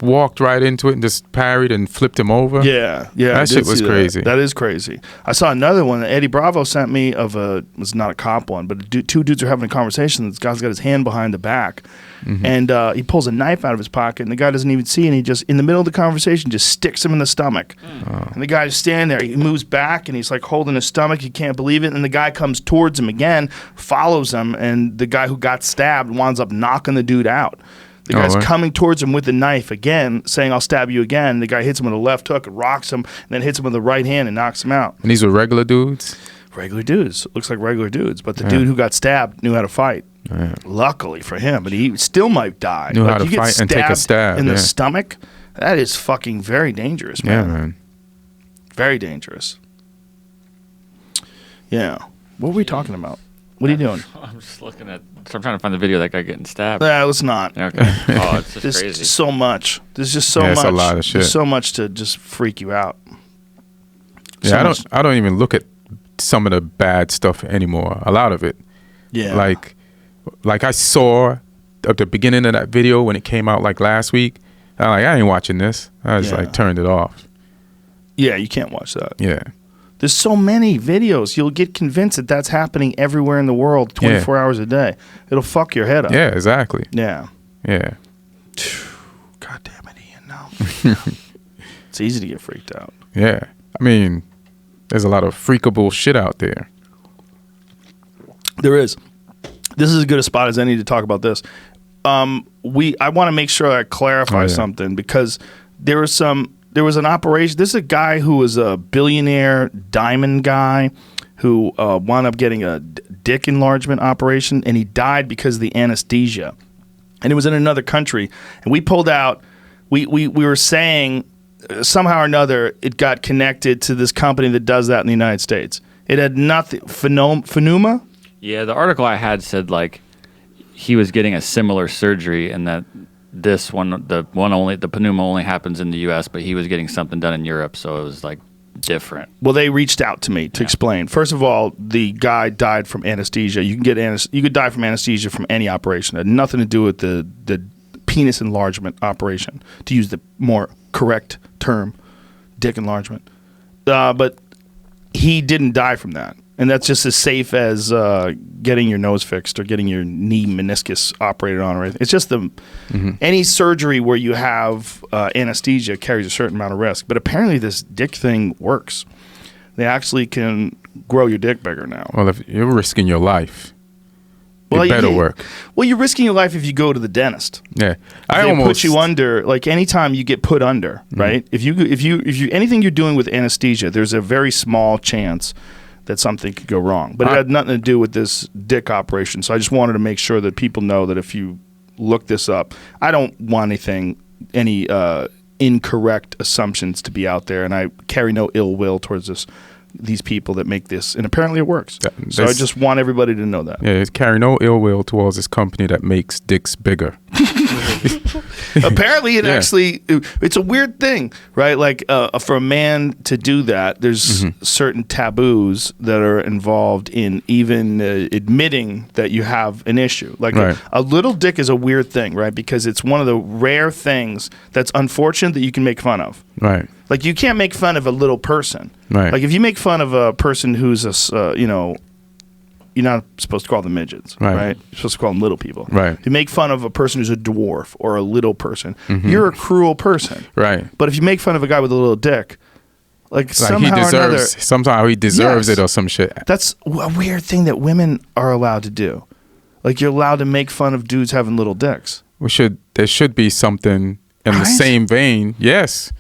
walked right into it and just parried and flipped him over. Yeah. That shit was crazy. That is crazy. I saw another one that Eddie Bravo sent me of it's not a cop one, but two dudes are having a conversation. This guy's got his hand behind the back, and he pulls a knife out of his pocket, and the guy doesn't even see, and he just, in the middle of the conversation, just sticks him in the stomach. And the guy's standing there. He moves back, and he's like holding his stomach. He can't believe it. And the guy comes towards him again, follows him, and the guy who got stabbed winds up knocking the dude out. The guy's coming towards him with the knife again, saying, "I'll stab you again." The guy hits him with a left hook, rocks him, and then hits him with the right hand and knocks him out. And these were regular dudes? Regular dudes. Looks like regular dudes. But the dude who got stabbed knew how to fight. Luckily for him. But he still might die. Knew how to fight and take a stab. In the stomach? That is fucking very dangerous, man. Yeah, man. Very dangerous. Yeah. What were we talking about? What are you doing? I'm just looking at. So I'm trying to find the video of that guy getting stabbed. Let's not. Okay. Oh, it's just There's crazy. so much. There's just so much. It's a lot of shit. There's so much to just freak you out. Yeah, I don't even look at some of the bad stuff anymore. A lot of it. Yeah. Like I saw at the beginning of that video when it came out like last week. I'm like, I ain't watching this. I just like turned it off. Yeah, you can't watch that. Yeah. There's so many videos. You'll get convinced that that's happening everywhere in the world 24 hours a day. It'll fuck your head up. Yeah, exactly. Yeah. Yeah. God damn it, Ian. No. It's easy to get freaked out. Yeah. I mean, there's a lot of freakable shit out there. There is. This is as good a spot as any to talk about this. I want to make sure I clarify something because there was an operation. This is a guy who was a billionaire diamond guy who wound up getting a dick enlargement operation, and he died because of the anesthesia. And it was in another country. And we pulled out, we were saying somehow or another it got connected to this company that does that in the United States. It had nothing, Phenuma? Yeah, the article I had said like he was getting a similar surgery and that this one, the pneuma only happens in the U.S., but he was getting something done in Europe, so it was like different. Well, they reached out to me to explain. First of all, the guy died from anesthesia. You could die from anesthesia from any operation. It had nothing to do with the penis enlargement operation, to use the more correct term, dick enlargement. But he didn't die from that. And that's just as safe as getting your nose fixed or getting your knee meniscus operated on or anything. It's just any surgery where you have anesthesia carries a certain amount of risk. But apparently this dick thing works. They actually can grow your dick bigger now. Well, if you're risking your life, it better work. Well, you're risking your life if you go to the dentist. Yeah, They put you under. Like anytime you get put under, right? If you anything you're doing with anesthesia, there's a very small chance that something could go wrong. But it had nothing to do with this dick operation. So I just wanted to make sure that people know that if you look this up, I don't want any incorrect assumptions to be out there, and I carry no ill will towards these people that make this, and apparently it works. So I just want everybody to know that. Yeah, carry no ill will towards this company that makes dicks bigger. Apparently it actually, it's a weird thing, right? Like for a man to do that, there's certain taboos that are involved in even admitting that you have an issue. Like a little dick is a weird thing, right? Because it's one of the rare things that's unfortunate that you can make fun of. Right. Like you can't make fun of a little person. Right. Like if you make fun of a person who's you're not supposed to call them midgets, right? You're supposed to call them little people. Right. If you make fun of a person who's a dwarf or a little person, you're a cruel person. Right. But if you make fun of a guy with a little dick, somehow he deserves it or some shit. That's a weird thing that women are allowed to do. Like you're allowed to make fun of dudes having little dicks. There should be something in the same vein, yes,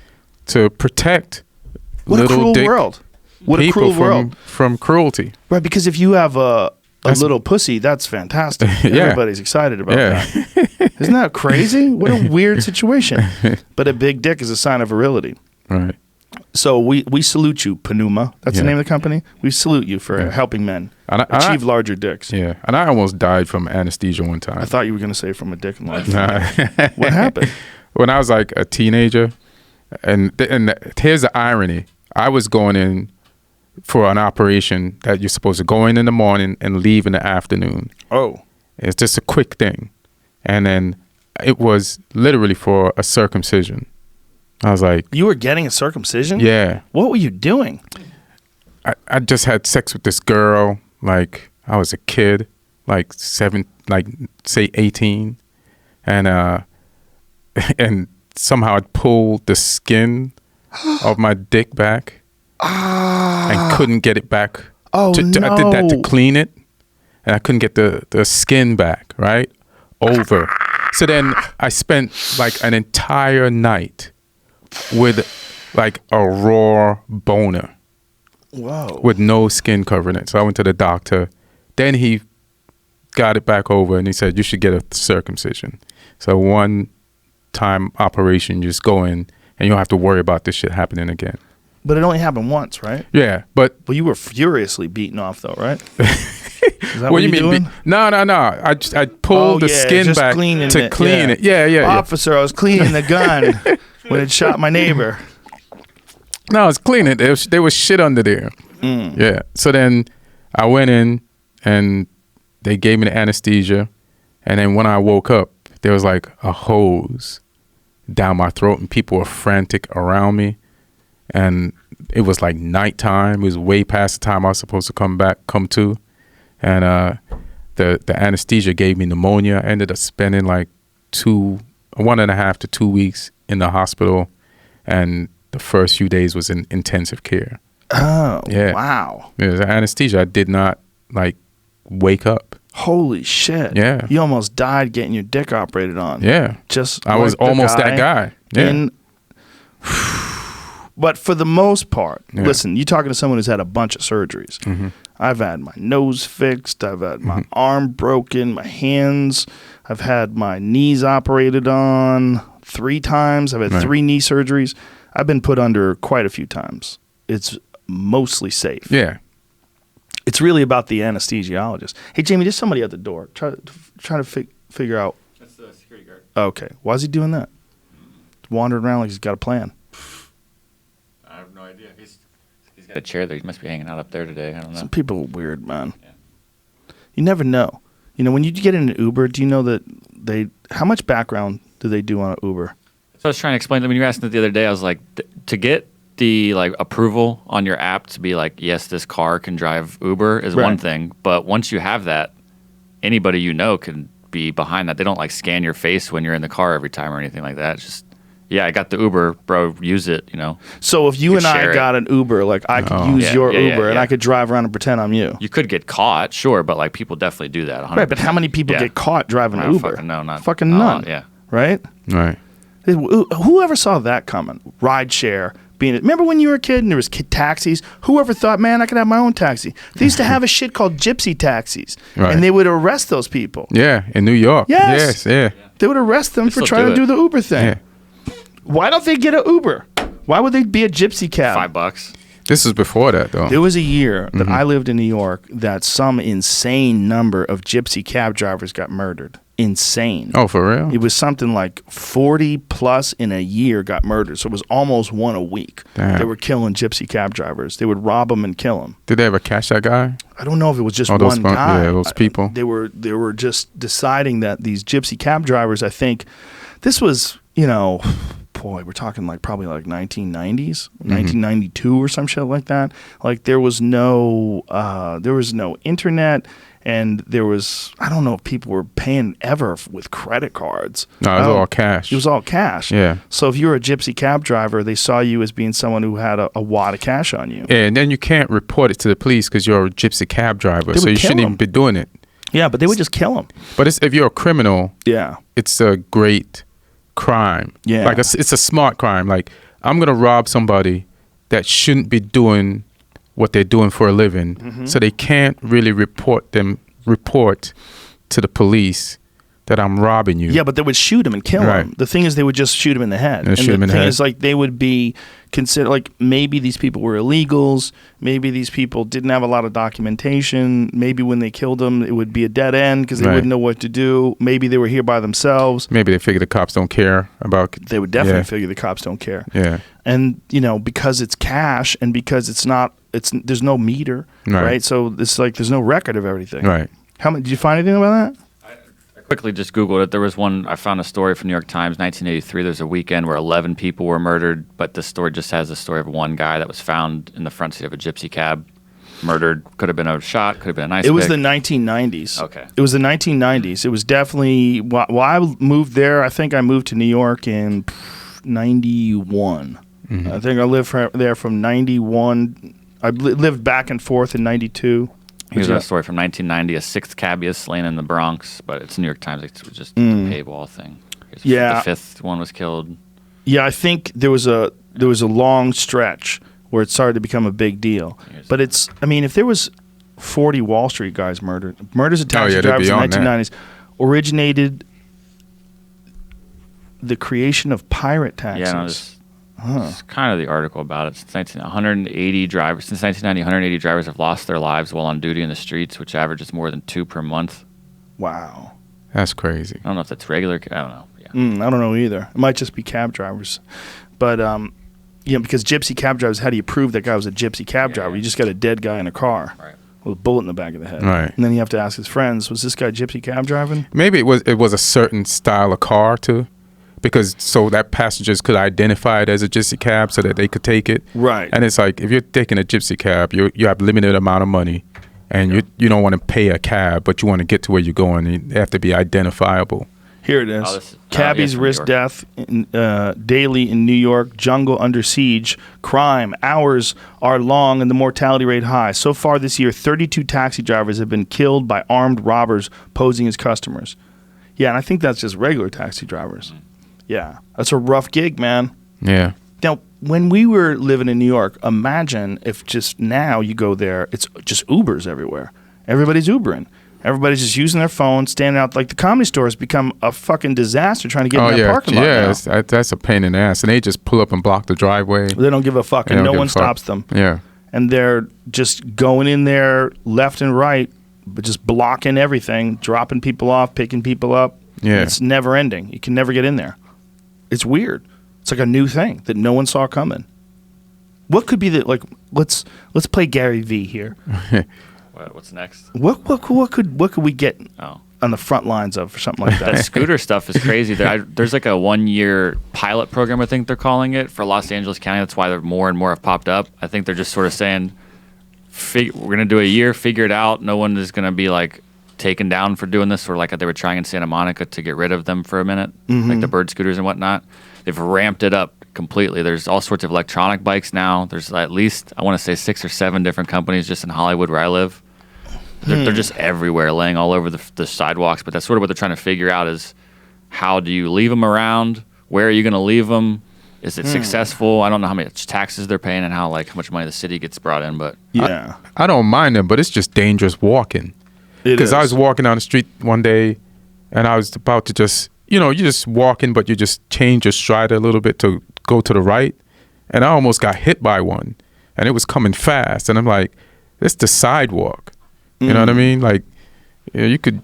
to protect little a cruel dick world. What a people cruel world. from cruelty. Right, because if you have a little pussy, that's fantastic. Everybody's excited about that. Isn't that crazy? What a weird situation. But a big dick is a sign of virility. Right. So we salute you, Pneuma. That's the name of the company. We salute you for helping men achieve larger dicks. Yeah, and I almost died from anesthesia one time. I thought you were going to say from a dick in life. What happened? When I was like a teenager, and here's the irony. I was going in for an operation that you're supposed to go in the morning and leave in the afternoon. Oh. It's just a quick thing. And then it was literally for a circumcision. I was like... You were getting a circumcision? Yeah. What were you doing? I just had sex with this girl. Like, I was a kid. Like, say 18. And and somehow I pulled the skin of my dick back. And couldn't get it back. Oh, no. I did that to clean it. And I couldn't get the skin back, right? Over. So then I spent like an entire night with like a raw boner. Whoa. With no skin covering it. So I went to the doctor. Then he got it back over and he said, you should get a circumcision. So one time operation, you just go in and you don't have to worry about this shit happening again. But it only happened once, right? Yeah, but... Well, you were furiously beaten off, though, right? Is that what you mean? Doing? No. I pulled the skin back to clean it. Yeah. Officer, I was cleaning the gun when it shot my neighbor. No, I was cleaning it. There was shit under there. Yeah. So then I went in and they gave me the anesthesia. And then when I woke up, there was like a hose down my throat and people were frantic around me. And it was like nighttime. It was way past the time I was supposed to come to. And the anesthesia gave me pneumonia. I ended up spending like 1.5 to 2 weeks in the hospital. And the first few days was in intensive care. Oh, yeah. Wow. It was anesthesia. I did not like wake up. Holy shit. Yeah. You almost died getting your dick operated on. Yeah. I was almost that guy. Yeah. But for the most part, listen, you're talking to someone who's had a bunch of surgeries. Mm-hmm. I've had my nose fixed. I've had my arm broken, my hands. I've had my knees operated on 3 times. I've had 3 knee surgeries. I've been put under quite a few times. It's mostly safe. Yeah. It's really about the anesthesiologist. Hey, Jamie, there's somebody at the door. Try to figure out. That's the security guard. Okay. Why is he doing that? Wandering around like he's got a plan. I have no idea. He's got a chair there. He must be hanging out up there today. I don't know. Some people are weird, man. Yeah. You never know. You know, when you get in an Uber, do you know that how much background do they do on an Uber? So I was trying to explain to them when you asked me the other day. I was like, to get the like approval on your app to be like, yes, this car can drive Uber is one thing, but once you have that, anybody you know can be behind that. They don't like scan your face when you're in the car every time or anything like that. It's just, yeah, I got the Uber, bro, use it, you know. So if you and I got an Uber, like I could use your Uber and I could drive around and pretend I'm you. You could get caught, sure, but like people definitely do that. 100%. Right, but how many people get caught driving an Uber? Fucking none. Yeah. Right? Right. Whoever saw that coming? Rideshare. Remember when you were a kid and there was taxis? Whoever thought, man, I could have my own taxi? They used to have a shit called gypsy taxis, and they would arrest those people. Yeah, in New York. Yes. Yeah. They would arrest them for trying to do the Uber thing. Yeah. Why don't they get an Uber? Why would they be a gypsy cab? $5. This is before that, though. There was a year that I lived in New York that some insane number of gypsy cab drivers got murdered. Insane. Oh, for real? It was something like 40 plus in a year got murdered. So it was almost one a week. Damn. They were killing gypsy cab drivers. They would rob them and kill them. Did they ever catch that guy? I don't know if it was just one guy. Yeah, those people. They were just deciding that these gypsy cab drivers, I think, this was, you know, boy, we're talking like probably like 1990s, 1992 or some shit like that. Like there was no internet. And there was, I don't know if people were paying ever with credit cards. No, it was all cash. It was all cash. Yeah. So if you were a gypsy cab driver, they saw you as being someone who had a wad of cash on you. Yeah, and then you can't report it to the police because you're a gypsy cab driver. So you shouldn't even be doing it. Yeah, but they would just kill them. But if you're a criminal, it's a great crime. Yeah. Like it's a smart crime. Like I'm going to rob somebody that shouldn't be doing what they're doing for a living, so they can't really report to the police that I'm robbing you. Yeah, but they would shoot him and kill him. The thing is, they would just shoot him in the head. And the thing is, like, they would be considered, like, maybe these people were illegals. Maybe these people didn't have a lot of documentation. Maybe when they killed them, it would be a dead end because they wouldn't know what to do. Maybe they were here by themselves. Maybe they figure the cops don't care about. They would definitely figure the cops don't care. Yeah. And, you know, because it's cash and because there's no meter, right? So it's like there's no record of everything. Right. Did you find anything about that? Quickly just Googled it. There was one, I found a story from New York Times, 1983. There's a weekend where 11 people were murdered, but the story just has the story of one guy that was found in the front seat of a gypsy cab, murdered. Could have been a shot, could have been a nice It was the 1990s. Okay. It was the 1990s. It was definitely, while I moved there, I think I moved to New York in 91. Mm-hmm. I think I lived there from 91. I lived back and forth in 92. Here's a story from 1990. A sixth cabbie is slain in the Bronx, but it's New York Times. It was just the paywall thing. The fifth one was killed. Yeah, I think there was a long stretch where it started to become a big deal. But if there was 40 Wall Street guys murdered, murders of taxi drivers in the 1990s originated the creation of pirate taxis. Yeah, it's kind of the article about it. Since 1990, 180 drivers have lost their lives while on duty in the streets, which averages more than 2 per month. Wow. That's crazy. I don't know if that's regular. I don't know. Yeah. I don't know either. It might just be cab drivers. But, because gypsy cab drivers, how do you prove that guy was a gypsy cab driver? You just got a dead guy in a car with a bullet in the back of the head. Right. And then you have to ask his friends, was this guy gypsy cab driving? Maybe it was a certain style of car, too. Because so that passengers could identify it as a gypsy cab so that they could take it. Right. And it's like, if you're taking a gypsy cab, you have limited amount of money, and you don't want to pay a cab, but you want to get to where you're going. And you have to be identifiable. Here it is. Cabbies risk death daily in New York. Jungle under siege. Crime. Hours are long and the mortality rate high. So far this year, 32 taxi drivers have been killed by armed robbers posing as customers. Yeah, and I think that's just regular taxi drivers. Yeah, that's a rough gig, man. Yeah. Now, when we were living in New York, imagine if just now you go there, it's just Ubers everywhere. Everybody's Ubering. Everybody's just using their phone, standing out. Like the Comedy Store has become a fucking disaster trying to get in that parking lot now. That's a pain in the ass. And they just pull up and block the driveway. They don't give a fuck, and no one stops them. Yeah. And they're just going in there left and right, but just blocking everything, dropping people off, picking people up. Yeah. It's never ending. You can never get in there. It's weird. It's like a new thing that no one saw coming. What could be let's play Gary V here. What's next? What could we get on the front lines of or something like that? That scooter stuff is crazy. There's like a 1-year pilot program, I think they're calling it, for Los Angeles County. That's why more and more have popped up. I think they're just sort of saying, we're going to do a year, figure it out. No one is going to be like taken down for doing this, or like they were trying in Santa Monica to get rid of them for a minute, like the bird scooters and whatnot. They've ramped it up completely. There's all sorts of electronic bikes now. There's at least, I want to say 6 or 7 different companies just in Hollywood where I live. They're just everywhere, laying all over the sidewalks. But that's sort of what they're trying to figure out is, how do you leave them around? Where are you going to leave them? Is it successful? I don't know how much taxes they're paying and how much money the city gets brought in. But yeah, I don't mind them, but it's just dangerous walking. Because I was walking down the street one day, and I was about to just, you're just walking, but you just change your stride a little bit to go to the right, and I almost got hit by one, and it was coming fast, and I'm like, it's the sidewalk. You know what I mean? Like, it could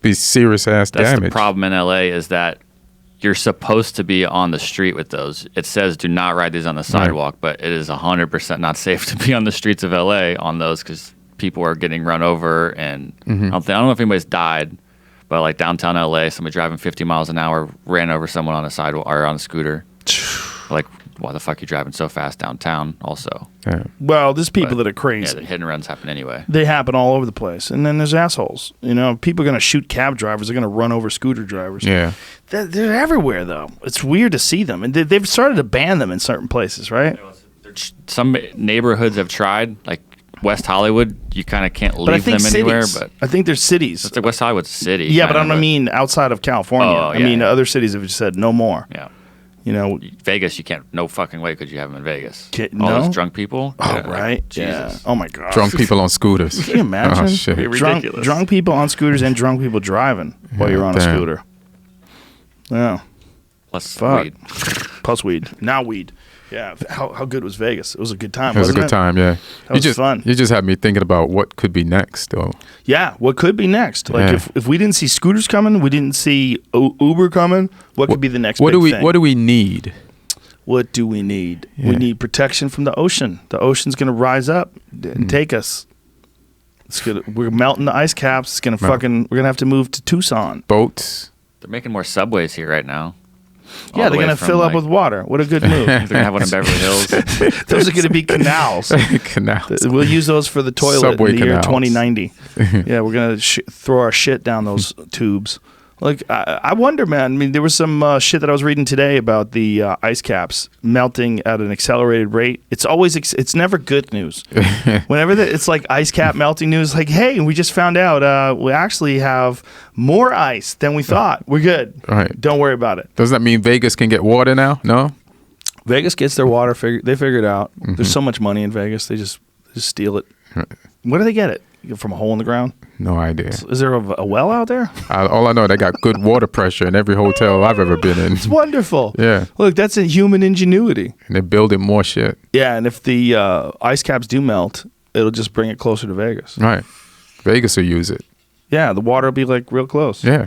be serious ass damage. That's the problem in LA is that you're supposed to be on the street with those. It says do not ride these on the sidewalk, but it is 100% not safe to be on the streets of LA on those because people are getting run over, and I don't know if anybody's died, but like downtown LA, somebody driving 50 miles an hour ran over someone on a sidewalk or on a scooter. Like, why the fuck are you driving so fast downtown also? Yeah. Well, there's people that are crazy. Yeah, the hit and runs happen anyway. They happen all over the place. And then there's assholes. People are going to shoot cab drivers. They're going to run over scooter drivers. Yeah. They're everywhere, though. It's weird to see them. And they've started to ban them in certain places, right? Some neighborhoods have tried, like West Hollywood, you kind of can't leave them anywhere. But I think there's cities. It's like West Hollywood's a city. Yeah, but I mean outside of California. I mean, other cities have just said no more. Yeah. You know, Vegas, you can't. No fucking way could you have them in Vegas. All no? those drunk people. Oh, Yeah, right. Jesus. Yeah. Oh my god. Drunk people on scooters. Can you imagine? Oh, shit. Ridiculous. Drunk people on scooters and drunk people driving while you're on a damn. scooter. Yeah. Plus Fuck. weed. Plus weed. Now weed. Yeah. How good was Vegas? It was a good time. It was a wasn't good time, yeah. That was fun. You just had me thinking about what could be next, though. Yeah. What could be next? Like Yeah. if we didn't see scooters coming, we didn't see Uber coming. What could be the next? What big do we thing? What do we need? What do we need? Yeah. We need protection from the ocean. The ocean's going to rise up and take us. We're melting the ice caps. It's going to we're going to have to move to Tucson. Boats. They're making more subways here right now. Yeah, they're going to fill up with water. What a good move. They're gonna have one in Beverly Hills. Those are going to be canals. Canals. We'll use those for the toilet Subway in the year canals. 2090. Yeah, we're going to throw our shit down those tubes. Like, I wonder, man. I mean, there was some shit that I was reading today about the ice caps melting at an accelerated rate. It's always, it's never good news. Whenever it's like ice cap melting news, like, hey, we just found out we actually have more ice than we thought. We're good. Right. Don't worry about it. Does that mean Vegas can get water now? No? Vegas gets their water. They figure it out. There's so much money in Vegas. They just steal it. Where do they get it? From a hole in the ground? No idea. Is there a well out there? All I know, they got good water pressure in every hotel I've ever been in. It's wonderful. Yeah. Look, that's a human ingenuity. And they're building more shit. Yeah, and if the ice caps do melt, it'll just bring it closer to Vegas. Right. Vegas will use it. Yeah, the water will be like real close. Yeah.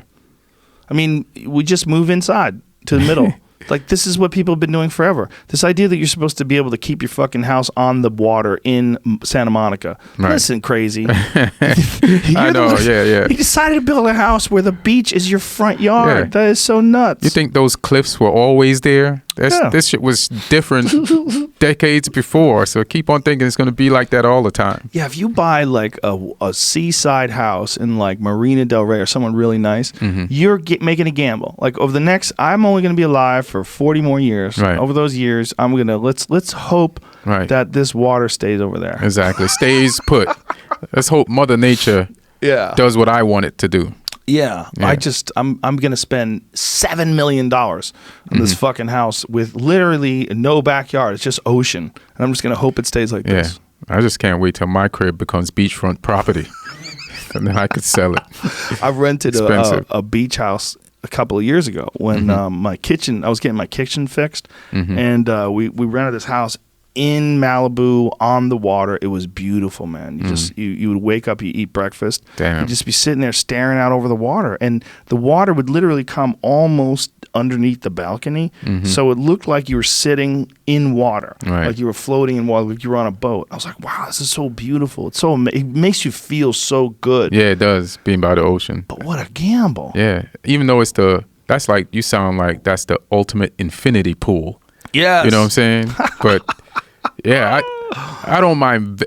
I mean, we just move inside to the middle. Like, this is what people have been doing forever. This idea that you're supposed to be able to keep your fucking house on the water in Santa Monica. Right. Listen, crazy. I know, yeah. You decided to build a house where the beach is your front yard. Yeah. That is so nuts. You think those cliffs were always there? Yeah. This shit was different decades before, so keep on thinking it's going to be like that all the time. Yeah, if you buy like a seaside house in like Marina Del Rey or someone really nice, you're making a gamble. Like over the next, I'm only going to be alive for 40 more years. Right. Over those years, I'm gonna let's hope that this water stays over there. Exactly, stays put. Let's hope Mother Nature does what I want it to do. Yeah. I'm gonna spend $7 million on this fucking house with literally no backyard. It's just ocean, and I'm just gonna hope it stays like this. I just can't wait till my crib becomes beachfront property, and then I could sell it. I rented a beach house a couple of years ago when I was getting my kitchen fixed, and we rented this house in Malibu on the water. It was beautiful, man. You would wake up, you eat breakfast, you'd just be sitting there staring out over the water, and the water would literally come almost underneath the balcony, so it looked like you were sitting in water, like you were floating in water, like you were on a boat. I was like, wow, this is so beautiful. It's it makes you feel so good. Yeah, it does, being by the ocean. But what a gamble. Yeah, even though that's like, you sound like that's the ultimate infinity pool. Yes. You know what I'm saying? But yeah, I don't mind.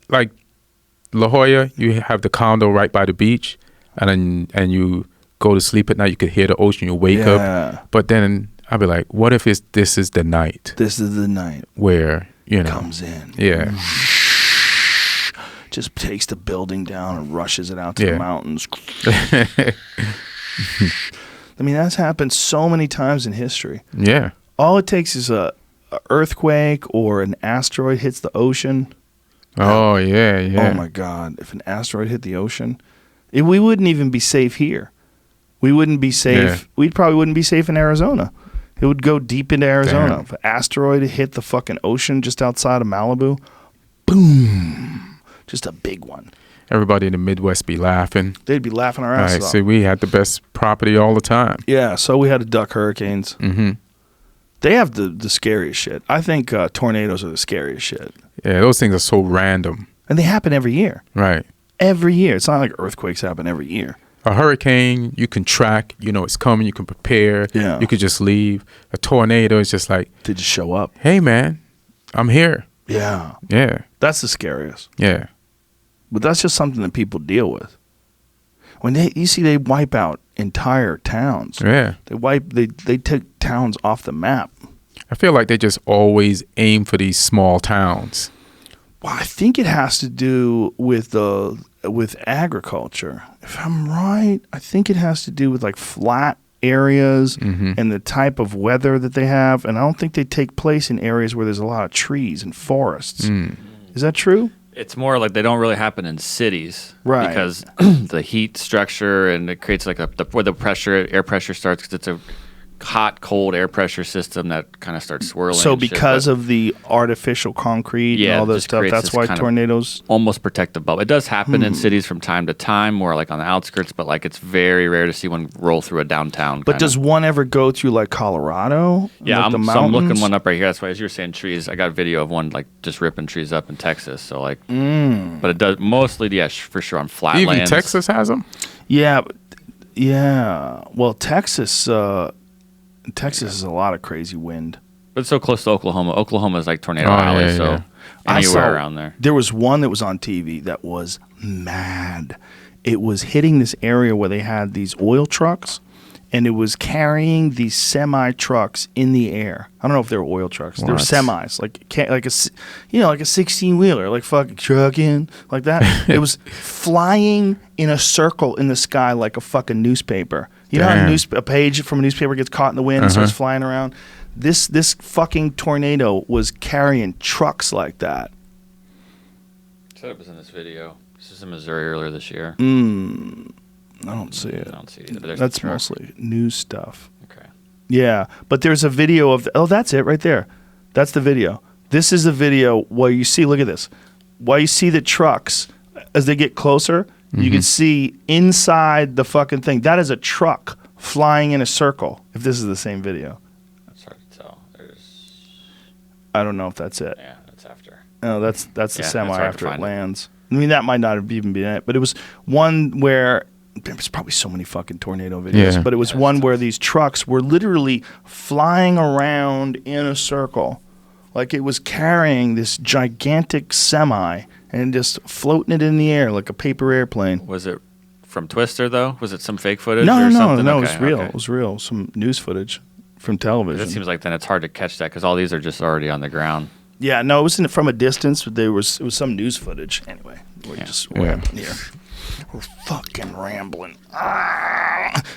Like La Jolla, you have the condo right by the beach, and you go to sleep at night. You could hear the ocean. You wake up, but then I'll be like, what if this is the night? This is the night where comes in. Yeah. Just takes the building down and rushes it out to the mountains. I mean, that's happened so many times in history. Yeah. All it takes is a earthquake or an asteroid hits the ocean. Oh, yeah. Oh, my God. If an asteroid hit the ocean, we wouldn't even be safe here. We wouldn't be safe. Yeah. We probably wouldn't be safe in Arizona. It would go deep into Arizona. Damn. If an asteroid hit the fucking ocean just outside of Malibu, boom. Just a big one. Everybody in the Midwest be laughing. They'd be laughing our All asses right, off. see, we had the best property all the time. Yeah, so we had to duck hurricanes. Mm-hmm. They have the scariest shit. I think tornadoes are the scariest shit. Yeah, those things are so random. And they happen every year. Right. Every year. It's not like earthquakes happen every year. A hurricane, you can track, you know it's coming, you can prepare. Yeah. You could just leave. A tornado is just like, They just show up. hey, man, I'm here. Yeah. Yeah. That's the scariest. Yeah. But that's just something that people deal with. When they wipe out entire towns. Yeah. They take towns off the map. I feel like they just always aim for these small towns. Well, I think it has to do with agriculture. If I'm right, I think it has to do with like flat areas and the type of weather that they have, and I don't think they take place in areas where there's a lot of trees and forests. Is that true? It's more like they don't really happen in cities, right? Because the heat structure and it creates like where the air pressure starts, because it's a hot, cold air pressure system that kind of starts swirling. So because of the artificial concrete and all this stuff, that's why tornadoes almost protect the bubble. It does happen in cities from time to time, more like on the outskirts, but like it's very rare to see one roll through a downtown. But does one ever go through like Colorado? Yeah, like I'm looking one up right here. That's why, as you were saying, trees. I got a video of one like just ripping trees up in Texas. So like, but it does mostly, for sure, on flat Even lands. Texas has them. Yeah. Well, Texas has a lot of crazy wind. But it's so close to Oklahoma. Oklahoma is like Tornado Alley, anywhere around there. There was one that was on TV that was mad. It was hitting this area where they had these oil trucks, and it was carrying these semi-trucks in the air. I don't know if they were oil trucks. They were semis, like a 16-wheeler, like fucking trucking, like that. It was flying in a circle in the sky like a fucking newspaper. You know how a page from a newspaper gets caught in the wind and starts flying around? This fucking tornado was carrying trucks like that. I said it was in this video. This is in Missouri earlier this year. I don't see it. I don't see it either. That's mostly news stuff. Okay. Yeah, but there's a video of that's it right there. That's the video. This is the video where you see, look at this. While you see the trucks as they get closer, you can see inside the fucking thing. That is a truck flying in a circle. If this is the same video. That's hard to tell. I don't know if that's it. Yeah, that's after. No, that's the semi after it lands. I mean, that might not have even been it, but it was one where there's probably so many fucking tornado videos, but it was one where these trucks were literally flying around in a circle, like it was carrying this gigantic semi and just floating it in the air like a paper airplane. Was it from Twister though? Was it some fake footage? No, or something? It was real. Okay. It was real. Some news footage from television. It seems like then it's hard to catch that because all these are just already on the ground. Yeah, no, it wasn't from a distance, but it was some news footage. Anyway, we're just rambling here. We're fucking rambling.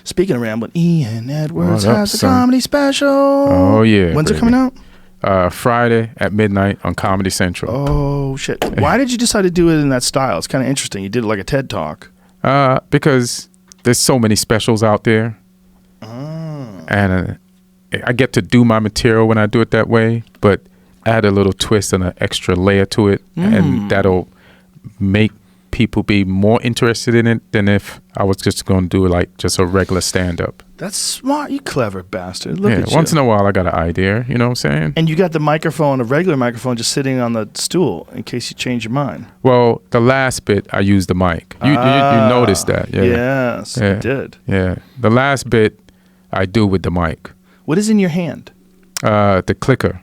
Speaking of rambling, Ian Edwards has a comedy special. Oh, yeah. When's it coming out? Friday at midnight on Comedy Central. Oh, shit. Why did you decide to do it in that style? It's kind of interesting. You did it like a TED Talk. Because there's so many specials out there. And I get to do my material when I do it that way, but add a little twist and an extra layer to it, and that'll make people be more interested in it than if I was just going to do it like just a regular stand-up. That's smart, you clever bastard. Look at you. Once in a while I got an idea, you know what I'm saying? And you got the microphone, a regular microphone, just sitting on the stool in case you change your mind. Well, the last bit I used the mic. You noticed that, yeah. Yes, I did. Yeah, the last bit I do with the mic. What is in your hand? The clicker.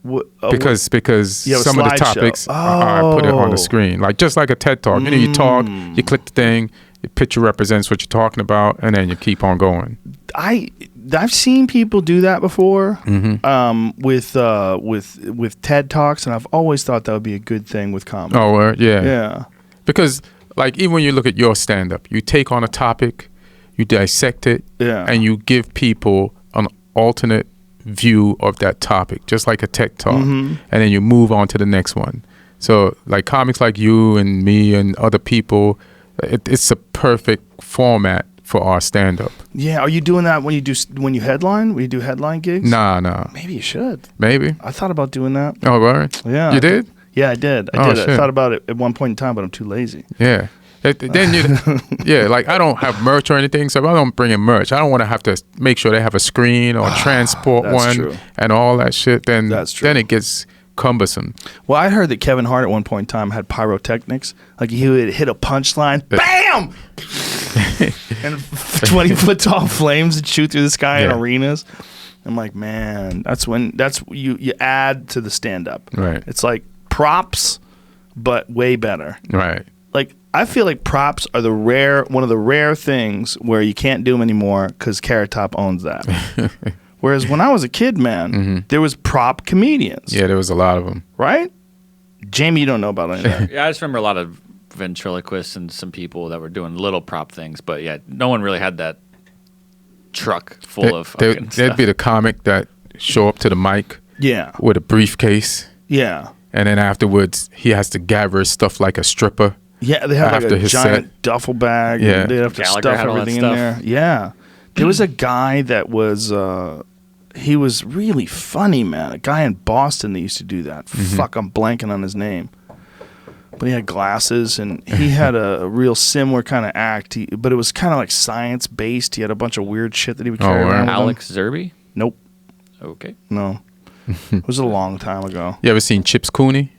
Because some of the topics I put it on the screen, like just like a TED Talk. You know, you talk, you click the thing, your picture represents what you're talking about, and then you keep on going. I've seen people do that before with TED Talks, and I've always thought that would be a good thing with comedy. Oh, yeah, yeah. Because like even when you look at your stand up, you take on a topic, you dissect it, and you give people an alternate view of that topic, just like a TED Talk, and then you move on to the next one. So like comics like you and me and other people, it's a perfect format for our stand-up. Yeah, are you doing that when you headline? When you do headline gigs? Nah. Maybe you should. Maybe. I thought about doing that. Oh, right. Yeah. You did? Yeah, I did. I thought about it at one point in time, but I'm too lazy. Yeah. Then like I don't have merch or anything, so if I don't bring in merch, I don't want to have to make sure they have a screen or transport one and all that shit. Then it gets cumbersome. Well, I heard that Kevin Hart at one point in time had pyrotechnics. Like he would hit a punchline, BAM! and 20-foot tall flames would shoot through the sky in arenas. I'm like, man, that's you add to the stand-up. Right. It's like props, but way better. Right. Like I feel like props are one of the rare things where you can't do them anymore because Carrot Top owns that. Whereas when I was a kid, man, there was prop comedians. Yeah, there was a lot of them. Right? Jamie, you don't know about any of that. Yeah, I just remember a lot of ventriloquists and some people that were doing little prop things, but yeah, no one really had that truck full of fucking There'd stuff. be the comic that show up to the mic Yeah. with a briefcase, Yeah. and then afterwards he has to gather his stuff like a stripper. Yeah, they have like After a his giant set. duffel bag. Yeah. And they'd have to Gallagher stuff had all that everything in stuff. there. Yeah. There was a guy that was, he was really funny, man. A guy in Boston that used to do that. Fuck, I'm blanking on his name. But he had glasses, and he had a real similar kind of act. But it was kind of like science-based. He had a bunch of weird shit that he would carry wow. around with him. Alex Zerbe? Nope. Okay. No. It was a long time ago. You ever seen Chips Cooney?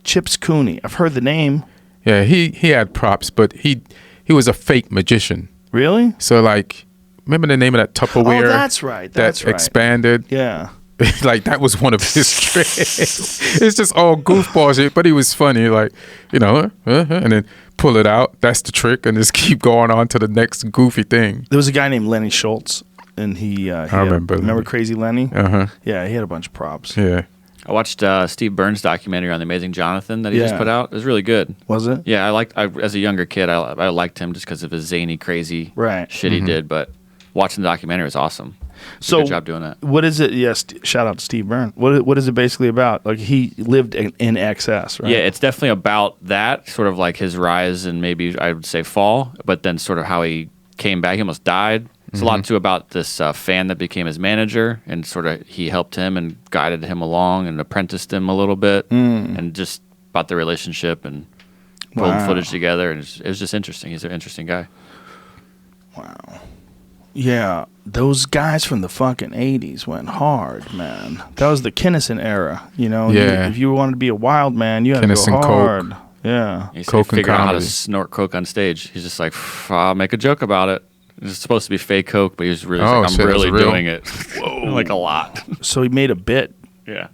Chips Cooney. I've heard the name. Yeah, he had props, but he was a fake magician. Really? So like, remember the name of that Tupperware? Oh, that's right. That's that right. expanded. Yeah. Like that was one of his tricks. It's just all goofball shit, but he was funny. Like, and then pull it out. That's the trick, and just keep going on to the next goofy thing. There was a guy named Lenny Schultz, and he remember remember Lenny. Crazy Lenny? Uh-huh. Yeah, he had a bunch of props. Yeah. I watched Steve Burns' documentary on The Amazing Jonathan that he just Yeah. put out. It was really good. Was it? Yeah, as a younger kid, I liked him just because of his zany, crazy Right. shit he did. But watching the documentary was awesome. So Good job doing that. What is it? Yes, shout out to Steve Byrne. What is it basically about? Like he lived in excess, right? Yeah, it's definitely about that, sort of like his rise and maybe I would say fall, but then sort of how he came back. He almost died. It's a lot too about this fan that became his manager, and sort of he helped him and guided him along and apprenticed him a little bit, and just about the relationship and pulled Wow. footage together. And it was just interesting. He's an interesting guy. Wow. Yeah, those guys from the fucking 80s went hard, man. That was the Kinnison era, you know? Yeah. If you wanted to be a wild man, you had Kinnison to go Coke. hard. Yeah. He's Coke and figuring out how to comedy. snort coke on stage. He's just like, I'll make a joke about it. It's supposed to be fake coke, but he's really Oh, like, shit, I'm that's really real? doing it. Like a lot. So he made a bit. Yeah.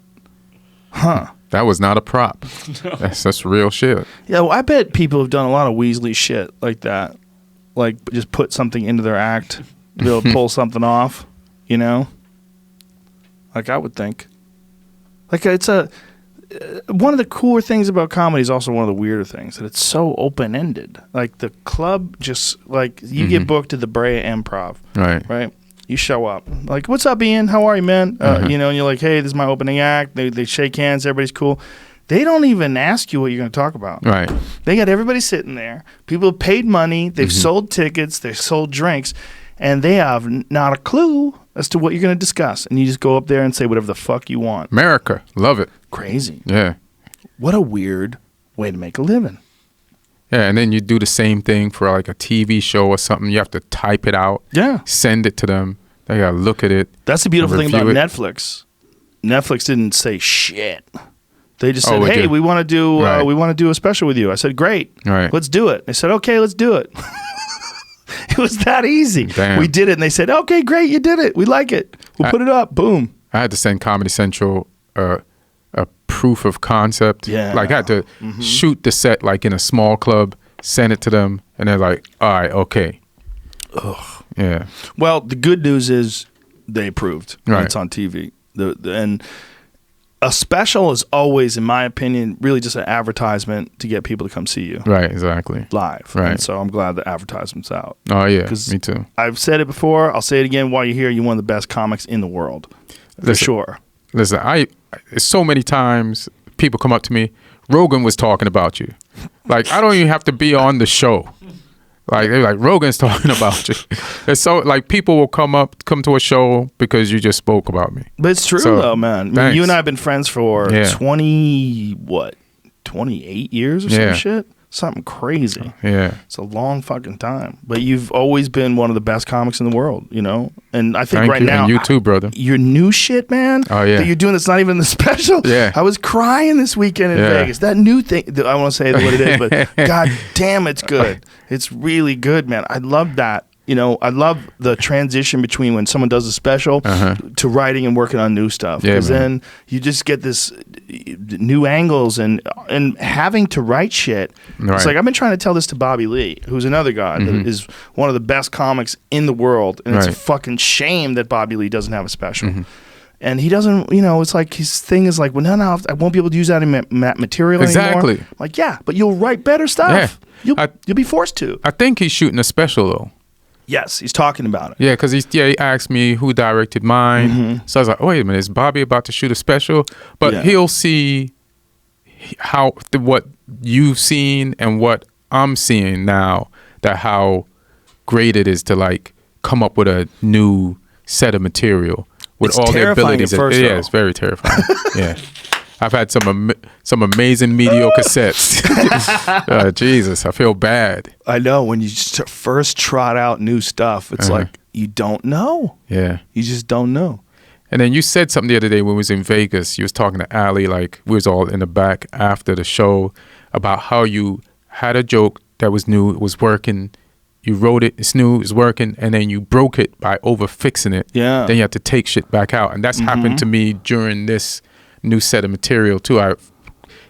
Huh. That was not a prop. That's real shit. Yeah, well, I bet people have done a lot of Weasley shit like that. Like, just put something into their act to be able to pull something off, you know? Like, I would think. Like, it's one of the cooler things about comedy is also one of the weirder things, that it's so open-ended. Like, the club just, like, you get booked to the Brea Improv, right? You show up. Like, what's up, Ian? How are you, man? You know, and you're like, hey, this is my opening act. They shake hands. Everybody's cool. They don't even ask you what you're going to talk about. Right. They got everybody sitting there. People have paid money. They've sold tickets. They've sold drinks. And they have not a clue as to what you're going to discuss. And you just go up there and say whatever the fuck you want. America. Love it. Crazy. Yeah. What a weird way to make a living. Yeah, and then you do the same thing for like a TV show or something. You have to type it out. Yeah. Send it to them. They got to look at it. That's the beautiful thing about Review it. Netflix. Netflix didn't say shit. They just said, we "Hey, do. we want to do Right. we want to do a special with you." I said, "Great, Right. let's do it." They said, "Okay, let's do it." It was that easy. Damn. We did it, and they said, "Okay, great, you did it. We like it. We'll put it up." Boom. I had to send Comedy Central a proof of concept. Yeah. Like I had to shoot the set like in a small club, send it to them, and they're like, all right, okay. Ugh. Yeah. Well, the good news is they approved. Right. It's on TV. And a special is always, in my opinion, really just an advertisement to get people to come see you Right, exactly. live. Right. And so I'm glad the advertisement's out. Oh, yeah, 'Cause me too. I've said it before. I'll say it again while you're here. You're one of the best comics in the world. For Listen. sure. Listen, so many times people come up to me, Rogan was talking about you. Like, I don't even have to be on the show. Like, they're like, Rogan's talking about you. And so, like, people will come to a show because you just spoke about me. But it's true, So, though, man. I mean, thanks. you and I have been friends for Yeah. 28 years or some Yeah. shit? Something crazy. Yeah. It's a long fucking time. But you've always been one of the best comics in the world, you know? And I think Thank right you. now, And you too, brother. your new shit, man, Oh, yeah. that you're doing that's not even the special. Yeah. I was crying this weekend in Yeah. Vegas. That new thing, I won't say what it is, but god damn, it's good. It's really good, man. I love that. You know, I love the transition between when someone does a special to writing and working on new stuff. Yeah, Because man. then you just get this new angles and having to write shit. Right. It's like, I've been trying to tell this to Bobby Lee, who's another guy that is one of the best comics in the world. And it's a Right. fucking shame that Bobby Lee doesn't have a special. And he doesn't, you know, it's like his thing is like, well, no, I won't be able to use that in material Exactly. anymore. Like, yeah, but you'll write better stuff. Yeah. You'll be forced to. I think he's shooting a special, though. Yes, he's talking about it. Yeah, because he asked me who directed mine. So I was like, oh, wait a minute, is Bobby about to shoot a special? But he'll see what you've seen and what I'm seeing now, that how great it is to like come up with a new set of material with It's all the abilities. yeah, it's very terrifying. Yeah. I've had some amazing mediocre sets. Jesus, I feel bad. I know when you first trot out new stuff, it's like you don't know. Yeah, you just don't know. And then you said something the other day when we was in Vegas. You was talking to Allie, like we was all in the back after the show, about how you had a joke that was new, it was working. You wrote it, it's new, it's working, and then you broke it by over fixing it. Yeah. Then you have to take shit back out, and that's happened to me during this new set of material too. I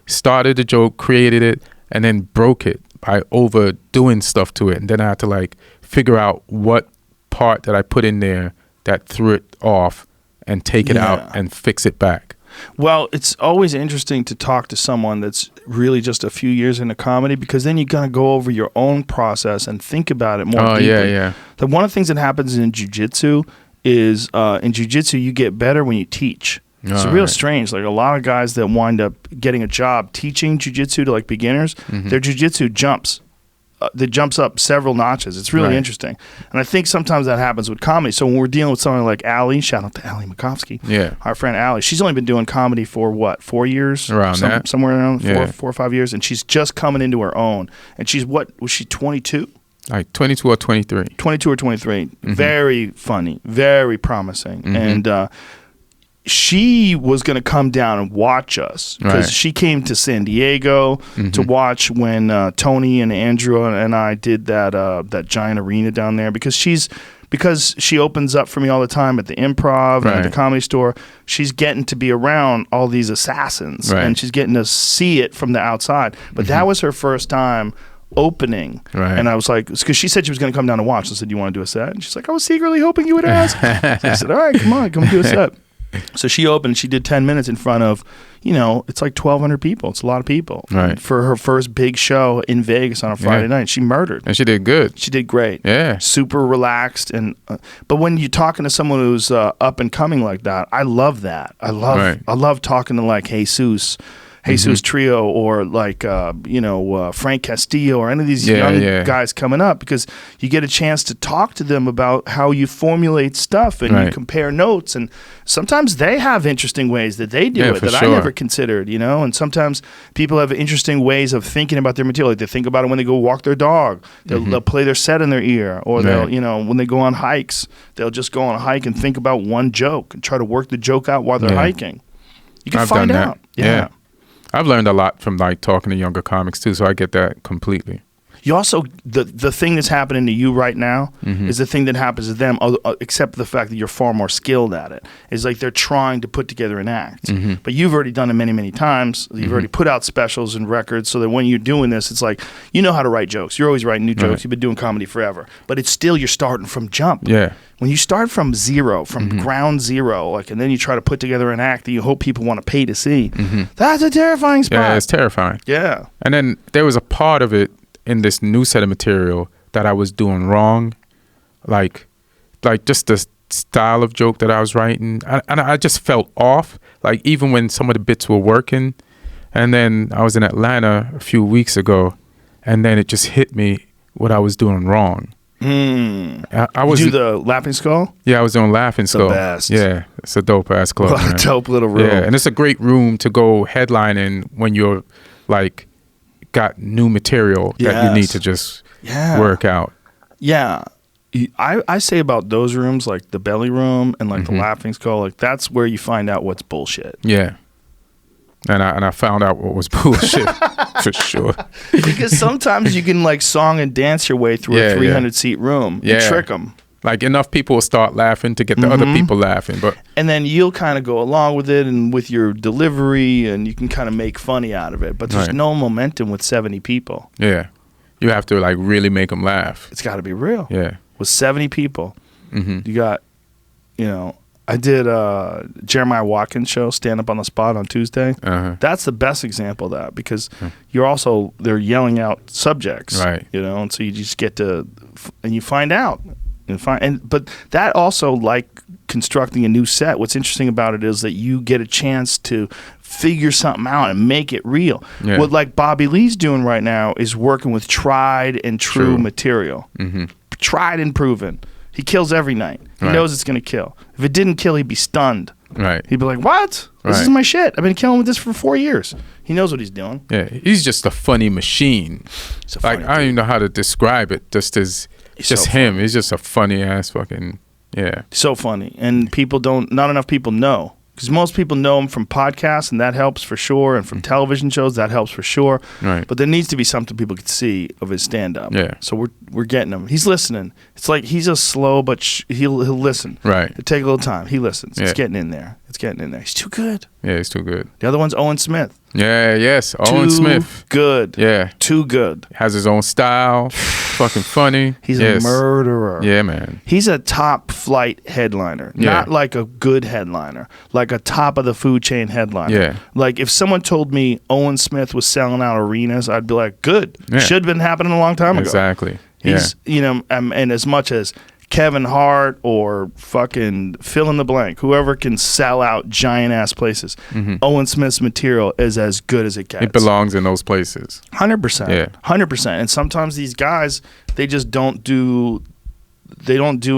started the joke, created it, and then broke it by overdoing stuff to it, and then I had to like figure out what part that I put in there that threw it off and take it out and fix it back. Well, it's always interesting to talk to someone that's really just a few years into comedy, because then you're going to go over your own process and think about it more deeply. Yeah. One of the things that happens in jiu-jitsu is in jiu-jitsu you get better when you teach. It's real strange. Like a lot of guys that wind up getting a job teaching jiu-jitsu to like beginners, their jiu-jitsu jumps. That jumps up several notches. It's really interesting. And I think sometimes that happens with comedy. So when we're dealing with someone like Allie, shout out to Allie Makovsky, our friend Allie, she's only been doing comedy for what, 4 years? Around that. Somewhere around 4 or 5 years. And she's just coming into her own. And she's, what, was she 22? Like 22 or 23. 22 or 23. Very funny, very promising. And she was going to come down and watch us because she came to San Diego to watch when Tony and Andrew and I did that giant arena down there, because she opens up for me all the time at the Improv and at the Comedy Store. She's getting to be around all these assassins and she's getting to see it from the outside. But that was her first time opening, and I was like, because she said she was going to come down to watch. I said, "You want to do a set?" And she's like, "I was secretly hoping you would ask." So I said, "All right, come do a set." So she opened. She did 10 minutes in front of, it's like 1,200 people. It's a lot of people for her first big show in Vegas on a Friday night. She murdered, and she did good. She did great. Yeah, super relaxed. And but when you're talking to someone who's up and coming like that, I love that. I love talking to like Jesus Trio or like Frank Castillo or any of these young guys coming up, because you get a chance to talk to them about how you formulate stuff and you compare notes, and sometimes they have interesting ways that they do it that I never considered, and sometimes people have interesting ways of thinking about their material. Like they think about it when they go walk their dog. They'll play their set in their ear, or they'll when they go on hikes, they'll just go on a hike and think about one joke and try to work the joke out while they're hiking. You can find out. Yeah. I've learned a lot from like talking to younger comics too, so I get that completely. You also, the thing that's happening to you right now is the thing that happens to them, except the fact that you're far more skilled at it. It's like they're trying to put together an act. But you've already done it many, many times. You've already put out specials and records, so that when you're doing this, it's like, you know how to write jokes. You're always writing new jokes. You've been doing comedy forever. But it's still, you're starting from jump. Yeah. When you start from zero, from ground zero, and then you try to put together an act that you hope people want to pay to see, that's a terrifying spot. Yeah, it's terrifying. Yeah. And then there was a part of it in this new set of material that I was doing wrong, like just the style of joke that I was writing, and I just felt off. Like even when some of the bits were working, and then I was in Atlanta a few weeks ago, and then it just hit me what I was doing wrong. I was do the Laughing Skull? Yeah, I was doing Laughing Skull. The best. Yeah, it's a dope ass club. What a dope little room. Yeah, and it's a great room to go headlining when you're like got new material that you need to just work out. Yeah. I say about those rooms, like the Belly Room and like the Laughing Skull, like that's where you find out what's bullshit. Yeah. And I found out what was bullshit for sure. Because sometimes you can like song and dance your way through a 300-seat room and trick them. Like enough people will start laughing to get the other people laughing, and then you'll kind of go along with it and with your delivery, and you can kind of make funny out of it. But there's no momentum with 70 people. Yeah, you have to like really make them laugh. It's got to be real. Yeah, with 70 people, you got, I did Jeremiah Watkins' show, Stand Up on the Spot, on Tuesday. That's the best example of that, because they're yelling out subjects, right? And so you just get to, and you find out. and fine. But that also, like constructing a new set, what's interesting about it is that you get a chance to figure something out and make it real. Yeah. What like Bobby Lee's doing right now is working with tried and true material. Tried and proven. He kills every night. He knows it's going to kill. If it didn't kill, he'd be stunned. Right. He'd be like, what? This is my shit. I've been killing with this for 4 years. He knows what he's doing. Yeah, he's just a funny machine. Like, I don't even know how to describe it. Just him. Funny. He's just a funny ass fucking, So funny. And not enough people know. Because most people know him from podcasts, and that helps for sure, and from television shows, that helps for sure. Right. But there needs to be something people could see of his stand-up. Yeah. So we're getting him. He's listening. It's like he's just slow, but he'll listen. Right. It'll take a little time. He listens. Yeah. It's getting in there. He's too good. Yeah, he's too good. The other one's Owen Smith. Yeah, yes. Owen Smith. Good. Yeah. Too good. Has his own style. Fucking funny. He's a murderer. Yeah, man. He's a top flight headliner. Yeah. Not like a good headliner. Like a top of the food chain headliner. Yeah. Like if someone told me Owen Smith was selling out arenas, I'd be like, good. Yeah. Should have been happening a long time ago. Exactly. He's, and as much as Kevin Hart or fucking fill in the blank, whoever can sell out giant ass places, Owen Smith's material is as good as it gets. It belongs in those places. 100%. Yeah. 100%. And sometimes these guys, they just don't do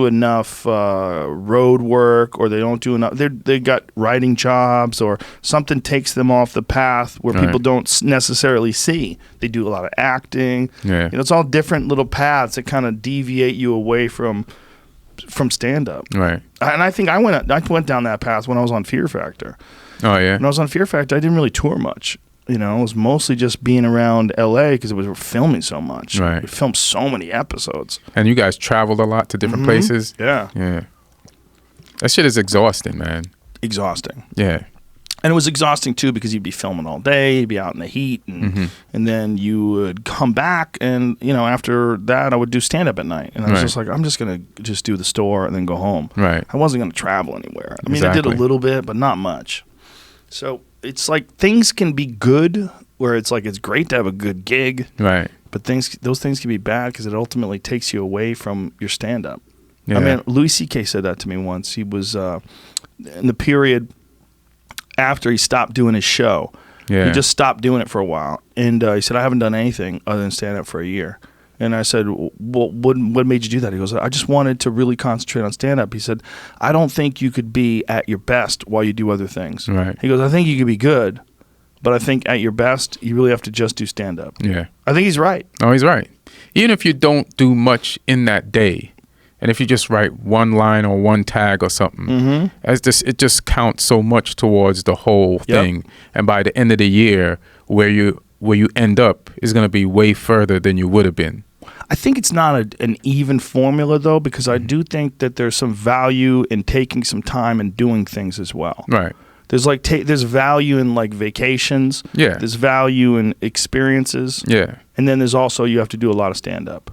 enough road work, or they don't do enough. They got writing jobs, or something takes them off the path where people don't necessarily see. They do a lot of acting. Yeah. It's all different little paths that kind of deviate you away from stand up. Right. And I think I went down that path when I was on Fear Factor. Oh yeah. When I was on Fear Factor, I didn't really tour much. It was mostly just being around LA because we were filming so much. Right. We filmed so many episodes. And you guys traveled a lot to different places. Yeah. Yeah. That shit is exhausting, man. Exhausting. Yeah. And it was exhausting too because you'd be filming all day, you'd be out in the heat, and then you would come back, and after that I would do stand up at night, and I was just like, I'm just gonna just do the store and then go home. Right. I wasn't gonna travel anywhere. I mean, I did a little bit, but not much. So it's like things can be good, where it's like it's great to have a good gig, right? But those things can be bad because it ultimately takes you away from your stand up. Yeah. I mean, Louis C.K. said that to me once. He was in the period after he stopped doing his show. Yeah. He just stopped doing it for a while. And he said, I haven't done anything other than stand up for a year. And I said, well, what made you do that? He goes, I just wanted to really concentrate on stand up. He said, I don't think you could be at your best while you do other things. Right. He goes, I think you could be good, but I think at your best, you really have to just do stand up. Yeah. I think he's right. Oh, he's right. Even if you don't do much in that day, and if you just write one line or one tag or something, it just counts so much towards the whole thing. And by the end of the year, where you end up is going to be way further than you would have been. I think it's not an even formula, though, because I do think that there's some value in taking some time and doing things as well. Right. There's there's value in like vacations. Yeah. There's value in experiences. Yeah. And then there's also, you have to do a lot of stand up.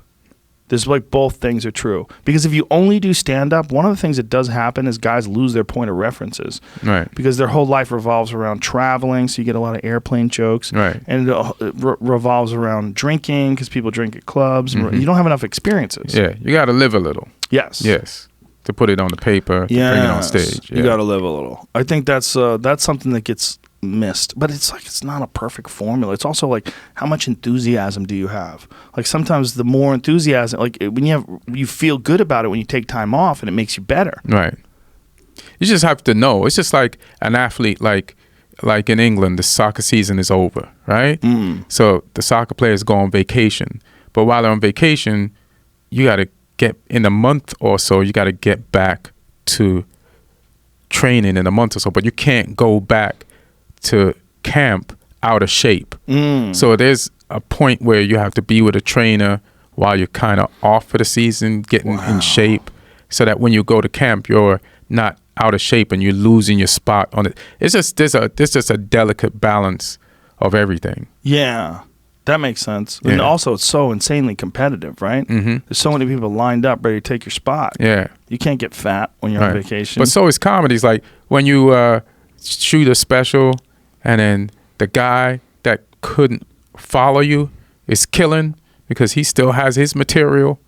There's like both things are true. Because if you only do stand up, one of the things that does happen is guys lose their point of references. Right. Because their whole life revolves around traveling, so you get a lot of airplane jokes. Right. And it revolves around drinking because people drink at clubs. And you don't have enough experiences. Yeah. You got to live a little. Yes. Yes. To put it on the paper, to bring it on stage. Yeah. You got to live a little. I think that's something that gets missed, but it's not a perfect formula. It's also like, how much enthusiasm do you have? Like sometimes the more enthusiasm, like when you feel good about it when you take time off, and it makes you better. Right. You just have to know. It's just like an athlete, like in England, the soccer season is over, right? So the soccer players go on vacation, but while they're on vacation, you got to get in a month or so. You got to get back to training in a month or so, but you can't go back to camp out of shape. So there's a point where you have to be with a trainer while you're kind of off for the season, getting in shape, so that when you go to camp, you're not out of shape and you're losing your spot on it. It's just there's just a delicate balance of everything. Yeah, that makes sense. Yeah. And also, it's so insanely competitive, right? There's so many people lined up ready to take your spot. Yeah, you can't get fat when you're on vacation. But so is comedy. It's like when you shoot a special, and then the guy that couldn't follow you is killing because he still has his material.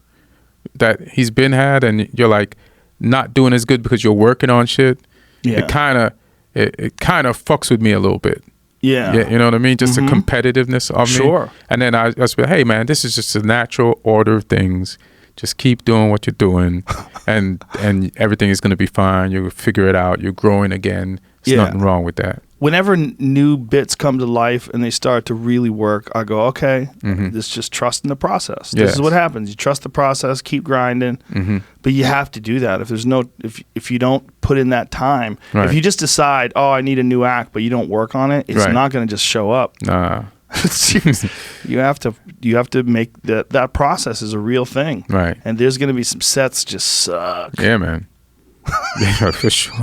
that he's been had, and you're like not doing as good because you're working on shit. Yeah. It kind of fucks with me a little bit. Yeah. You know what I mean? Just the competitiveness of me. Sure. And then I just be, hey man, this is just a natural order of things. Just keep doing what you're doing, and everything is going to be fine. You'll figure it out. You're growing again. There's nothing wrong with that. Whenever new bits come to life and they start to really work, I go, okay, this is just trusting the process. This is what happens. You trust the process, keep grinding, but you have to do that. If you don't put in that time, if you just decide, oh, I need a new act, but you don't work on it, it's not going to just show up. Nah. you have to make that process is a real thing. Right. And there's going to be some sets just suck. Yeah, man. Yeah, for sure.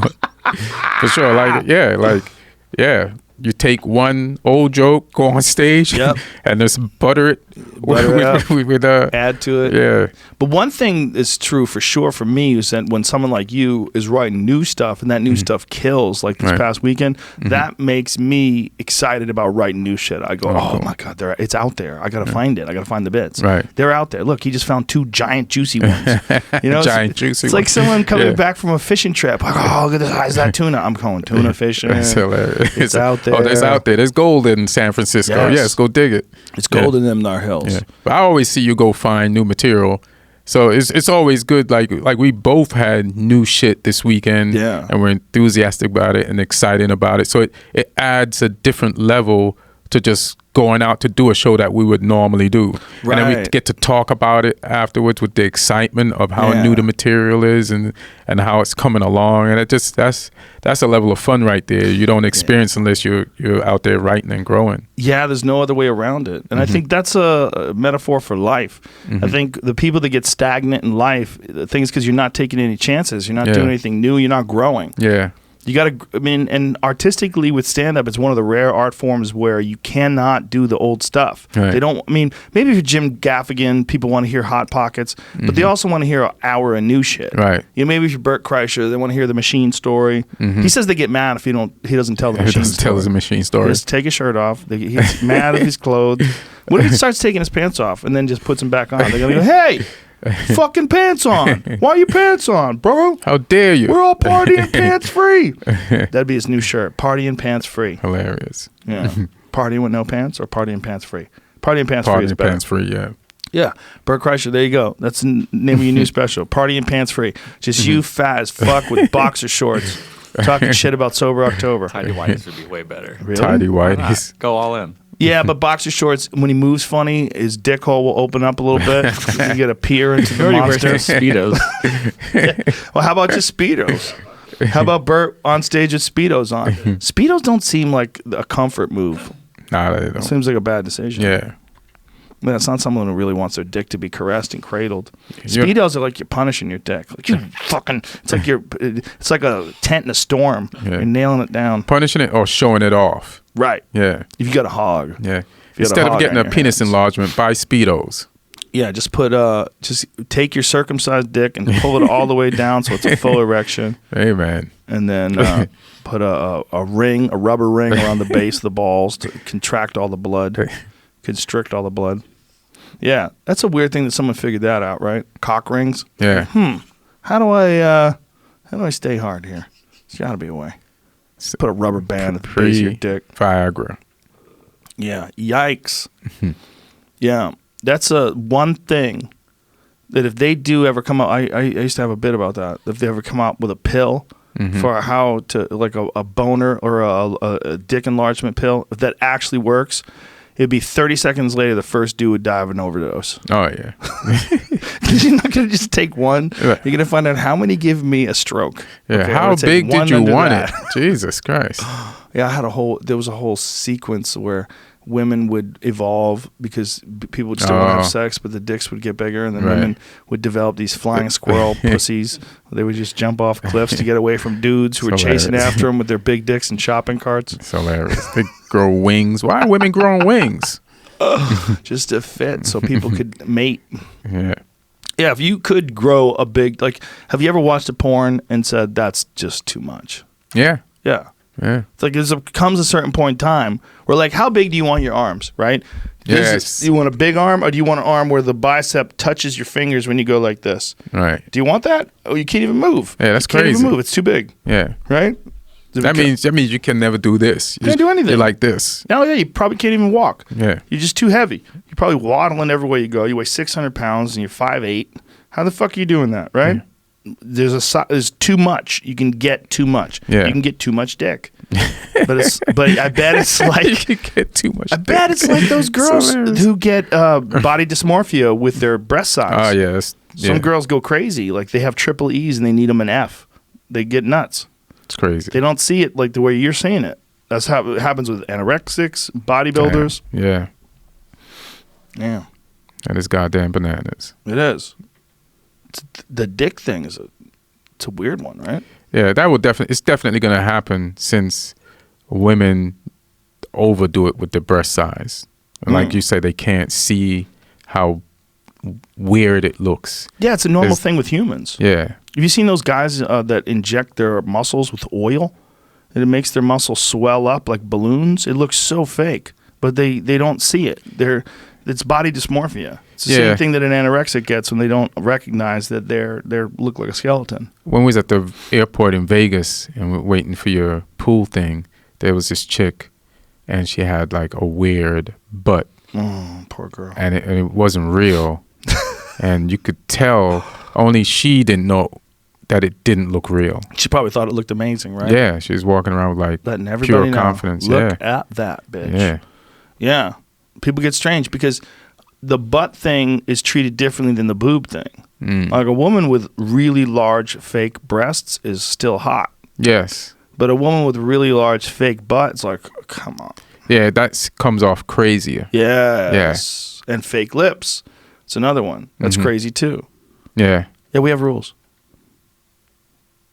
For sure. Yeah. You take one old joke, go on stage, and just butter it with add to it. Yeah. But one thing is true for sure for me is that when someone like you is writing new stuff and that new stuff kills, like this past weekend, that makes me excited about writing new shit. I go, oh my God, it's out there. I got to find it. I got to find the bits. Right. They're out there. Look, he just found 2 giant juicy ones. You know, juicy it's like someone coming back from a fishing trip. Like, oh, look at this. How's that tuna? I'm going tuna fishing. It's hilarious. It's out there. Oh, there's out there. There's gold in San Francisco. Yes, go dig it. It's gold in them Nar Hills. Yeah. But I always see you go find new material. So it's always good. Like we both had new shit this weekend. Yeah. And we're enthusiastic about it and excited about it. So it adds a different level to just going out to do a show that we would normally do. Right. And then we get to talk about it afterwards with the excitement of how new the material is and how it's coming along. And that's a level of fun right there. You don't experience unless you're out there writing and growing. Yeah, there's no other way around it. And I think that's a metaphor for life. I think the people that get stagnant in life, the thing is because you're not taking any chances. You're not doing anything new. You're not growing. Yeah. You got to, and artistically with stand-up, it's one of the rare art forms where you cannot do the old stuff. Right. They don't, maybe if you're Jim Gaffigan, people want to hear Hot Pockets, but they also want to hear an hour of new shit. Right. Maybe if you're Burt Kreischer, they want to hear the machine story. He says they get mad if he doesn't tell the machine story. He doesn't tell his machine story. Just take his shirt off. He's mad if he's clothed. What if he starts taking his pants off and then just puts them back on? They're going to go, hey! Fucking pants on. Why are your pants on, bro? How dare you? We're all partying pants free. That'd be his new shirt. Partying pants free. Hilarious. Yeah. Partying with no pants or partying pants free? Partying pants free is better. Partying pants free, yeah. Yeah. Burt Kreischer, there you go. That's the name of your new special. Partying pants free. Just you fat as fuck with boxer shorts talking shit about Sober October. Tidy whities would be way better. Really? Tidy whities. Go all in. Yeah, but boxer shorts, when he moves funny, his dick hole will open up a little bit. You get a peer into the monster. Speedos. Well, how about just Speedos? How about Burt on stage with Speedos on? Speedos don't seem like a comfort move. Nah, they don't. It seems like a bad decision. Yeah. I mean, it's not someone who really wants their dick to be caressed and cradled. Speedos are like you're punishing your dick. Like you fucking. It's like a tent in a storm. Yeah. You're nailing it down. Punishing it or showing it off. Right. Yeah. If you got a hog. Yeah. Instead of getting a penis enlargement, buy Speedos. Yeah, just take your circumcised dick and pull it all the way down so it's a full erection. Hey, man. And then put a rubber ring around the base of the balls to contract all the blood, constrict all the blood. Yeah, that's a weird thing that someone figured that out, right? Cock rings. Yeah. How do I stay hard here? There's got to be a way. Put a rubber band at the base of your dick. Viagra. Yeah. Yikes. Yeah. That's one thing that if they do ever come out, I used to have a bit about that. If they ever come out with a pill for how to, like a boner or a dick enlargement pill, if that actually works, it'd be 30 seconds later, the first dude would die of an overdose. Oh, yeah. Because you're not going to just take one. You're going to find out how many give me a stroke. Yeah. Okay, how big did you want it? Jesus Christ. Yeah, there was a whole sequence where women would evolve because people would still want to have sex, but the dicks would get bigger, and then women would develop these flying squirrel pussies. They would just jump off cliffs to get away from dudes who were chasing after them with their big dicks and shopping carts. It's hilarious. They grow wings. Why are women growing wings? Just to fit so people could mate. Yeah. Yeah, if you could grow a big, have you ever watched a porn and said, that's just too much? Yeah. Yeah. Yeah. It's like comes a certain point in time where like, how big do you want your arms, right? Yes. Do you want a big arm or do you want an arm where the bicep touches your fingers when you go like this? Right. Do you want that? Oh, you can't even move. Yeah, that's you can't crazy. even move. It's too big. Yeah. Right? That means you can never do this. You can't do anything. You're like this. No, yeah, you probably can't even walk. Yeah. You're just too heavy. You're probably waddling everywhere you go. You weigh 600 pounds and you're 5'8". How the fuck are you doing that, right? There's too much. You can get too much. Yeah. You can get too much dick. but I bet it's like you can get too much. I bet it's like those girls who get body dysmorphia with their breast size. Oh yes. Some girls go crazy. Like they have triple E's and they need them an F. They get nuts. It's crazy. They don't see it like the way you're seeing it. That's how it happens with anorexics, bodybuilders. Yeah. Yeah. That is goddamn bananas. It is. The dick thing it's a weird one, right? Yeah, it's definitely going to happen since women overdo it with their breast size. And like you say, they can't see how weird it looks. Yeah, it's a normal thing with humans. Yeah. Have you seen those guys that inject their muscles with oil? And it makes their muscles swell up like balloons. It looks so fake, but they don't see it. It's body dysmorphia. It's the same thing that an anorexic gets when they don't recognize that they look like a skeleton. When we was at the airport in Vegas and we were waiting for your pool thing, there was this chick, and she had like a weird butt. Oh, poor girl. And it wasn't real. And you could tell only she didn't know that it didn't look real. She probably thought it looked amazing, right? Yeah, she was walking around with like letting everybody pure know. confidence. Look at that, bitch. Yeah. Yeah. People get strange because the butt thing is treated differently than the boob thing. Like a woman with really large fake breasts is still hot. Yes. But a woman with really large fake butt, it's like, oh, come on. Yeah, that comes off crazier. Yes. Yeah. And fake lips. It's another one. That's crazy too. Yeah. Yeah, we have rules.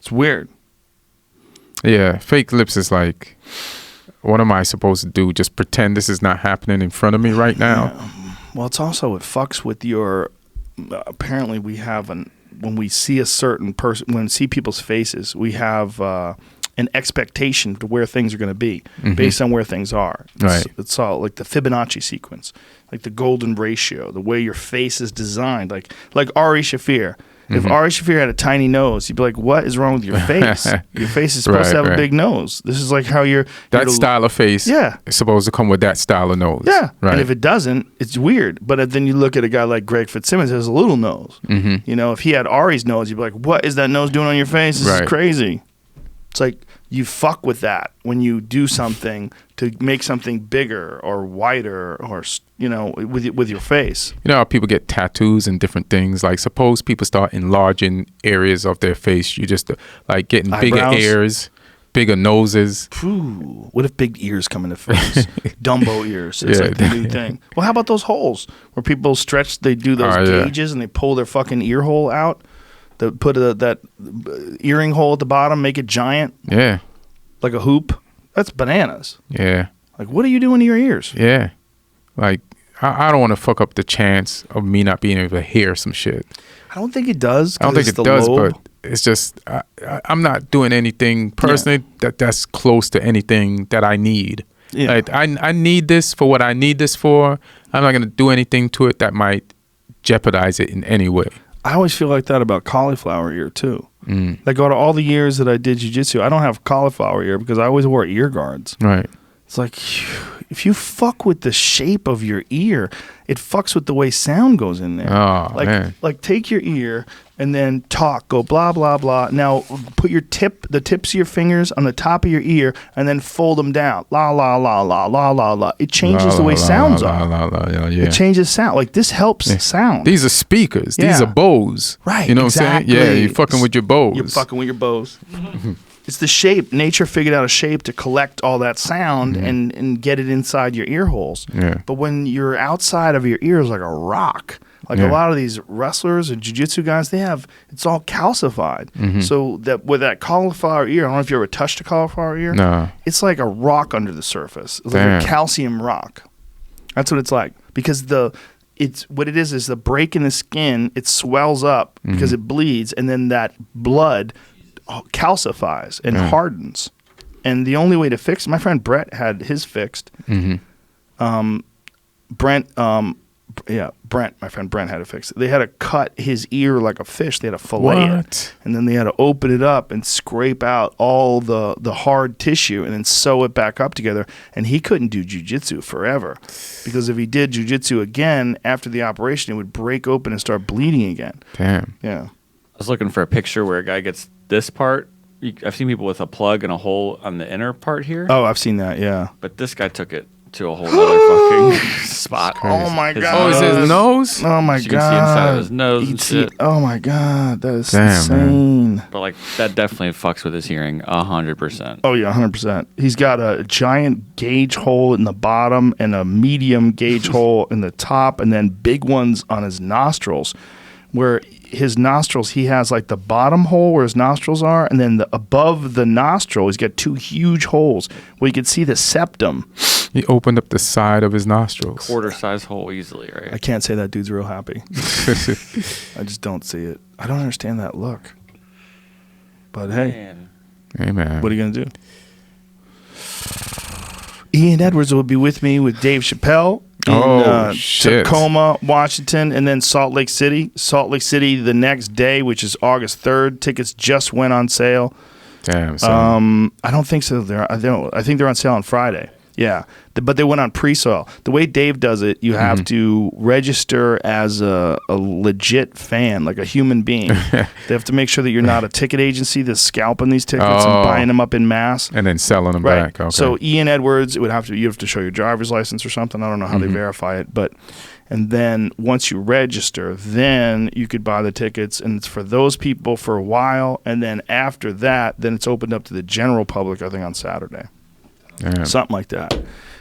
It's weird. Yeah, fake lips is like, what am I supposed to do? Just pretend this is not happening in front of me right now? Yeah. Well, it fucks with your, apparently we have when we see a certain person, when we see people's faces, we have an expectation to where things are going to be based on where things are. It's all like the Fibonacci sequence, like the golden ratio, the way your face is designed, like Ari Shaffir. If Ari Shaffir had a tiny nose, you'd be like, what is wrong with your face? Your face is supposed to have a big nose. This is like how that style of face is supposed to come with that style of nose. Yeah. Right. And if it doesn't, it's weird. But then you look at a guy like Greg Fitzsimmons who has a little nose. You know, if he had Ari's nose, you'd be like, what is that nose doing on your face? This is crazy. It's like you fuck with that when you do something to make something bigger or wider or, you know, with your face. You know how people get tattoos and different things? Like suppose people start enlarging areas of their face. You just like getting eyebrows. Bigger ears, bigger noses. Ooh, what if big ears come into face? Dumbo ears. It's like the new thing. Well, how about those holes where people stretch, they do those gauges and they pull their fucking ear hole out? They put that earring hole at the bottom, make it giant. Yeah. Like a hoop. That's bananas. Yeah. Like, what are you doing to your ears? Yeah. Like, I don't want to fuck up the chance of me not being able to hear some shit. I don't think it does. I don't think it does, but it's just, I'm not doing anything personally that's close to anything that I need. Yeah. Like, I need this for what I need this for. I'm not going to do anything to it that might jeopardize it in any way. I always feel like that about cauliflower ear, too. Like, out of all the years that I did jiu-jitsu, I don't have cauliflower ear because I always wore ear guards. Right. It's like, if you fuck with the shape of your ear, it fucks with the way sound goes in there. Oh, man. Like, take your ear and then talk, go blah, blah, blah. Now, put the tips of your fingers on the top of your ear and then fold them down. La, la, la, la, la, la, la. It changes the way sounds are. It changes sound. Like, this helps sound. These are speakers. These are bows. Right, You know what I'm saying? Yeah, you're fucking with your bows. You're fucking with your bows. It's the shape. Nature figured out a shape to collect all that sound and get it inside your ear holes. Yeah. But when you're outside of your ears like a rock, like a lot of these wrestlers and jiu-jitsu guys, it's all calcified. So that with that cauliflower ear, I don't know if you ever touched a cauliflower ear. No. It's like a rock under the surface. It's like a calcium rock. That's what it's like. Because what it is the break in the skin, it swells up because it bleeds, and then that blood calcifies and hardens. and the only way to fix my friend Brett had his fixed. Brent, my friend Brent had it fixed. They had to cut his ear like a fish. They had to fillet it, and then they had to open it up and scrape out all the hard tissue and then sew it back up together. And he couldn't do jujitsu forever because if he did jujitsu again after the operation, it would break open and start bleeding again. Damn. Yeah. I was looking for a picture where a guy gets this part. I've seen people with a plug and a hole on the inner part here. Oh, I've seen that. Yeah. But this guy took it to a whole other fucking spot. Oh my god! Oh, is his nose? Oh my god! You can see inside of his nose and shit. Oh my god, that is Damn, insane. man. But like that definitely fucks with his hearing 100%. Oh yeah, 100%. He's got a giant gauge hole in the bottom and a medium gauge hole in the top, and then big ones on his nostrils. Where his nostrils, he has like the bottom hole where his nostrils are, and then above the nostril, he's got two huge holes where you can see the septum. He opened up the side of his nostrils. Quarter size hole easily, right? I can't say that dude's real happy. I just don't see it. I don't understand that look. But hey, Hey, man. what are you going to do? Ian Edwards will be with me with Dave Chappelle in shit. Tacoma, Washington, and then Salt Lake City. Salt Lake City the next day, which is August 3rd. Tickets just went on sale. Damn, son. I don't think so. I think they're on sale on Friday. Yeah, but they went on pre-sale. The way Dave does it, you have to register as a legit fan, like a human being. They have to make sure that you're not a ticket agency that's scalping these tickets and buying them up in mass. And then selling them Right. back. Okay. So Ian Edwards, you have to show your driver's license or something. I don't know how they verify it, and then once you register, then you could buy the tickets, and it's for those people for a while, and then after that, then it's opened up to the general public, I think, on Saturday. Damn. Something like that.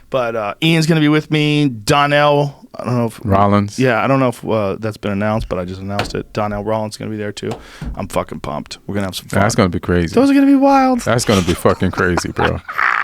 But Ian's going to be with me. Donnell, I don't know if... Rollins. Yeah, I don't know if that's been announced, but I just announced it. Donnell Rollins is going to be there, too. I'm fucking pumped. We're going to have some fun. That's going to be crazy. Those are going to be wild. That's going to be fucking crazy, bro.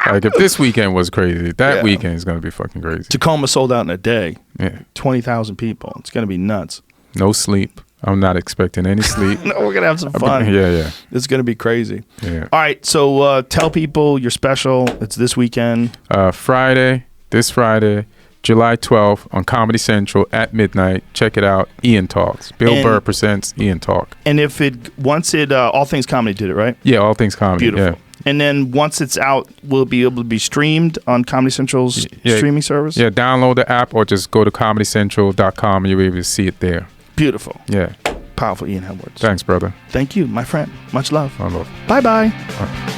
Like, if this weekend was crazy, that weekend is going to be fucking crazy. Tacoma sold out in a day. Yeah. 20,000 people. It's going to be nuts. No sleep. I'm not expecting any sleep. No, we're going to have some fun. Yeah. It's going to be crazy. Yeah. All right, so tell people you're special. It's this weekend. This Friday, July 12th on Comedy Central at midnight. Check it out. Ian Talks. Bill Burr presents Ian Talk. And once All Things Comedy did it, right? Yeah, All Things Comedy. Beautiful. Yeah. And then once it's out, will it be able to be streamed on Comedy Central's streaming service? Yeah, download the app or just go to comedycentral.com and you'll be able to see it there. Beautiful. Yeah. Powerful Ian Edwards. Thanks, brother. Thank you, my friend. Much love. My love. Bye-bye. Bye.